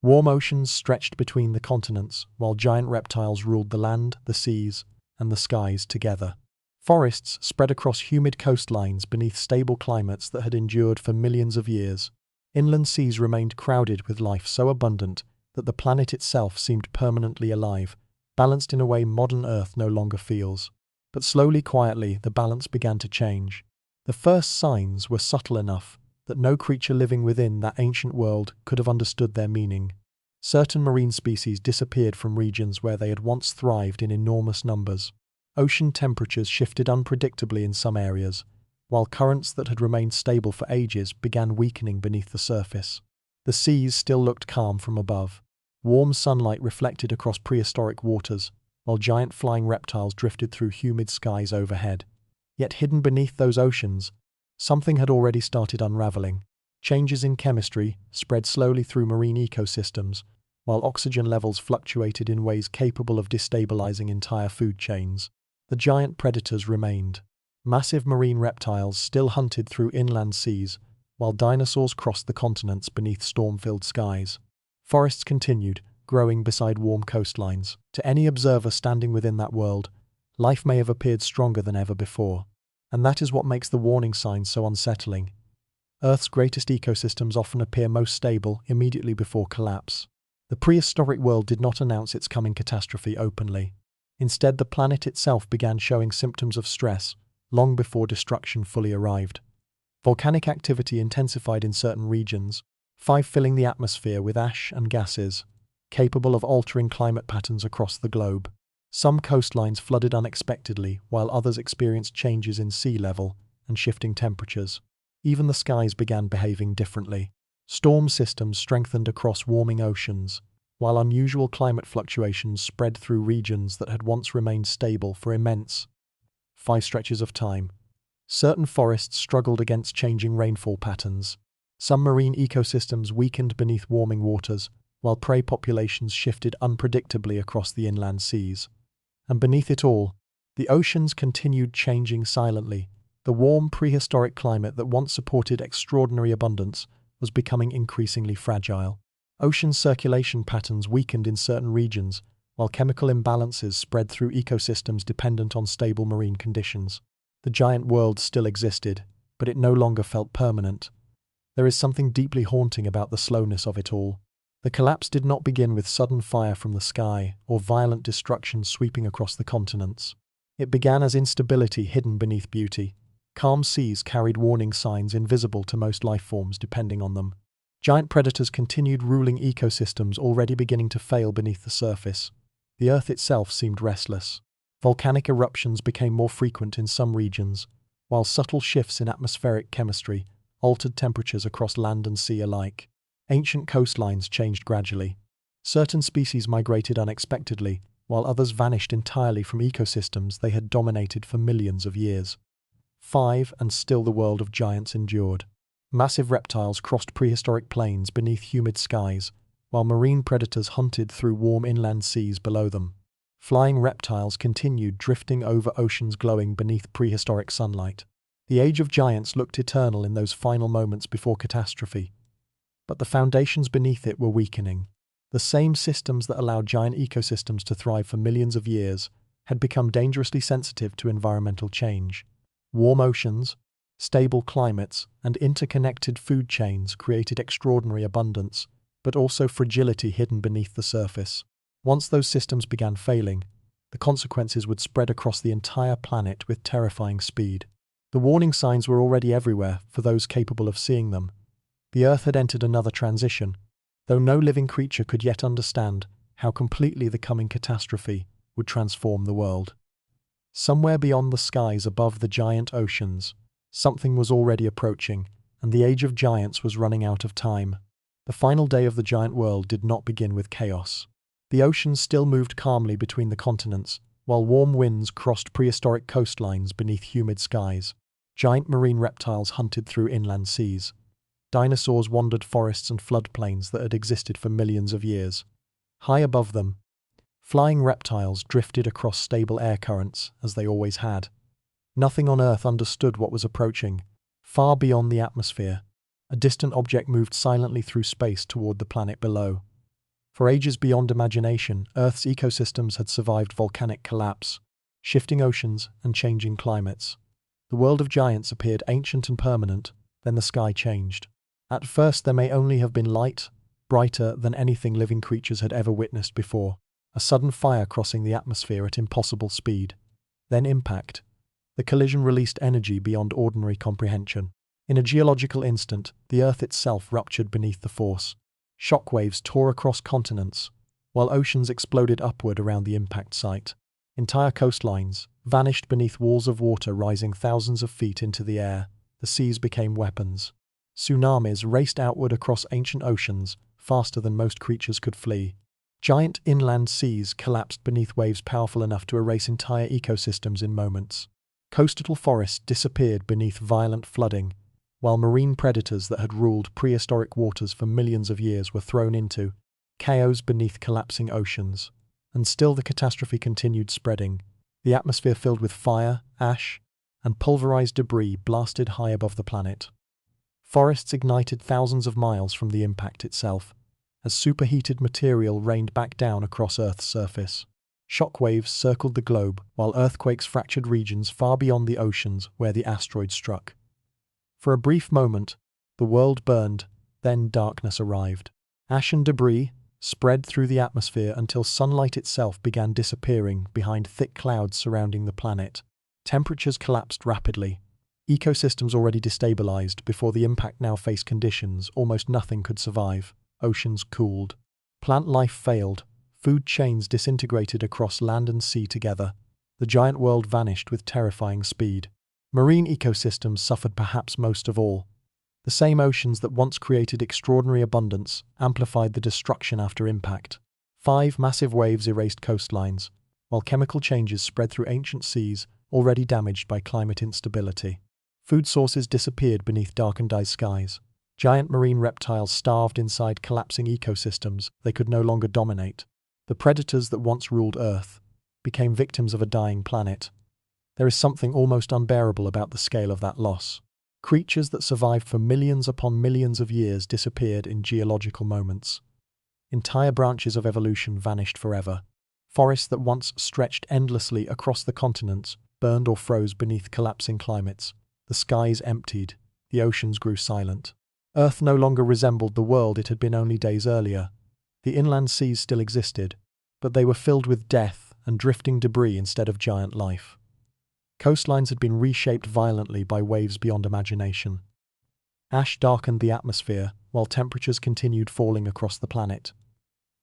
Warm oceans stretched between the continents, while giant reptiles ruled the land, the seas, and the skies together. Forests spread across humid coastlines beneath stable climates that had endured for millions of years. Inland seas remained crowded with life so abundant that the planet itself seemed permanently alive, balanced in a way modern Earth no longer feels. But slowly, quietly, the balance began to change. The first signs were subtle enough that no creature living within that ancient world could have understood their meaning. Certain marine species disappeared from regions where they had once thrived in enormous numbers. Ocean temperatures shifted unpredictably in some areas, while currents that had remained stable for ages began weakening beneath the surface. The seas still looked calm from above. Warm sunlight reflected across prehistoric waters, while giant flying reptiles drifted through humid skies overhead. Yet hidden beneath those oceans, something had already started unraveling. Changes in chemistry spread slowly through marine ecosystems, while oxygen levels fluctuated in ways capable of destabilizing entire food chains. The giant predators remained. Massive marine reptiles still hunted through inland seas, while dinosaurs crossed the continents beneath storm-filled skies. Forests continued, growing beside warm coastlines. To any observer standing within that world, life may have appeared stronger than ever before. And that is what makes the warning signs so unsettling. Earth's greatest ecosystems often appear most stable immediately before collapse. The prehistoric world did not announce its coming catastrophe openly. Instead, the planet itself began showing symptoms of stress long before destruction fully arrived. Volcanic activity intensified in certain regions, filling the atmosphere with ash and gases, capable of altering climate patterns across the globe. Some coastlines flooded unexpectedly, while others experienced changes in sea level and shifting temperatures. Even the skies began behaving differently. Storm systems strengthened across warming oceans, while unusual climate fluctuations spread through regions that had once remained stable for immense stretches of time. Certain forests struggled against changing rainfall patterns. Some marine ecosystems weakened beneath warming waters, while prey populations shifted unpredictably across the inland seas. And beneath it all, the oceans continued changing silently. The warm prehistoric climate that once supported extraordinary abundance was becoming increasingly fragile. Ocean circulation patterns weakened in certain regions, while chemical imbalances spread through ecosystems dependent on stable marine conditions. The giant world still existed, but it no longer felt permanent. There is something deeply haunting about the slowness of it all. The collapse did not begin with sudden fire from the sky or violent destruction sweeping across the continents. It began as instability hidden beneath beauty. Calm seas carried warning signs invisible to most life forms depending on them. Giant predators continued ruling ecosystems already beginning to fail beneath the surface. The Earth itself seemed restless. Volcanic eruptions became more frequent in some regions, while subtle shifts in atmospheric chemistry altered temperatures across land and sea alike. Ancient coastlines changed gradually. Certain species migrated unexpectedly, while others vanished entirely from ecosystems they had dominated for millions of years. And still the world of giants endured. Massive reptiles crossed prehistoric plains beneath humid skies, while marine predators hunted through warm inland seas below them. Flying reptiles continued drifting over oceans glowing beneath prehistoric sunlight. The age of giants looked eternal in those final moments before catastrophe, but the foundations beneath it were weakening. The same systems that allowed giant ecosystems to thrive for millions of years had become dangerously sensitive to environmental change. Warm oceans, stable climates, and interconnected food chains created extraordinary abundance, but also fragility hidden beneath the surface. Once those systems began failing, the consequences would spread across the entire planet with terrifying speed. The warning signs were already everywhere for those capable of seeing them. The Earth had entered another transition, though no living creature could yet understand how completely the coming catastrophe would transform the world. Somewhere beyond the skies above the giant oceans, something was already approaching, and the age of giants was running out of time. The final day of the giant world did not begin with chaos. The oceans still moved calmly between the continents, while warm winds crossed prehistoric coastlines beneath humid skies. Giant marine reptiles hunted through inland seas. Dinosaurs wandered forests and floodplains that had existed for millions of years. High above them, flying reptiles drifted across stable air currents, as they always had. Nothing on Earth understood what was approaching. Far beyond the atmosphere, a distant object moved silently through space toward the planet below. For ages beyond imagination, Earth's ecosystems had survived volcanic collapse, shifting oceans, and changing climates. The world of giants appeared ancient and permanent, then the sky changed. At first there may only have been light, brighter than anything living creatures had ever witnessed before. A sudden fire crossing the atmosphere at impossible speed. Then impact. The collision released energy beyond ordinary comprehension. In a geological instant, the Earth itself ruptured beneath the force. Shockwaves tore across continents, while oceans exploded upward around the impact site. Entire coastlines vanished beneath walls of water rising thousands of feet into the air. The seas became weapons. Tsunamis raced outward across ancient oceans, faster than most creatures could flee. Giant inland seas collapsed beneath waves powerful enough to erase entire ecosystems in moments. Coastal forests disappeared beneath violent flooding, while marine predators that had ruled prehistoric waters for millions of years were thrown into chaos beneath collapsing oceans. And still the catastrophe continued spreading. The atmosphere filled with fire, ash, and pulverized debris blasted high above the planet. Forests ignited thousands of miles from the impact itself, as superheated material rained back down across Earth's surface. Shockwaves circled the globe, while earthquakes fractured regions far beyond the oceans where the asteroid struck. For a brief moment, the world burned, then darkness arrived. Ash and debris spread through the atmosphere until sunlight itself began disappearing behind thick clouds surrounding the planet. Temperatures collapsed rapidly. Ecosystems already destabilized before the impact now faced conditions almost nothing could survive. Oceans cooled. Plant life failed. Food chains disintegrated across land and sea together. The giant world vanished with terrifying speed. Marine ecosystems suffered perhaps most of all. The same oceans that once created extraordinary abundance amplified the destruction after impact. 5 massive waves erased coastlines, while chemical changes spread through ancient seas already damaged by climate instability. Food sources disappeared beneath darkened ice skies. Giant marine reptiles starved inside collapsing ecosystems they could no longer dominate. The predators that once ruled Earth became victims of a dying planet. There is something almost unbearable about the scale of that loss. Creatures that survived for millions upon millions of years disappeared in geological moments. Entire branches of evolution vanished forever. Forests that once stretched endlessly across the continents burned or froze beneath collapsing climates. The skies emptied. The oceans grew silent. Earth no longer resembled the world it had been only days earlier. The inland seas still existed, but they were filled with death and drifting debris instead of giant life. Coastlines had been reshaped violently by waves beyond imagination. Ash darkened the atmosphere, while temperatures continued falling across the planet.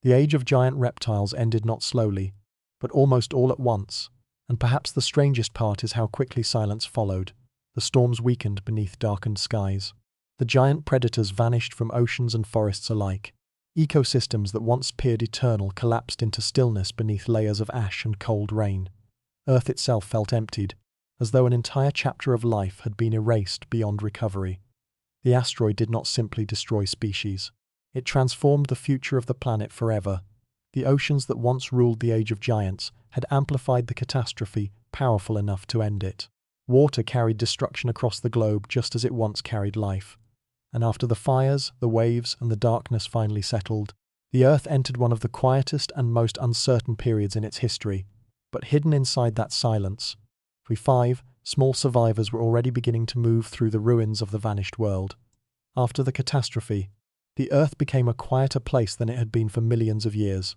The age of giant reptiles ended not slowly, but almost all at once, and perhaps the strangest part is how quickly silence followed. The storms weakened beneath darkened skies. The giant predators vanished from oceans and forests alike. Ecosystems that once appeared eternal collapsed into stillness beneath layers of ash and cold rain. Earth itself felt emptied, as though an entire chapter of life had been erased beyond recovery. The asteroid did not simply destroy species. It transformed the future of the planet forever. The oceans that once ruled the age of giants had amplified the catastrophe powerful enough to end it. Water carried destruction across the globe just as it once carried life. And after the fires, the waves, and the darkness finally settled, the Earth entered one of the quietest and most uncertain periods in its history. But hidden inside that silence, small survivors were already beginning to move through the ruins of the vanished world. After the catastrophe, the Earth became a quieter place than it had been for millions of years.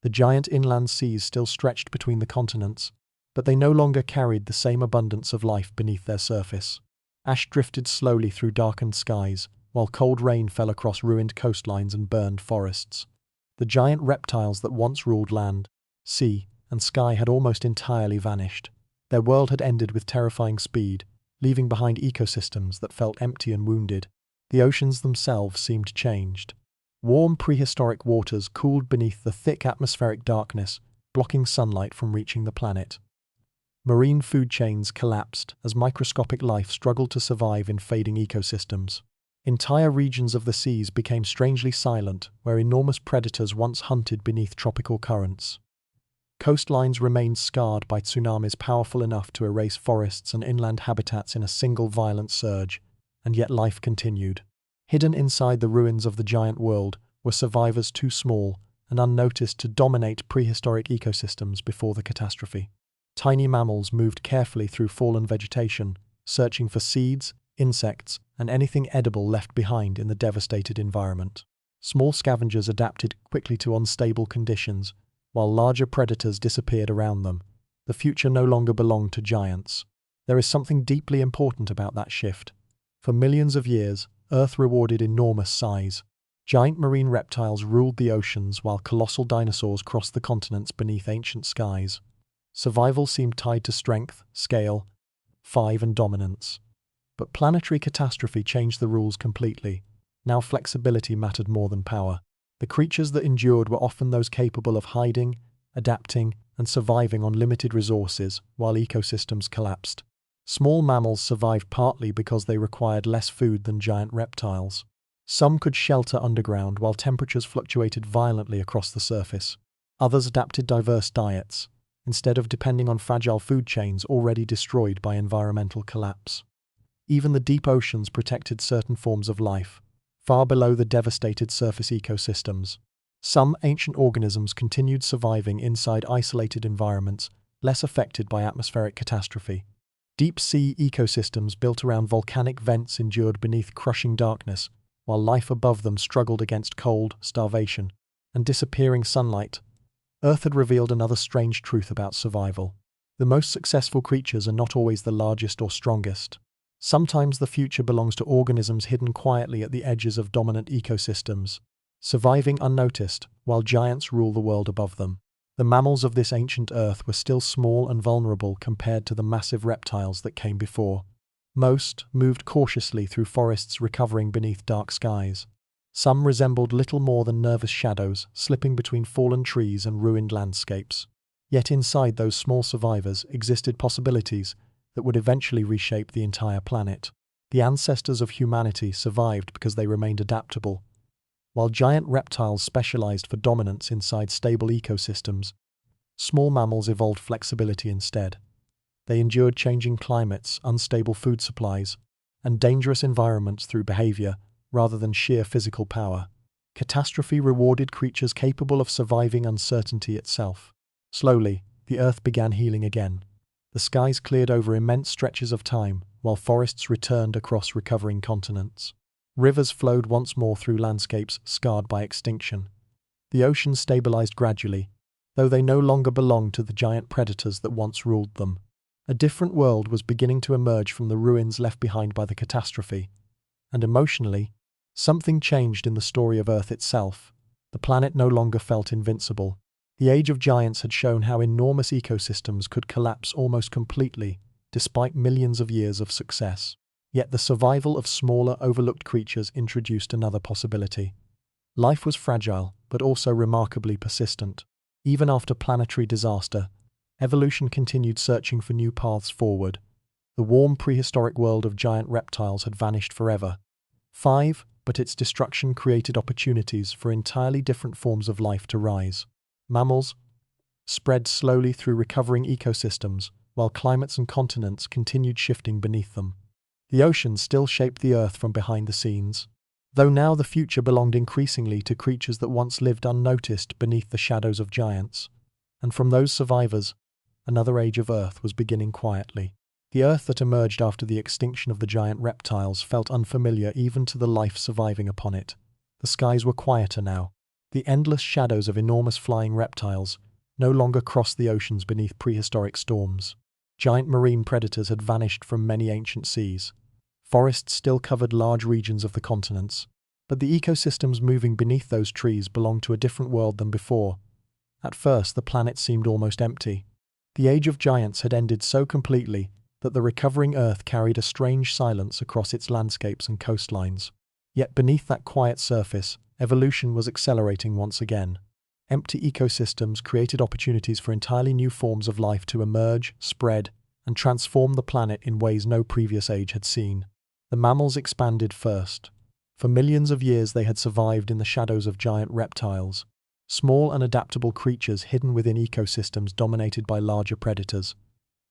The giant inland seas still stretched between the continents, but they no longer carried the same abundance of life beneath their surface. Ash drifted slowly through darkened skies, while cold rain fell across ruined coastlines and burned forests. The giant reptiles that once ruled land, sea, and sky had almost entirely vanished. Their world had ended with terrifying speed, leaving behind ecosystems that felt empty and wounded. The oceans themselves seemed changed. Warm prehistoric waters cooled beneath the thick atmospheric darkness, blocking sunlight from reaching the planet. Marine food chains collapsed as microscopic life struggled to survive in fading ecosystems. Entire regions of the seas became strangely silent, where enormous predators once hunted beneath tropical currents. Coastlines remained scarred by tsunamis powerful enough to erase forests and inland habitats in a single violent surge, and yet life continued. Hidden inside the ruins of the giant world were survivors too small and unnoticed to dominate prehistoric ecosystems before the catastrophe. Tiny mammals moved carefully through fallen vegetation, searching for seeds, insects, and anything edible left behind in the devastated environment. Small scavengers adapted quickly to unstable conditions, while larger predators disappeared around them. The future no longer belonged to giants. There is something deeply important about that shift. For millions of years, Earth rewarded enormous size. Giant marine reptiles ruled the oceans while colossal dinosaurs crossed the continents beneath ancient skies. Survival seemed tied to strength, scale, and dominance. But planetary catastrophe changed the rules completely. Now flexibility mattered more than power. The creatures that endured were often those capable of hiding, adapting, and surviving on limited resources while ecosystems collapsed. Small mammals survived partly because they required less food than giant reptiles. Some could shelter underground while temperatures fluctuated violently across the surface. Others adapted diverse diets, instead of depending on fragile food chains already destroyed by environmental collapse. Even the deep oceans protected certain forms of life, far below the devastated surface ecosystems. Some ancient organisms continued surviving inside isolated environments, less affected by atmospheric catastrophe. Deep-sea ecosystems built around volcanic vents endured beneath crushing darkness, while life above them struggled against cold, starvation, and disappearing sunlight. Earth had revealed another strange truth about survival. The most successful creatures are not always the largest or strongest. Sometimes the future belongs to organisms hidden quietly at the edges of dominant ecosystems, surviving unnoticed while giants rule the world above them. The mammals of this ancient Earth were still small and vulnerable compared to the massive reptiles that came before. Most moved cautiously through forests recovering beneath dark skies. Some resembled little more than nervous shadows, slipping between fallen trees and ruined landscapes. Yet inside those small survivors existed possibilities that would eventually reshape the entire planet. The ancestors of humanity survived because they remained adaptable. While giant reptiles specialized for dominance inside stable ecosystems, small mammals evolved flexibility instead. They endured changing climates, unstable food supplies, and dangerous environments through behavior rather than sheer physical power. Catastrophe rewarded creatures capable of surviving uncertainty itself. Slowly, the Earth began healing again. The skies cleared over immense stretches of time, while forests returned across recovering continents. Rivers flowed once more through landscapes scarred by extinction. The oceans stabilized gradually, though they no longer belonged to the giant predators that once ruled them. A different world was beginning to emerge from the ruins left behind by the catastrophe. And emotionally, something changed in the story of Earth itself. The planet no longer felt invincible. The age of giants had shown how enormous ecosystems could collapse almost completely, despite millions of years of success. Yet the survival of smaller, overlooked creatures introduced another possibility. Life was fragile, but also remarkably persistent. Even after planetary disaster, evolution continued searching for new paths forward. The warm prehistoric world of giant reptiles had vanished forever, 5. But its destruction created opportunities for entirely different forms of life to rise. Mammals spread slowly through recovering ecosystems, while climates and continents continued shifting beneath them. The oceans still shaped the Earth from behind the scenes, though now the future belonged increasingly to creatures that once lived unnoticed beneath the shadows of giants. And from those survivors, another age of Earth was beginning quietly. The Earth that emerged after the extinction of the giant reptiles felt unfamiliar even to the life surviving upon it. The skies were quieter now. The endless shadows of enormous flying reptiles no longer crossed the oceans beneath prehistoric storms. Giant marine predators had vanished from many ancient seas. Forests still covered large regions of the continents, but the ecosystems moving beneath those trees belonged to a different world than before. At first, the planet seemed almost empty. The age of giants had ended so completely that the recovering Earth carried a strange silence across its landscapes and coastlines. Yet beneath that quiet surface, evolution was accelerating once again. Empty ecosystems created opportunities for entirely new forms of life to emerge, spread, and transform the planet in ways no previous age had seen. The mammals expanded first. For millions of years they had survived in the shadows of giant reptiles, small and adaptable creatures hidden within ecosystems dominated by larger predators.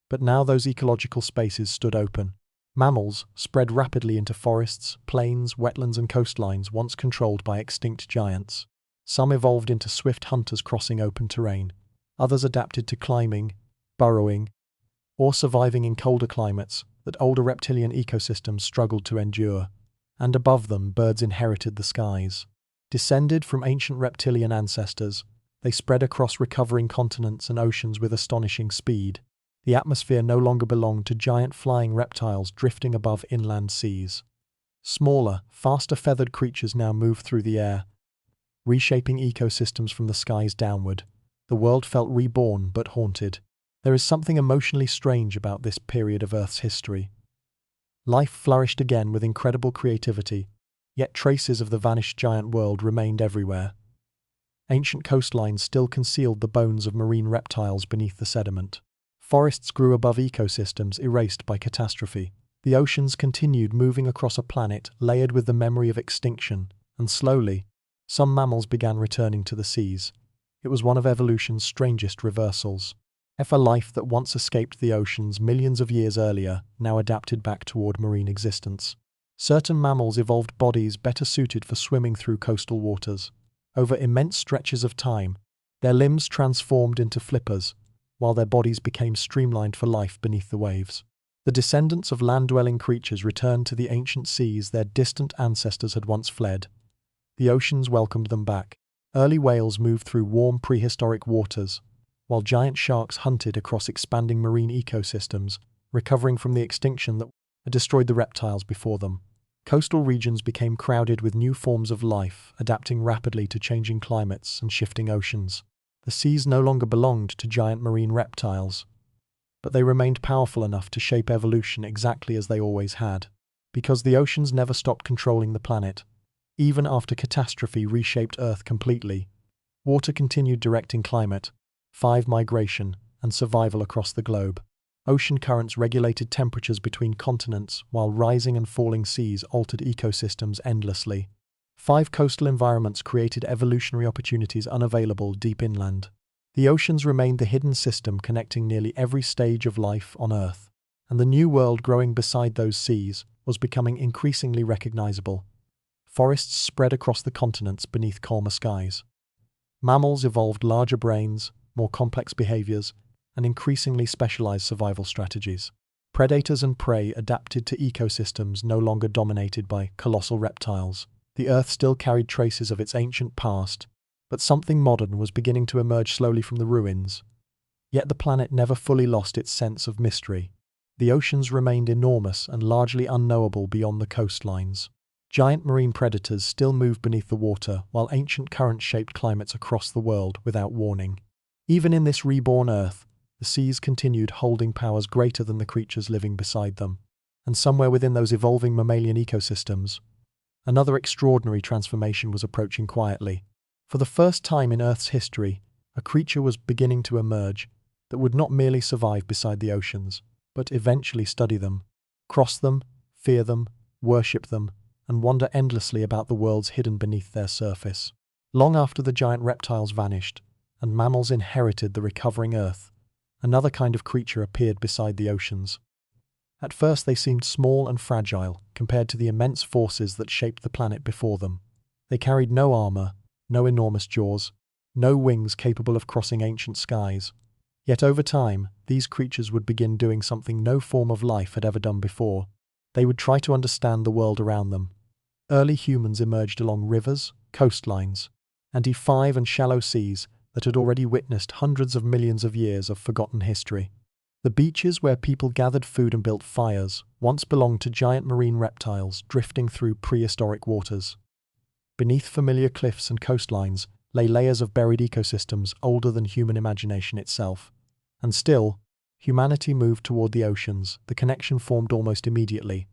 But now those ecological spaces stood open. Mammals spread rapidly into forests, plains, wetlands, and coastlines once controlled by extinct giants. Some evolved into swift hunters crossing open terrain. Others adapted to climbing, burrowing, or surviving in colder climates that older reptilian ecosystems struggled to endure. And above them, birds inherited the skies. Descended from ancient reptilian ancestors, they spread across recovering continents and oceans with astonishing speed. The atmosphere no longer belonged to giant flying reptiles drifting above inland seas. Smaller, faster feathered creatures now moved through the air, reshaping ecosystems from the skies downward. The world felt reborn but haunted. There is something emotionally strange about this period of Earth's history. Life flourished again with incredible creativity, yet traces of the vanished giant world remained everywhere. Ancient coastlines still concealed the bones of marine reptiles beneath the sediment. Forests grew above ecosystems erased by catastrophe. The oceans continued moving across a planet layered with the memory of extinction, and slowly, some mammals began returning to the seas. It was one of evolution's strangest reversals. A life that once escaped the oceans millions of years earlier now adapted back toward marine existence. Certain mammals evolved bodies better suited for swimming through coastal waters. Over immense stretches of time, their limbs transformed into flippers, while their bodies became streamlined for life beneath the waves. The descendants of land-dwelling creatures returned to the ancient seas their distant ancestors had once fled. The oceans welcomed them back. Early whales moved through warm prehistoric waters, while giant sharks hunted across expanding marine ecosystems, recovering from the extinction that had destroyed the reptiles before them. Coastal regions became crowded with new forms of life, adapting rapidly to changing climates and shifting oceans. The seas no longer belonged to giant marine reptiles, but they remained powerful enough to shape evolution exactly as they always had. Because the oceans never stopped controlling the planet, even after catastrophe reshaped Earth completely, water continued directing climate, migration, and survival across the globe. Ocean currents regulated temperatures between continents, while rising and falling seas altered ecosystems endlessly. 5 coastal environments created evolutionary opportunities unavailable deep inland. The oceans remained the hidden system connecting nearly every stage of life on Earth, and the new world growing beside those seas was becoming increasingly recognizable. Forests spread across the continents beneath calmer skies. Mammals evolved larger brains, more complex behaviors, and increasingly specialized survival strategies. Predators and prey adapted to ecosystems no longer dominated by colossal reptiles. The Earth still carried traces of its ancient past, but something modern was beginning to emerge slowly from the ruins. Yet the planet never fully lost its sense of mystery. The oceans remained enormous and largely unknowable beyond the coastlines. Giant marine predators still moved beneath the water, while ancient currents shaped climates across the world without warning. Even in this reborn Earth, the seas continued holding powers greater than the creatures living beside them. And somewhere within those evolving mammalian ecosystems, another extraordinary transformation was approaching quietly. For the first time in Earth's history, a creature was beginning to emerge that would not merely survive beside the oceans, but eventually study them, cross them, fear them, worship them, and wonder endlessly about the worlds hidden beneath their surface. Long after the giant reptiles vanished, and mammals inherited the recovering Earth, another kind of creature appeared beside the oceans. At first they seemed small and fragile compared to the immense forces that shaped the planet before them. They carried no armor, no enormous jaws, no wings capable of crossing ancient skies. Yet over time, these creatures would begin doing something no form of life had ever done before. They would try to understand the world around them. Early humans emerged along rivers, coastlines, and deep and shallow seas that had already witnessed hundreds of millions of years of forgotten history. The beaches where people gathered food and built fires once belonged to giant marine reptiles drifting through prehistoric waters. Beneath familiar cliffs and coastlines lay layers of buried ecosystems older than human imagination itself. And still, humanity moved toward the oceans. The connection formed almost immediately.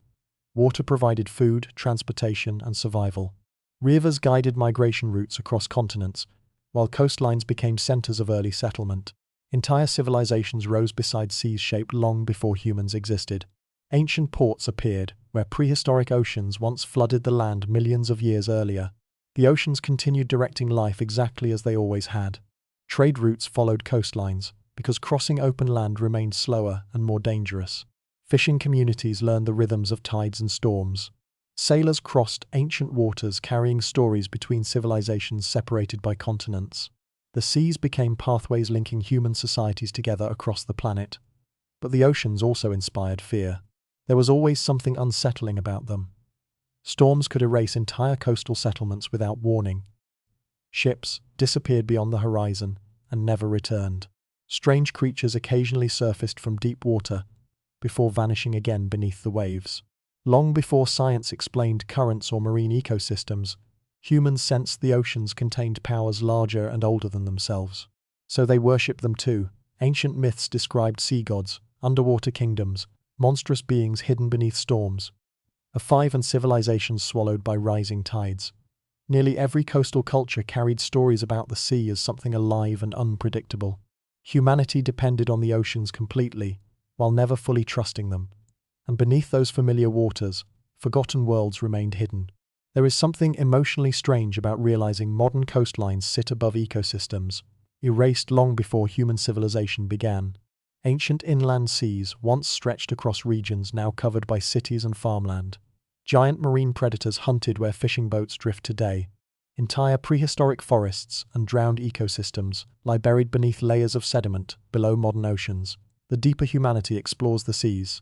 Water provided food, transportation, and survival. Rivers guided migration routes across continents, while coastlines became centers of early settlement. Entire civilizations rose beside seas shaped long before humans existed. Ancient ports appeared, where prehistoric oceans once flooded the land millions of years earlier. The oceans continued directing life exactly as they always had. Trade routes followed coastlines, because crossing open land remained slower and more dangerous. Fishing communities learned the rhythms of tides and storms. Sailors crossed ancient waters carrying stories between civilizations separated by continents. The seas became pathways linking human societies together across the planet. But the oceans also inspired fear. There was always something unsettling about them. Storms could erase entire coastal settlements without warning. Ships disappeared beyond the horizon and never returned. Strange creatures occasionally surfaced from deep water before vanishing again beneath the waves. Long before science explained currents or marine ecosystems, humans sensed the oceans contained powers larger and older than themselves. So they worshipped them too. Ancient myths described sea gods, underwater kingdoms, monstrous beings hidden beneath storms, and civilizations swallowed by rising tides. Nearly every coastal culture carried stories about the sea as something alive and unpredictable. Humanity depended on the oceans completely, while never fully trusting them. And beneath those familiar waters, forgotten worlds remained hidden. There is something emotionally strange about realizing modern coastlines sit above ecosystems, erased long before human civilization began. Ancient inland seas once stretched across regions now covered by cities and farmland. Giant marine predators hunted where fishing boats drift today. Entire prehistoric forests and drowned ecosystems lie buried beneath layers of sediment below modern oceans. The deeper humanity explores the seas,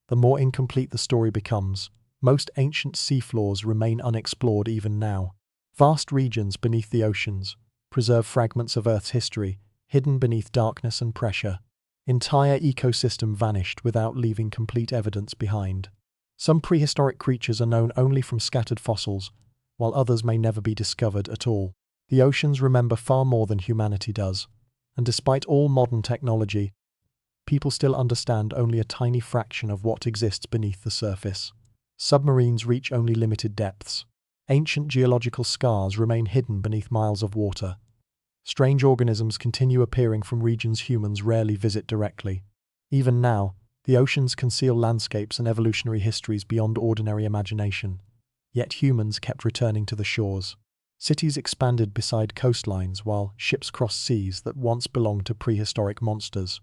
the more incomplete the story becomes. Most ancient seafloors remain unexplored even now. Vast regions beneath the oceans preserve fragments of Earth's history, hidden beneath darkness and pressure. Entire ecosystem vanished without leaving complete evidence behind. Some prehistoric creatures are known only from scattered fossils, while others may never be discovered at all. The oceans remember far more than humanity does, and despite all modern technology, people still understand only a tiny fraction of what exists beneath the surface. Submarines reach only limited depths. Ancient geological scars remain hidden beneath miles of water. Strange organisms continue appearing from regions humans rarely visit directly. Even now, the oceans conceal landscapes and evolutionary histories beyond ordinary imagination. Yet humans kept returning to the shores. Cities expanded beside coastlines while ships crossed seas that once belonged to prehistoric monsters.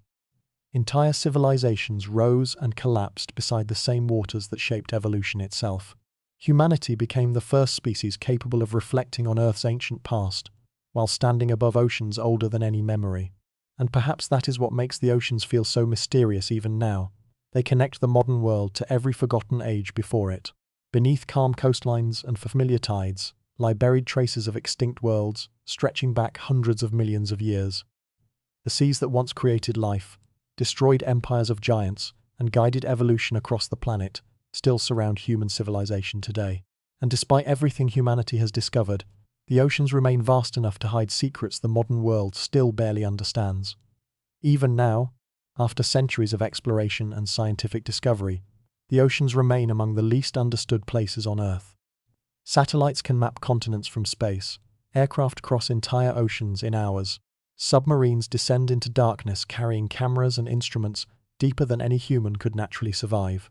Entire civilizations rose and collapsed beside the same waters that shaped evolution itself. Humanity became the first species capable of reflecting on Earth's ancient past, while standing above oceans older than any memory. And perhaps that is what makes the oceans feel so mysterious even now. They connect the modern world to every forgotten age before it. Beneath calm coastlines and familiar tides lie buried traces of extinct worlds, stretching back hundreds of millions of years. The seas that once created life, destroyed empires of giants, and guided evolution across the planet, still surround human civilization today. And despite everything humanity has discovered, the oceans remain vast enough to hide secrets the modern world still barely understands. Even now, after centuries of exploration and scientific discovery, the oceans remain among the least understood places on Earth. Satellites can map continents from space. Aircraft cross entire oceans in hours. Submarines descend into darkness carrying cameras and instruments deeper than any human could naturally survive.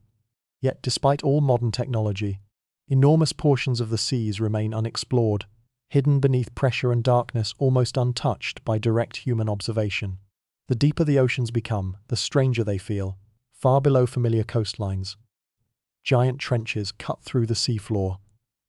Yet despite all modern technology, Enormous portions of the seas remain unexplored, hidden beneath pressure and darkness almost untouched by direct human observation. The deeper the oceans become, the stranger they feel, far below familiar coastlines. Giant trenches cut through the seafloor,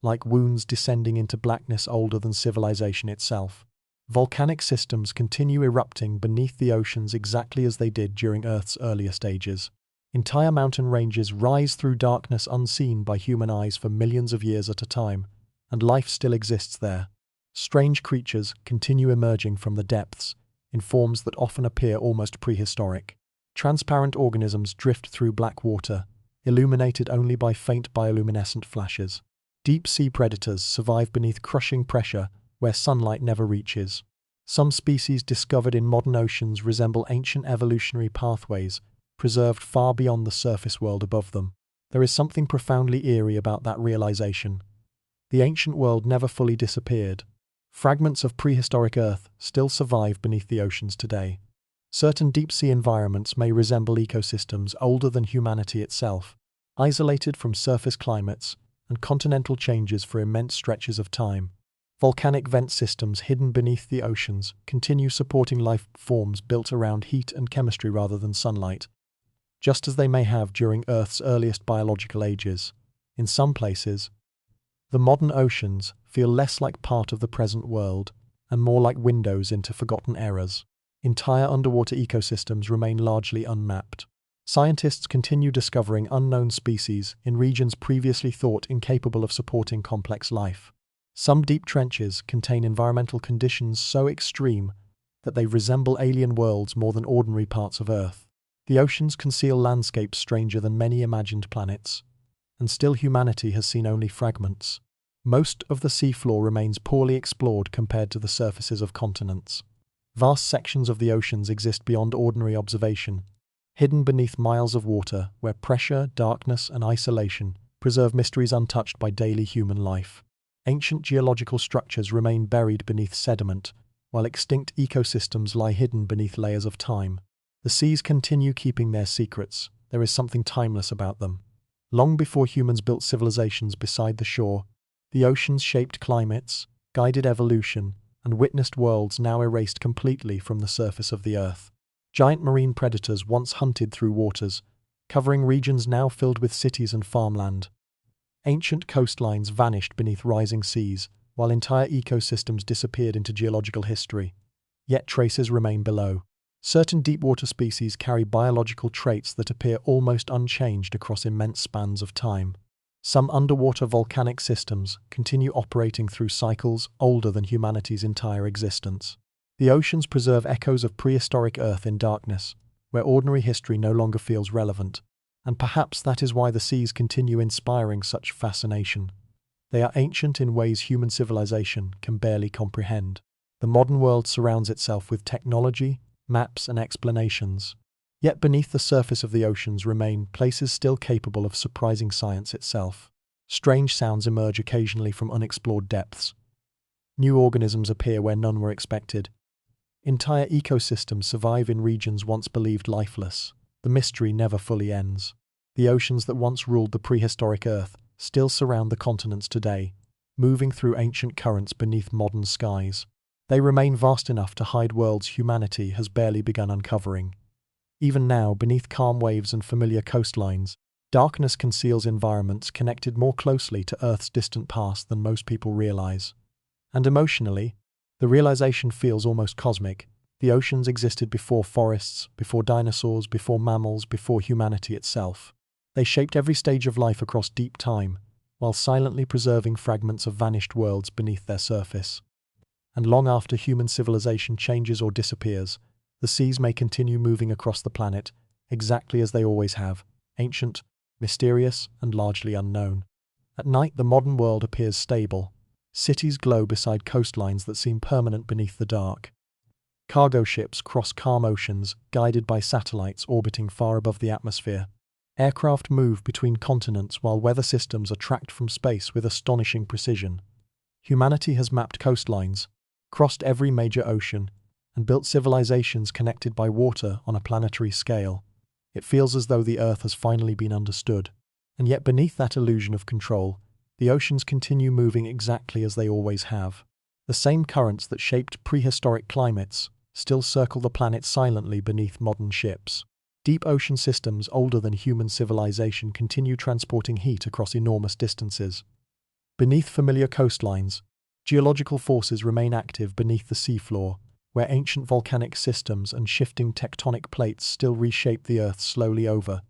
like wounds descending into blackness older than civilization itself. Volcanic systems continue erupting beneath the oceans exactly as they did during Earth's earlier stages. Entire mountain ranges rise through darkness unseen by human eyes for millions of years at a time, and life still exists there. Strange creatures continue emerging from the depths, in forms that often appear almost prehistoric. Transparent organisms drift through black water, illuminated only by faint bioluminescent flashes. Deep-sea predators survive beneath crushing pressure where sunlight never reaches. Some species discovered in modern oceans resemble ancient evolutionary pathways, preserved far beyond the surface world above them. There is something profoundly eerie about that realization. The ancient world never fully disappeared. Fragments of prehistoric Earth still survive beneath the oceans today. Certain deep-sea environments may resemble ecosystems older than humanity itself, isolated from surface climates and continental changes for immense stretches of time. Volcanic vent systems hidden beneath the oceans continue supporting life forms built around heat and chemistry rather than sunlight, just as they may have during Earth's earliest biological ages. In some places, the modern oceans feel less like part of the present world and more like windows into forgotten eras. Entire underwater ecosystems remain largely unmapped. Scientists continue discovering unknown species in regions previously thought incapable of supporting complex life. Some deep trenches contain environmental conditions so extreme that they resemble alien worlds more than ordinary parts of Earth. The oceans conceal landscapes stranger than many imagined planets, and still humanity has seen only fragments. Most of the seafloor remains poorly explored compared to the surfaces of continents. Vast sections of the oceans exist beyond ordinary observation, hidden beneath miles of water where pressure, darkness, and isolation preserve mysteries untouched by daily human life. Ancient geological structures remain buried beneath sediment, while extinct ecosystems lie hidden beneath layers of time. The seas continue keeping their secrets. There is something timeless about them. Long before humans built civilizations beside the shore, the oceans shaped climates, guided evolution, and witnessed worlds now erased completely from the surface of the Earth. Giant marine predators once hunted through waters, covering regions now filled with cities and farmland. Ancient coastlines vanished beneath rising seas, while entire ecosystems disappeared into geological history. Yet traces remain below. Certain deep-water species carry biological traits that appear almost unchanged across immense spans of time. Some underwater volcanic systems continue operating through cycles older than humanity's entire existence. The oceans preserve echoes of prehistoric Earth in darkness, where ordinary history no longer feels relevant. And perhaps that is why the seas continue inspiring such fascination. They are ancient in ways human civilization can barely comprehend. The modern world surrounds itself with technology, maps, and explanations. Yet beneath the surface of the oceans remain places still capable of surprising science itself. Strange sounds emerge occasionally from unexplored depths. New organisms appear where none were expected. Entire ecosystems survive in regions once believed lifeless. The mystery never fully ends. The oceans that once ruled the prehistoric Earth still surround the continents today, moving through ancient currents beneath modern skies. They remain vast enough to hide worlds humanity has barely begun uncovering. Even now, beneath calm waves and familiar coastlines, darkness conceals environments connected more closely to Earth's distant past than most people realize. And emotionally, the realization feels almost cosmic. The oceans existed before forests, before dinosaurs, before mammals, before humanity itself. They shaped every stage of life across deep time, while silently preserving fragments of vanished worlds beneath their surface. And long after human civilization changes or disappears, the seas may continue moving across the planet, exactly as they always have, ancient, mysterious, and largely unknown. At night, the modern world appears stable. Cities glow beside coastlines that seem permanent beneath the dark. Cargo ships cross calm oceans, guided by satellites orbiting far above the atmosphere. Aircraft move between continents while weather systems are tracked from space with astonishing precision. Humanity has mapped coastlines, crossed every major ocean, and built civilizations connected by water on a planetary scale. It feels as though the Earth has finally been understood. And yet beneath that illusion of control, the oceans continue moving exactly as they always have. The same currents that shaped prehistoric climates still circle the planet silently beneath modern ships. Deep ocean systems older than human civilization continue transporting heat across enormous distances. Beneath familiar coastlines, geological forces remain active beneath the seafloor, where ancient volcanic systems and shifting tectonic plates still reshape the Earth slowly over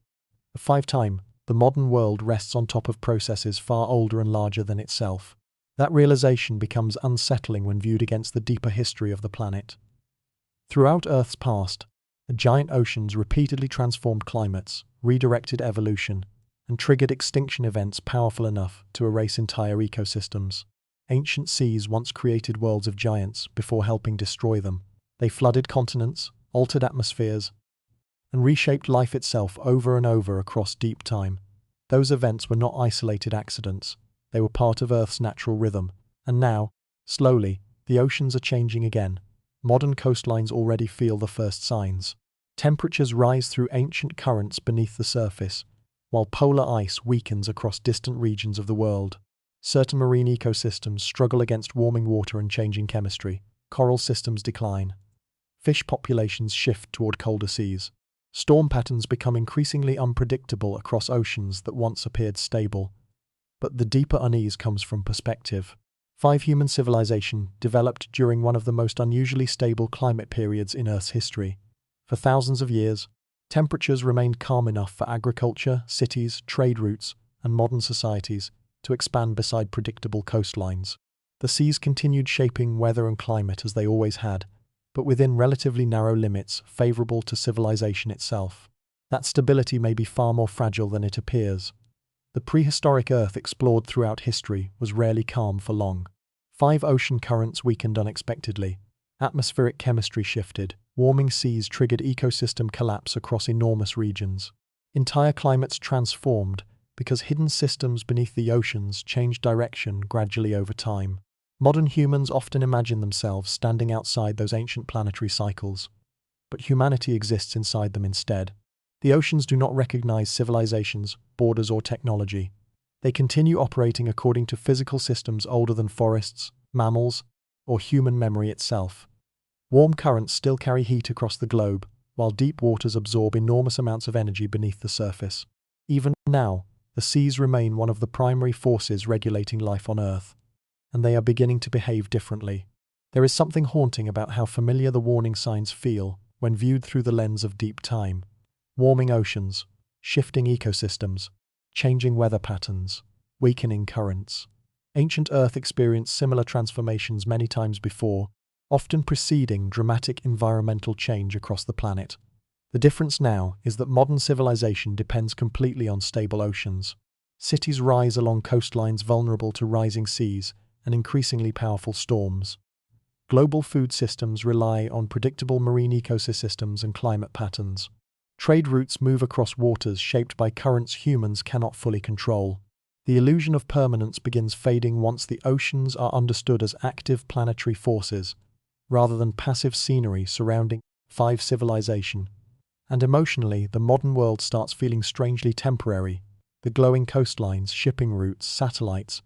time. The modern world rests on top of processes far older and larger than itself. That realization becomes unsettling when viewed against the deeper history of the planet. Throughout Earth's past, the giant oceans repeatedly transformed climates, redirected evolution, and triggered extinction events powerful enough to erase entire ecosystems. Ancient seas once created worlds of giants before helping destroy them. They flooded continents, altered atmospheres, and reshaped life itself over and over across deep time. Those events were not isolated accidents. They were part of Earth's natural rhythm. And now, slowly, the oceans are changing again. Modern coastlines already feel the first signs. Temperatures rise through ancient currents beneath the surface, while polar ice weakens across distant regions of the world. Certain marine ecosystems struggle against warming water and changing chemistry. Coral systems decline. Fish populations shift toward colder seas. Storm patterns become increasingly unpredictable across oceans that once appeared stable. But the deeper unease comes from perspective. Human civilization developed during one of the most unusually stable climate periods in Earth's history. For thousands of years, temperatures remained calm enough for agriculture, cities, trade routes, and modern societies to expand beside predictable coastlines. The seas continued shaping weather and climate as they always had, but within relatively narrow limits favorable to civilization itself. That stability may be far more fragile than it appears. The prehistoric Earth explored throughout history was rarely calm for long. 5 ocean currents weakened unexpectedly. Atmospheric chemistry shifted. Warming seas triggered ecosystem collapse across enormous regions. Entire climates transformed because hidden systems beneath the oceans changed direction gradually over time. Modern humans often imagine themselves standing outside those ancient planetary cycles, but humanity exists inside them instead. The oceans do not recognize civilizations, borders, or technology. They continue operating according to physical systems older than forests, mammals, or human memory itself. Warm currents still carry heat across the globe, while deep waters absorb enormous amounts of energy beneath the surface. Even now, the seas remain one of the primary forces regulating life on Earth, and they are beginning to behave differently. There is something haunting about how familiar the warning signs feel when viewed through the lens of deep time. Warming oceans, shifting ecosystems, changing weather patterns, weakening currents. Ancient Earth experienced similar transformations many times before, often preceding dramatic environmental change across the planet. The difference now is that modern civilization depends completely on stable oceans. Cities rise along coastlines vulnerable to rising seas and increasingly powerful storms. Global food systems rely on predictable marine ecosystems and climate patterns. Trade routes move across waters shaped by currents humans cannot fully control. The illusion of permanence begins fading once the oceans are understood as active planetary forces, rather than passive scenery surrounding civilization. And emotionally, the modern world starts feeling strangely temporary. The glowing coastlines, shipping routes, satellites,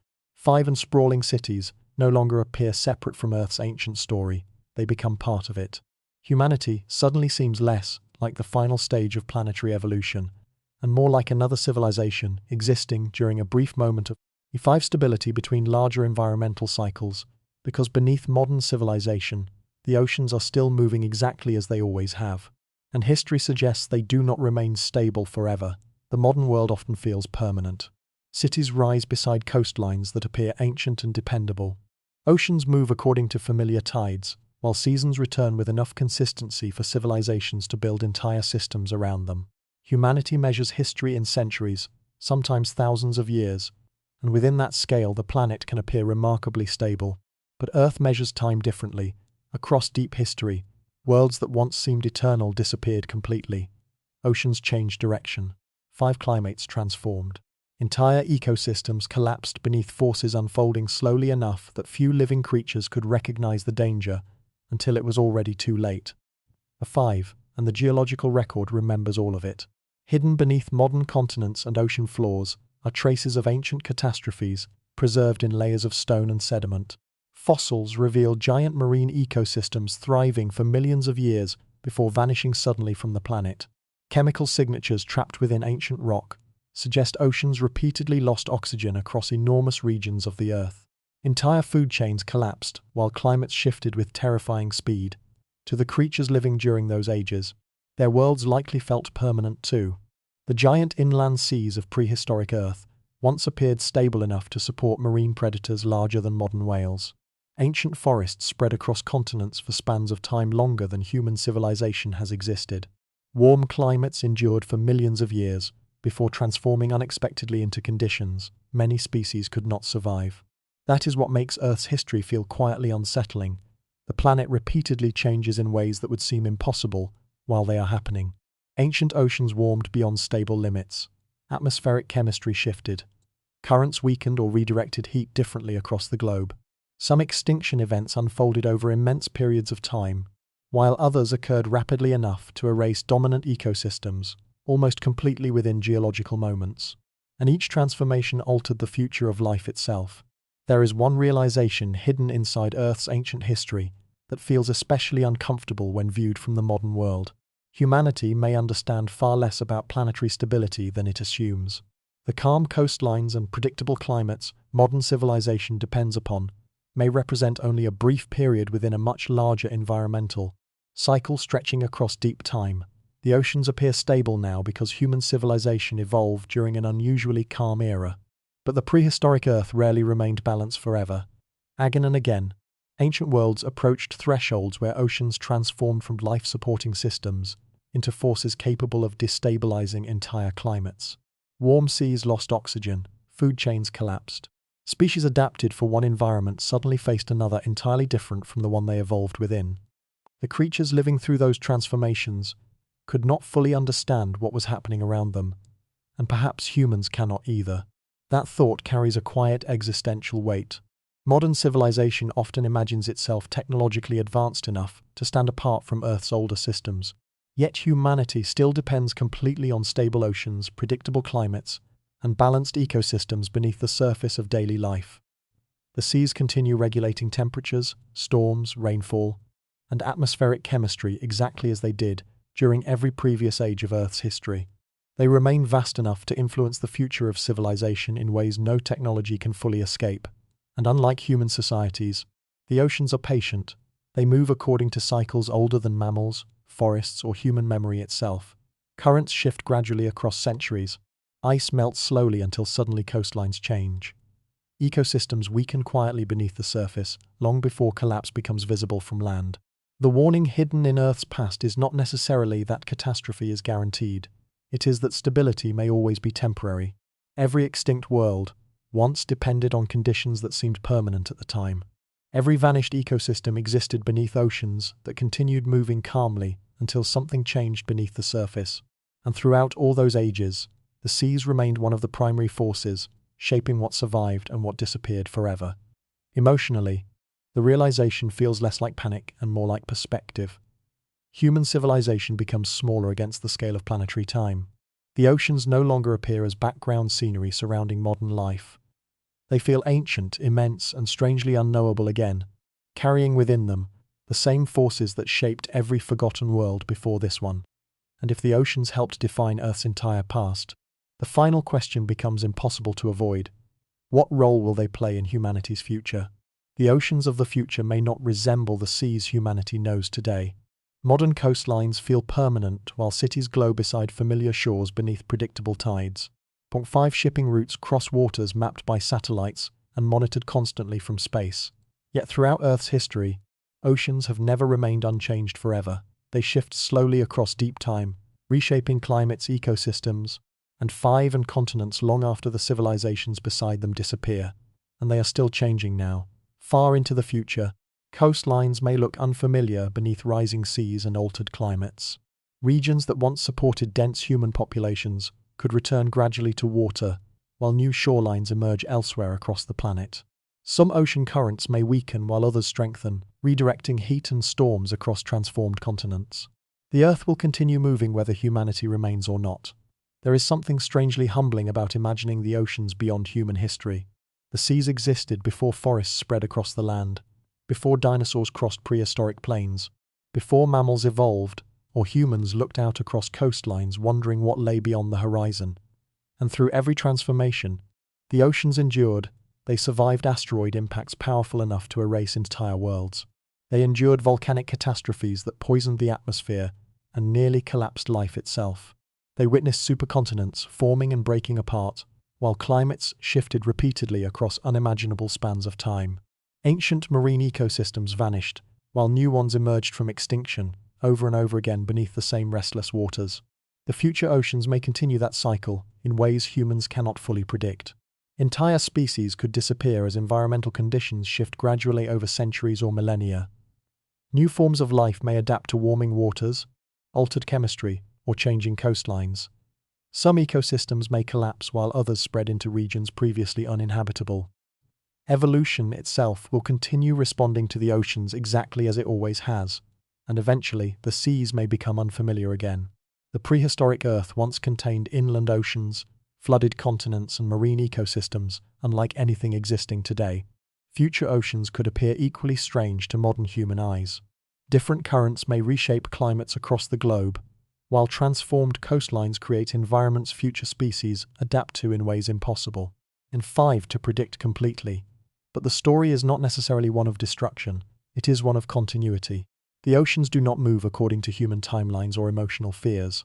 and sprawling cities no longer appear separate from Earth's ancient story. They become part of it. Humanity suddenly seems less like the final stage of planetary evolution, and more like another civilization existing during a brief moment of stability between larger environmental cycles, because beneath modern civilization, the oceans are still moving exactly as they always have. And history suggests they do not remain stable forever. The modern world often feels permanent. Cities rise beside coastlines that appear ancient and dependable. Oceans move according to familiar tides, while seasons return with enough consistency for civilizations to build entire systems around them. Humanity measures history in centuries, sometimes thousands of years, and within that scale the planet can appear remarkably stable. But Earth measures time differently. Across deep history, worlds that once seemed eternal disappeared completely. Oceans changed direction. 5 climates transformed. Entire ecosystems collapsed beneath forces unfolding slowly enough that few living creatures could recognize the danger until it was already too late. And the geological record remembers all of it. Hidden beneath modern continents and ocean floors are traces of ancient catastrophes preserved in layers of stone and sediment. Fossils reveal giant marine ecosystems thriving for millions of years before vanishing suddenly from the planet. Chemical signatures trapped within ancient rock suggest oceans repeatedly lost oxygen across enormous regions of the Earth. Entire food chains collapsed while climates shifted with terrifying speed. To the creatures living during those ages, their worlds likely felt permanent too. The giant inland seas of prehistoric Earth once appeared stable enough to support marine predators larger than modern whales. Ancient forests spread across continents for spans of time longer than human civilization has existed. Warm climates endured for millions of years before transforming unexpectedly into conditions many species could not survive. That is what makes Earth's history feel quietly unsettling. The planet repeatedly changes in ways that would seem impossible while they are happening. Ancient oceans warmed beyond stable limits. Atmospheric chemistry shifted. Currents weakened or redirected heat differently across the globe. Some extinction events unfolded over immense periods of time, while others occurred rapidly enough to erase dominant ecosystems, almost completely within geological moments. And each transformation altered the future of life itself. There is one realization hidden inside Earth's ancient history that feels especially uncomfortable when viewed from the modern world. Humanity may understand far less about planetary stability than it assumes. The calm coastlines and predictable climates modern civilization depends upon may represent only a brief period within a much larger environmental cycle stretching across deep time. The oceans appear stable now because human civilization evolved during an unusually calm era. But the prehistoric Earth rarely remained balanced forever. Again and again, ancient worlds approached thresholds where oceans transformed from life-supporting systems into forces capable of destabilizing entire climates. Warm seas lost oxygen, food chains collapsed. Species adapted for one environment suddenly faced another entirely different from the one they evolved within. The creatures living through those transformations could not fully understand what was happening around them, and perhaps humans cannot either. That thought carries a quiet existential weight. Modern civilization often imagines itself technologically advanced enough to stand apart from Earth's older systems. Yet humanity still depends completely on stable oceans, predictable climates, and balanced ecosystems beneath the surface of daily life. The seas continue regulating temperatures, storms, rainfall, and atmospheric chemistry exactly as they did during every previous age of Earth's history. They remain vast enough to influence the future of civilization in ways no technology can fully escape. And unlike human societies, the oceans are patient. They move according to cycles older than mammals, forests, or human memory itself. Currents shift gradually across centuries. Ice melts slowly until suddenly coastlines change. Ecosystems weaken quietly beneath the surface, long before collapse becomes visible from land. The warning hidden in Earth's past is not necessarily that catastrophe is guaranteed. It is that stability may always be temporary. Every extinct world once depended on conditions that seemed permanent at the time. Every vanished ecosystem existed beneath oceans that continued moving calmly until something changed beneath the surface. And throughout all those ages, the seas remained one of the primary forces, shaping what survived and what disappeared forever. Emotionally, the realization feels less like panic and more like perspective. Human civilization becomes smaller against the scale of planetary time. The oceans no longer appear as background scenery surrounding modern life. They feel ancient, immense, and strangely unknowable again, carrying within them the same forces that shaped every forgotten world before this one. And if the oceans helped define Earth's entire past, the final question becomes impossible to avoid. What role will they play in humanity's future? The oceans of the future may not resemble the seas humanity knows today. Modern coastlines feel permanent while cities glow beside familiar shores beneath predictable tides. 5 shipping routes cross waters mapped by satellites and monitored constantly from space. Yet throughout Earth's history, oceans have never remained unchanged forever. They shift slowly across deep time, reshaping climates, ecosystems, and continents long after the civilizations beside them disappear. And they are still changing now. Far into the future, coastlines may look unfamiliar beneath rising seas and altered climates. Regions that once supported dense human populations could return gradually to water, while new shorelines emerge elsewhere across the planet. Some ocean currents may weaken while others strengthen, redirecting heat and storms across transformed continents. The Earth will continue moving whether humanity remains or not. There is something strangely humbling about imagining the oceans beyond human history. The seas existed before forests spread across the land, before dinosaurs crossed prehistoric plains, before mammals evolved, or humans looked out across coastlines wondering what lay beyond the horizon. And through every transformation, the oceans endured. They survived asteroid impacts powerful enough to erase entire worlds. They endured volcanic catastrophes that poisoned the atmosphere and nearly collapsed life itself. They witnessed supercontinents forming and breaking apart, while climates shifted repeatedly across unimaginable spans of time. Ancient marine ecosystems vanished, while new ones emerged from extinction, over and over again beneath the same restless waters. The future oceans may continue that cycle in ways humans cannot fully predict. Entire species could disappear as environmental conditions shift gradually over centuries or millennia. New forms of life may adapt to warming waters, altered chemistry, or changing coastlines. Some ecosystems may collapse while others spread into regions previously uninhabitable. Evolution itself will continue responding to the oceans exactly as it always has, and eventually the seas may become unfamiliar again. The prehistoric Earth once contained inland oceans, flooded continents, and marine ecosystems unlike anything existing today. Future oceans could appear equally strange to modern human eyes. Different currents may reshape climates across the globe, while transformed coastlines create environments future species adapt to in ways impossible. And 5 to predict completely. But the story is not necessarily one of destruction, it is one of continuity. The oceans do not move according to human timelines or emotional fears.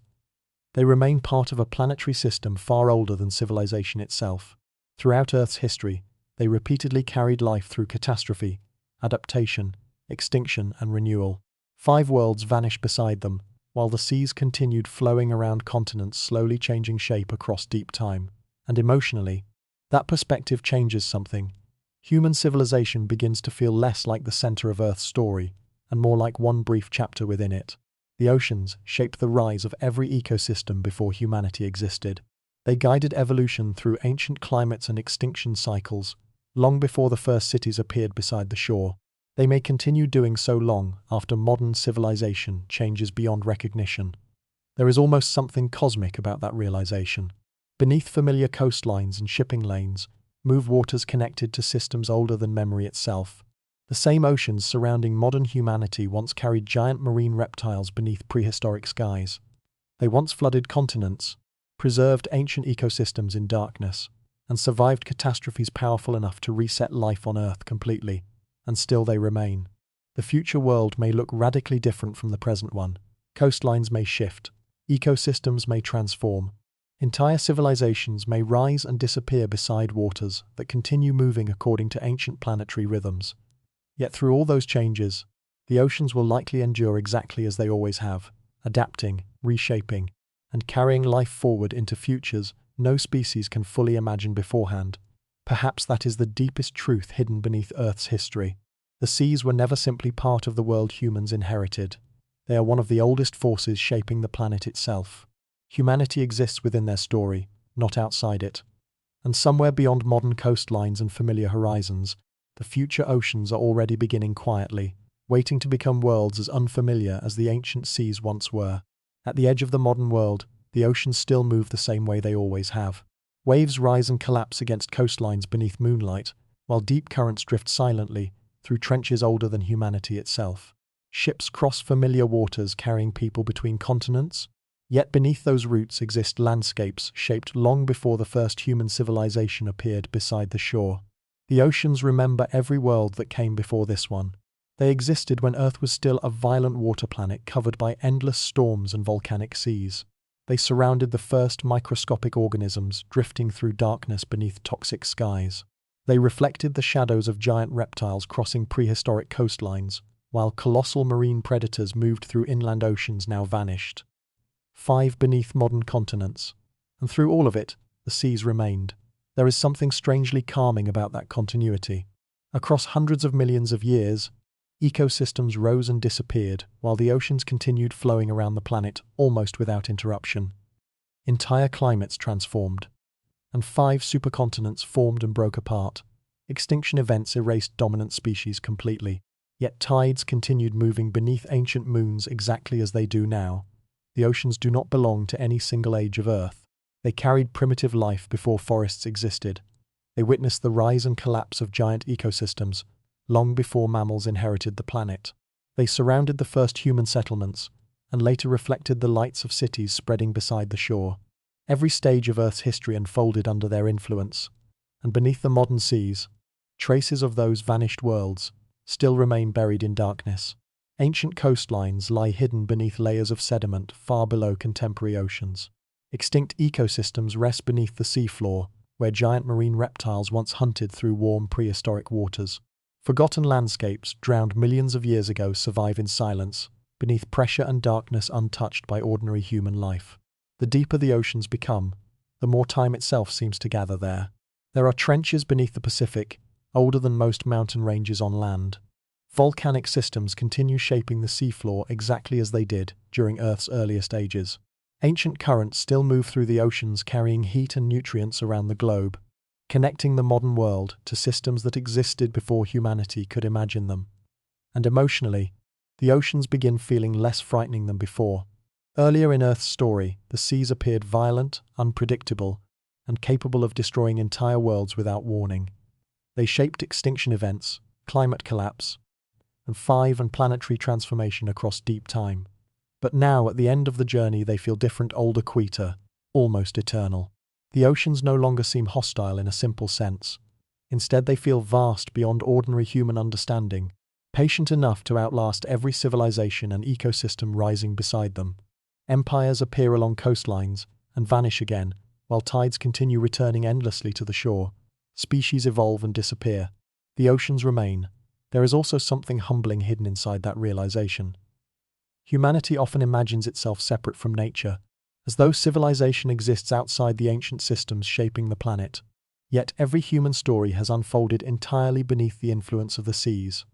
They remain part of a planetary system far older than civilization itself. Throughout Earth's history, they repeatedly carried life through catastrophe, adaptation, extinction, and renewal. 5 worlds vanished beside them, while the seas continued flowing around continents, slowly changing shape across deep time. And emotionally, that perspective changes something. Human civilization begins to feel less like the center of Earth's story, and more like one brief chapter within it. The oceans shaped the rise of every ecosystem before humanity existed. They guided evolution through ancient climates and extinction cycles, long before the first cities appeared beside the shore. They may continue doing so long after modern civilization changes beyond recognition. There is almost something cosmic about that realization. Beneath familiar coastlines and shipping lanes, move waters connected to systems older than memory itself. The same oceans surrounding modern humanity once carried giant marine reptiles beneath prehistoric skies. They once flooded continents, preserved ancient ecosystems in darkness, and survived catastrophes powerful enough to reset life on Earth completely, and still they remain. The future world may look radically different from the present one. Coastlines may shift, ecosystems may transform, entire civilizations may rise and disappear beside waters that continue moving according to ancient planetary rhythms. Yet through all those changes, the oceans will likely endure exactly as they always have, adapting, reshaping, and carrying life forward into futures no species can fully imagine beforehand. Perhaps that is the deepest truth hidden beneath Earth's history. The seas were never simply part of the world humans inherited. They are one of the oldest forces shaping the planet itself. Humanity exists within their story, not outside it. And somewhere beyond modern coastlines and familiar horizons, the future oceans are already beginning quietly, waiting to become worlds as unfamiliar as the ancient seas once were. At the edge of the modern world, the oceans still move the same way they always have. Waves rise and collapse against coastlines beneath moonlight, while deep currents drift silently through trenches older than humanity itself. Ships cross familiar waters carrying people between continents, yet beneath those routes exist landscapes shaped long before the first human civilization appeared beside the shore. The oceans remember every world that came before this one. They existed when Earth was still a violent water planet covered by endless storms and volcanic seas. They surrounded the first microscopic organisms drifting through darkness beneath toxic skies. They reflected the shadows of giant reptiles crossing prehistoric coastlines, while colossal marine predators moved through inland oceans now vanished. 5 beneath modern continents. And through all of it, the seas remained. There is something strangely calming about that continuity. Across hundreds of millions of years, ecosystems rose and disappeared, while the oceans continued flowing around the planet almost without interruption. Entire climates transformed, and 5 supercontinents formed and broke apart. Extinction events erased dominant species completely, yet tides continued moving beneath ancient moons exactly as they do now. The oceans do not belong to any single age of Earth. They carried primitive life before forests existed, They witnessed the rise and collapse of giant ecosystems, long before mammals inherited the planet. They surrounded the first human settlements, and later reflected the lights of cities spreading beside the shore. Every stage of Earth's history unfolded under their influence, and beneath the modern seas, traces of those vanished worlds still remain buried in darkness. Ancient coastlines lie hidden beneath layers of sediment far below contemporary oceans. Extinct ecosystems rest beneath the seafloor, where giant marine reptiles once hunted through warm prehistoric waters. Forgotten landscapes drowned millions of years ago survive in silence, beneath pressure and darkness untouched by ordinary human life. The deeper the oceans become, the more time itself seems to gather there. There are trenches beneath the Pacific, older than most mountain ranges on land. Volcanic systems continue shaping the seafloor exactly as they did during Earth's earliest ages. Ancient currents still move through the oceans carrying heat and nutrients around the globe, connecting the modern world to systems that existed before humanity could imagine them. And emotionally, the oceans begin feeling less frightening than before. Earlier in Earth's story, the seas appeared violent, unpredictable, and capable of destroying entire worlds without warning. They shaped extinction events, climate collapse, and planetary transformation across deep time. But now, at the end of the journey, they feel different, older, quieter, almost eternal. The oceans no longer seem hostile in a simple sense. Instead, they feel vast beyond ordinary human understanding, patient enough to outlast every civilization and ecosystem rising beside them. Empires appear along coastlines and vanish again, while tides continue returning endlessly to the shore. Species evolve and disappear. The oceans remain. There is also something humbling hidden inside that realization. Humanity often imagines itself separate from nature, as though civilization exists outside the ancient systems shaping the planet. Yet every human story has unfolded entirely beneath the influence of the seas.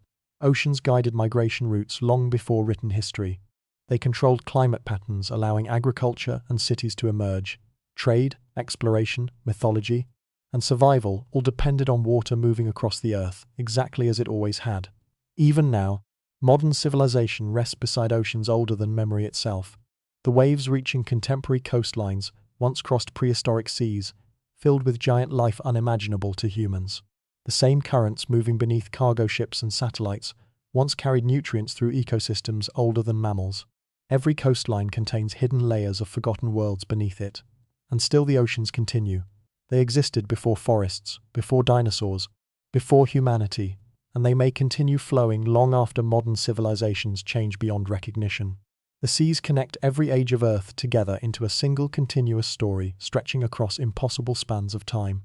Oceans guided migration routes long before written history. They controlled climate patterns, allowing agriculture and cities to emerge. Trade, exploration, mythology, and survival all depended on water moving across the Earth, exactly as it always had. Even now, modern civilization rests beside oceans older than memory itself. The waves reaching contemporary coastlines once crossed prehistoric seas, filled with giant life unimaginable to humans. The same currents moving beneath cargo ships and satellites once carried nutrients through ecosystems older than mammals. Every coastline contains hidden layers of forgotten worlds beneath it. And still the oceans continue. They existed before forests, before dinosaurs, before humanity, and they may continue flowing long after modern civilizations change beyond recognition. The seas connect every age of Earth together into a single continuous story stretching across impossible spans of time.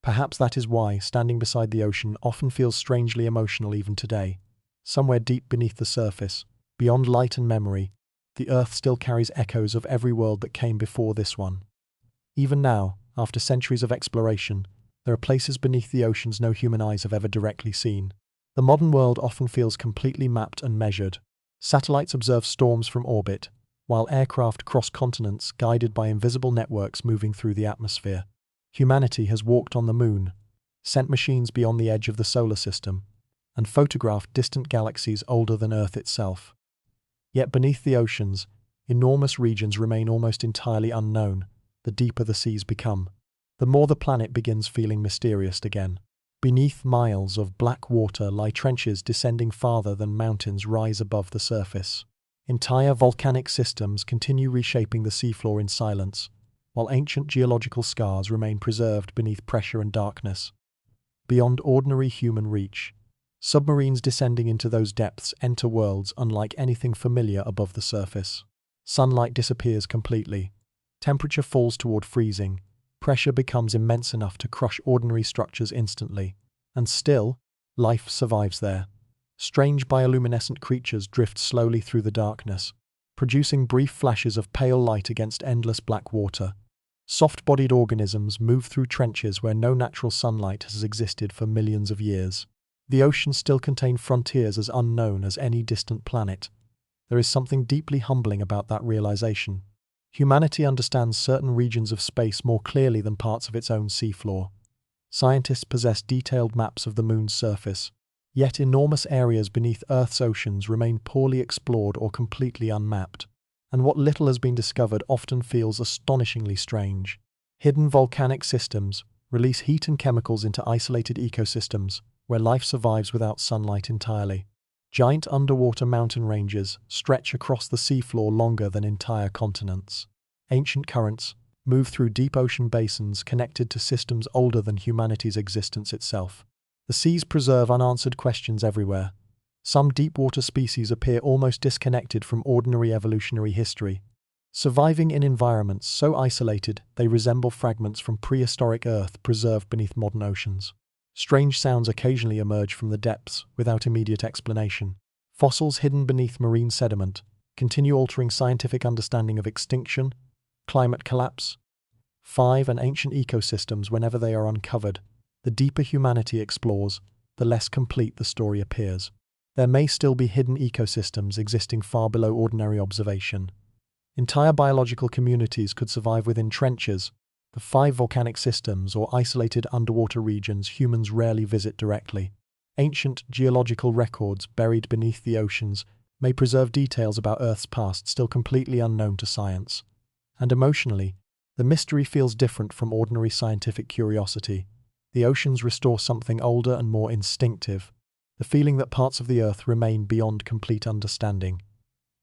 Perhaps that is why standing beside the ocean often feels strangely emotional even today. Somewhere deep beneath the surface, beyond light and memory, the Earth still carries echoes of every world that came before this one. Even now, after centuries of exploration, there are places beneath the oceans no human eyes have ever directly seen. The modern world often feels completely mapped and measured. Satellites observe storms from orbit, while aircraft cross continents guided by invisible networks moving through the atmosphere. Humanity has walked on the moon, sent machines beyond the edge of the solar system, and photographed distant galaxies older than Earth itself. Yet beneath the oceans, enormous regions remain almost entirely unknown. The deeper the seas become, the more the planet begins feeling mysterious again. Beneath miles of black water lie trenches descending farther than mountains rise above the surface. Entire volcanic systems continue reshaping the seafloor in silence, while ancient geological scars remain preserved beneath pressure and darkness. Beyond ordinary human reach, submarines descending into those depths enter worlds unlike anything familiar above the surface. Sunlight disappears completely. Temperature falls toward freezing. Pressure becomes immense enough to crush ordinary structures instantly. And still, life survives there. Strange bioluminescent creatures drift slowly through the darkness, producing brief flashes of pale light against endless black water. Soft-bodied organisms move through trenches where no natural sunlight has existed for millions of years. The oceans still contain frontiers as unknown as any distant planet. There is something deeply humbling about that realization. Humanity understands certain regions of space more clearly than parts of its own seafloor. Scientists possess detailed maps of the moon's surface, yet enormous areas beneath Earth's oceans remain poorly explored or completely unmapped. And what little has been discovered often feels astonishingly strange. Hidden volcanic systems, release heat and chemicals into isolated ecosystems where life survives without sunlight entirely. Giant underwater mountain ranges stretch across the seafloor longer than entire continents. Ancient currents move through deep ocean basins connected to systems older than humanity's existence itself. The seas preserve unanswered questions everywhere. Some deep-water species appear almost disconnected from ordinary evolutionary history, surviving in environments so isolated they resemble fragments from prehistoric Earth preserved beneath modern oceans. Strange sounds occasionally emerge from the depths without immediate explanation. Fossils hidden beneath marine sediment continue altering scientific understanding of extinction, climate collapse, and ancient ecosystems. Whenever they are uncovered, the deeper humanity explores, the less complete the story appears. There may still be hidden ecosystems existing far below ordinary observation. Entire biological communities could survive within trenches, the 5 volcanic systems or isolated underwater regions humans rarely visit directly. Ancient geological records buried beneath the oceans may preserve details about Earth's past still completely unknown to science. And emotionally, the mystery feels different from ordinary scientific curiosity. The oceans restore something older and more instinctive, the feeling that parts of the Earth remain beyond complete understanding.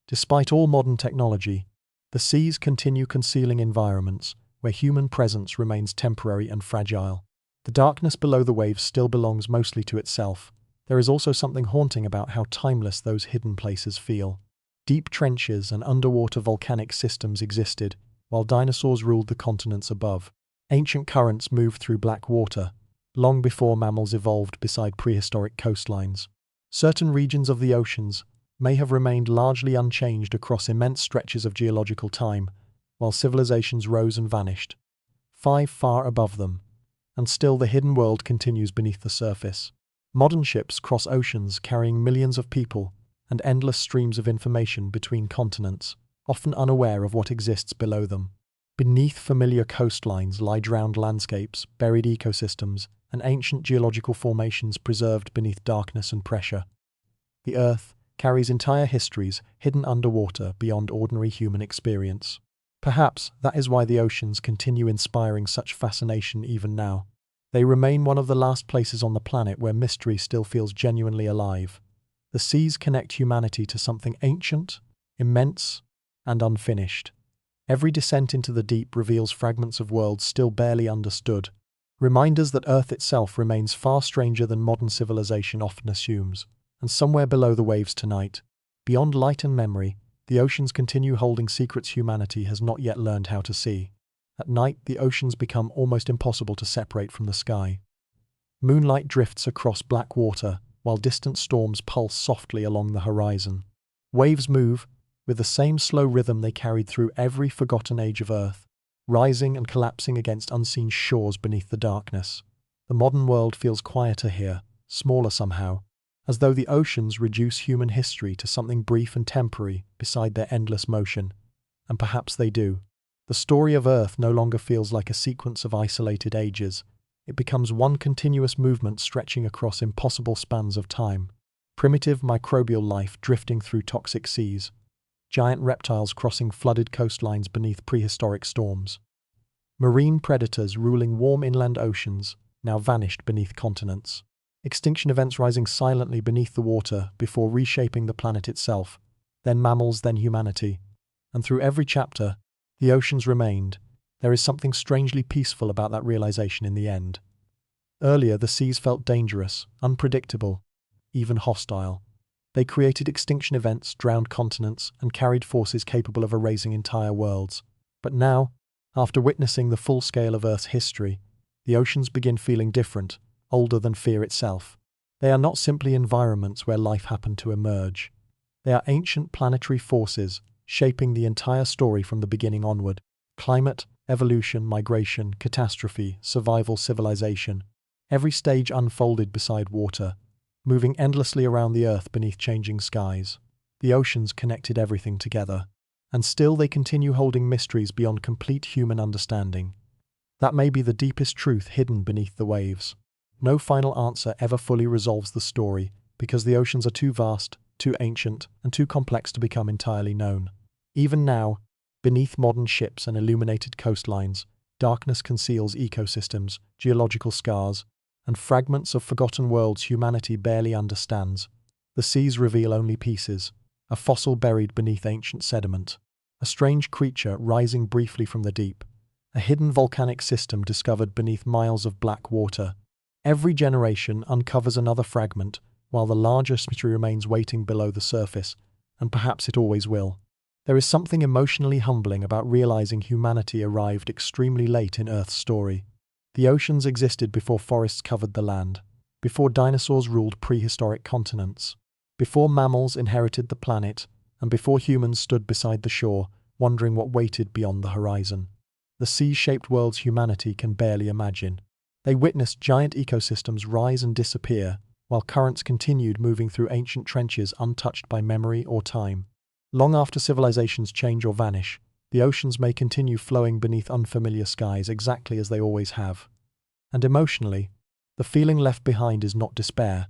Despite all modern technology, the seas continue concealing environments where human presence remains temporary and fragile. The darkness below the waves still belongs mostly to itself. There is also something haunting about how timeless those hidden places feel. Deep trenches and underwater volcanic systems existed, while dinosaurs ruled the continents above. Ancient currents moved through black water, long before mammals evolved beside prehistoric coastlines. Certain regions of the oceans may have remained largely unchanged across immense stretches of geological time, while civilizations rose and vanished, far above them, and still the hidden world continues beneath the surface. Modern ships cross oceans carrying millions of people and endless streams of information between continents, often unaware of what exists below them. Beneath familiar coastlines lie drowned landscapes, buried ecosystems, and ancient geological formations preserved beneath darkness and pressure. The Earth carries entire histories hidden underwater beyond ordinary human experience. Perhaps that is why the oceans continue inspiring such fascination even now. They remain one of the last places on the planet where mystery still feels genuinely alive. The seas connect humanity to something ancient, immense, and unfinished. Every descent into the deep reveals fragments of worlds still barely understood, reminders that Earth itself remains far stranger than modern civilization often assumes. And somewhere below the waves tonight, beyond light and memory, the oceans continue holding secrets humanity has not yet learned how to see. At night, the oceans become almost impossible to separate from the sky. Moonlight drifts across black water, while distant storms pulse softly along the horizon. Waves move, with the same slow rhythm they carried through every forgotten age of Earth, rising and collapsing against unseen shores beneath the darkness. The modern world feels quieter here, smaller somehow, as though the oceans reduce human history to something brief and temporary beside their endless motion. And perhaps they do. The story of Earth no longer feels like a sequence of isolated ages. It becomes one continuous movement stretching across impossible spans of time. Primitive microbial life drifting through toxic seas. Giant reptiles crossing flooded coastlines beneath prehistoric storms. Marine predators ruling warm inland oceans, now vanished beneath continents. Extinction events rising silently beneath the water before reshaping the planet itself, then mammals, then humanity. And through every chapter, the oceans remained. There is something strangely peaceful about that realization in the end. Earlier, the seas felt dangerous, unpredictable, even hostile. They created extinction events, drowned continents, and carried forces capable of erasing entire worlds. But now, after witnessing the full scale of Earth's history, the oceans begin feeling different, older than fear itself. They are not simply environments where life happened to emerge. They are ancient planetary forces, shaping the entire story from the beginning onward. Climate, evolution, migration, catastrophe, survival, civilization. Every stage unfolded beside water, moving endlessly around the Earth beneath changing skies. The oceans connected everything together. And still they continue holding mysteries beyond complete human understanding. That may be the deepest truth hidden beneath the waves. No final answer ever fully resolves the story, because the oceans are too vast, too ancient, and too complex to become entirely known. Even now, beneath modern ships and illuminated coastlines, darkness conceals ecosystems, geological scars, and fragments of forgotten worlds humanity barely understands. The seas reveal only pieces, a fossil buried beneath ancient sediment, a strange creature rising briefly from the deep, a hidden volcanic system discovered beneath miles of black water. Every generation uncovers another fragment, while the largest mystery remains waiting below the surface, and perhaps it always will. There is something emotionally humbling about realizing humanity arrived extremely late in Earth's story. The oceans existed before forests covered the land, before dinosaurs ruled prehistoric continents, before mammals inherited the planet, and before humans stood beside the shore, wondering what waited beyond the horizon. The sea-shaped worlds humanity can barely imagine. They witnessed giant ecosystems rise and disappear, while currents continued moving through ancient trenches untouched by memory or time. Long after civilizations change or vanish, the oceans may continue flowing beneath unfamiliar skies exactly as they always have. And emotionally, the feeling left behind is not despair.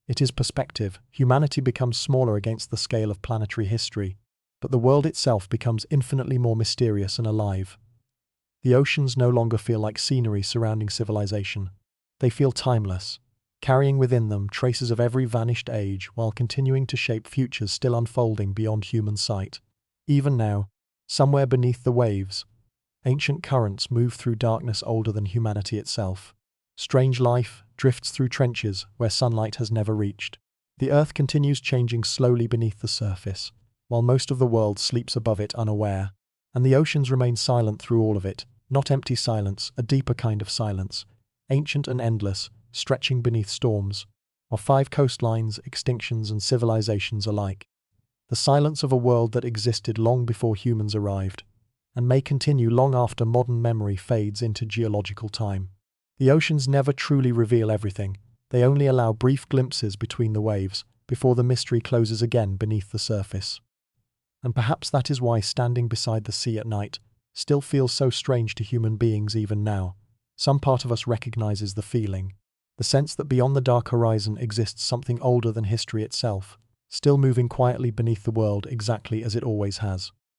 It is perspective. Humanity becomes smaller against the scale of planetary history, but the world itself becomes infinitely more mysterious and alive. The oceans no longer feel like scenery surrounding civilization. They feel timeless, carrying within them traces of every vanished age while continuing to shape futures still unfolding beyond human sight. Even now, somewhere beneath the waves, ancient currents move through darkness older than humanity itself. Strange life drifts through trenches where sunlight has never reached. The Earth continues changing slowly beneath the surface, while most of the world sleeps above it unaware. And the oceans remain silent through all of it, not empty silence, a deeper kind of silence, ancient and endless, stretching beneath storms, or 5 coastlines, extinctions, and civilizations alike. The silence of a world that existed long before humans arrived, and may continue long after modern memory fades into geological time. The oceans never truly reveal everything. They only allow brief glimpses between the waves, before the mystery closes again beneath the surface. And perhaps that is why standing beside the sea at night still feels so strange to human beings even now. Some part of us recognizes the feeling, the sense that beyond the dark horizon exists something older than history itself, still moving quietly beneath the world exactly as it always has.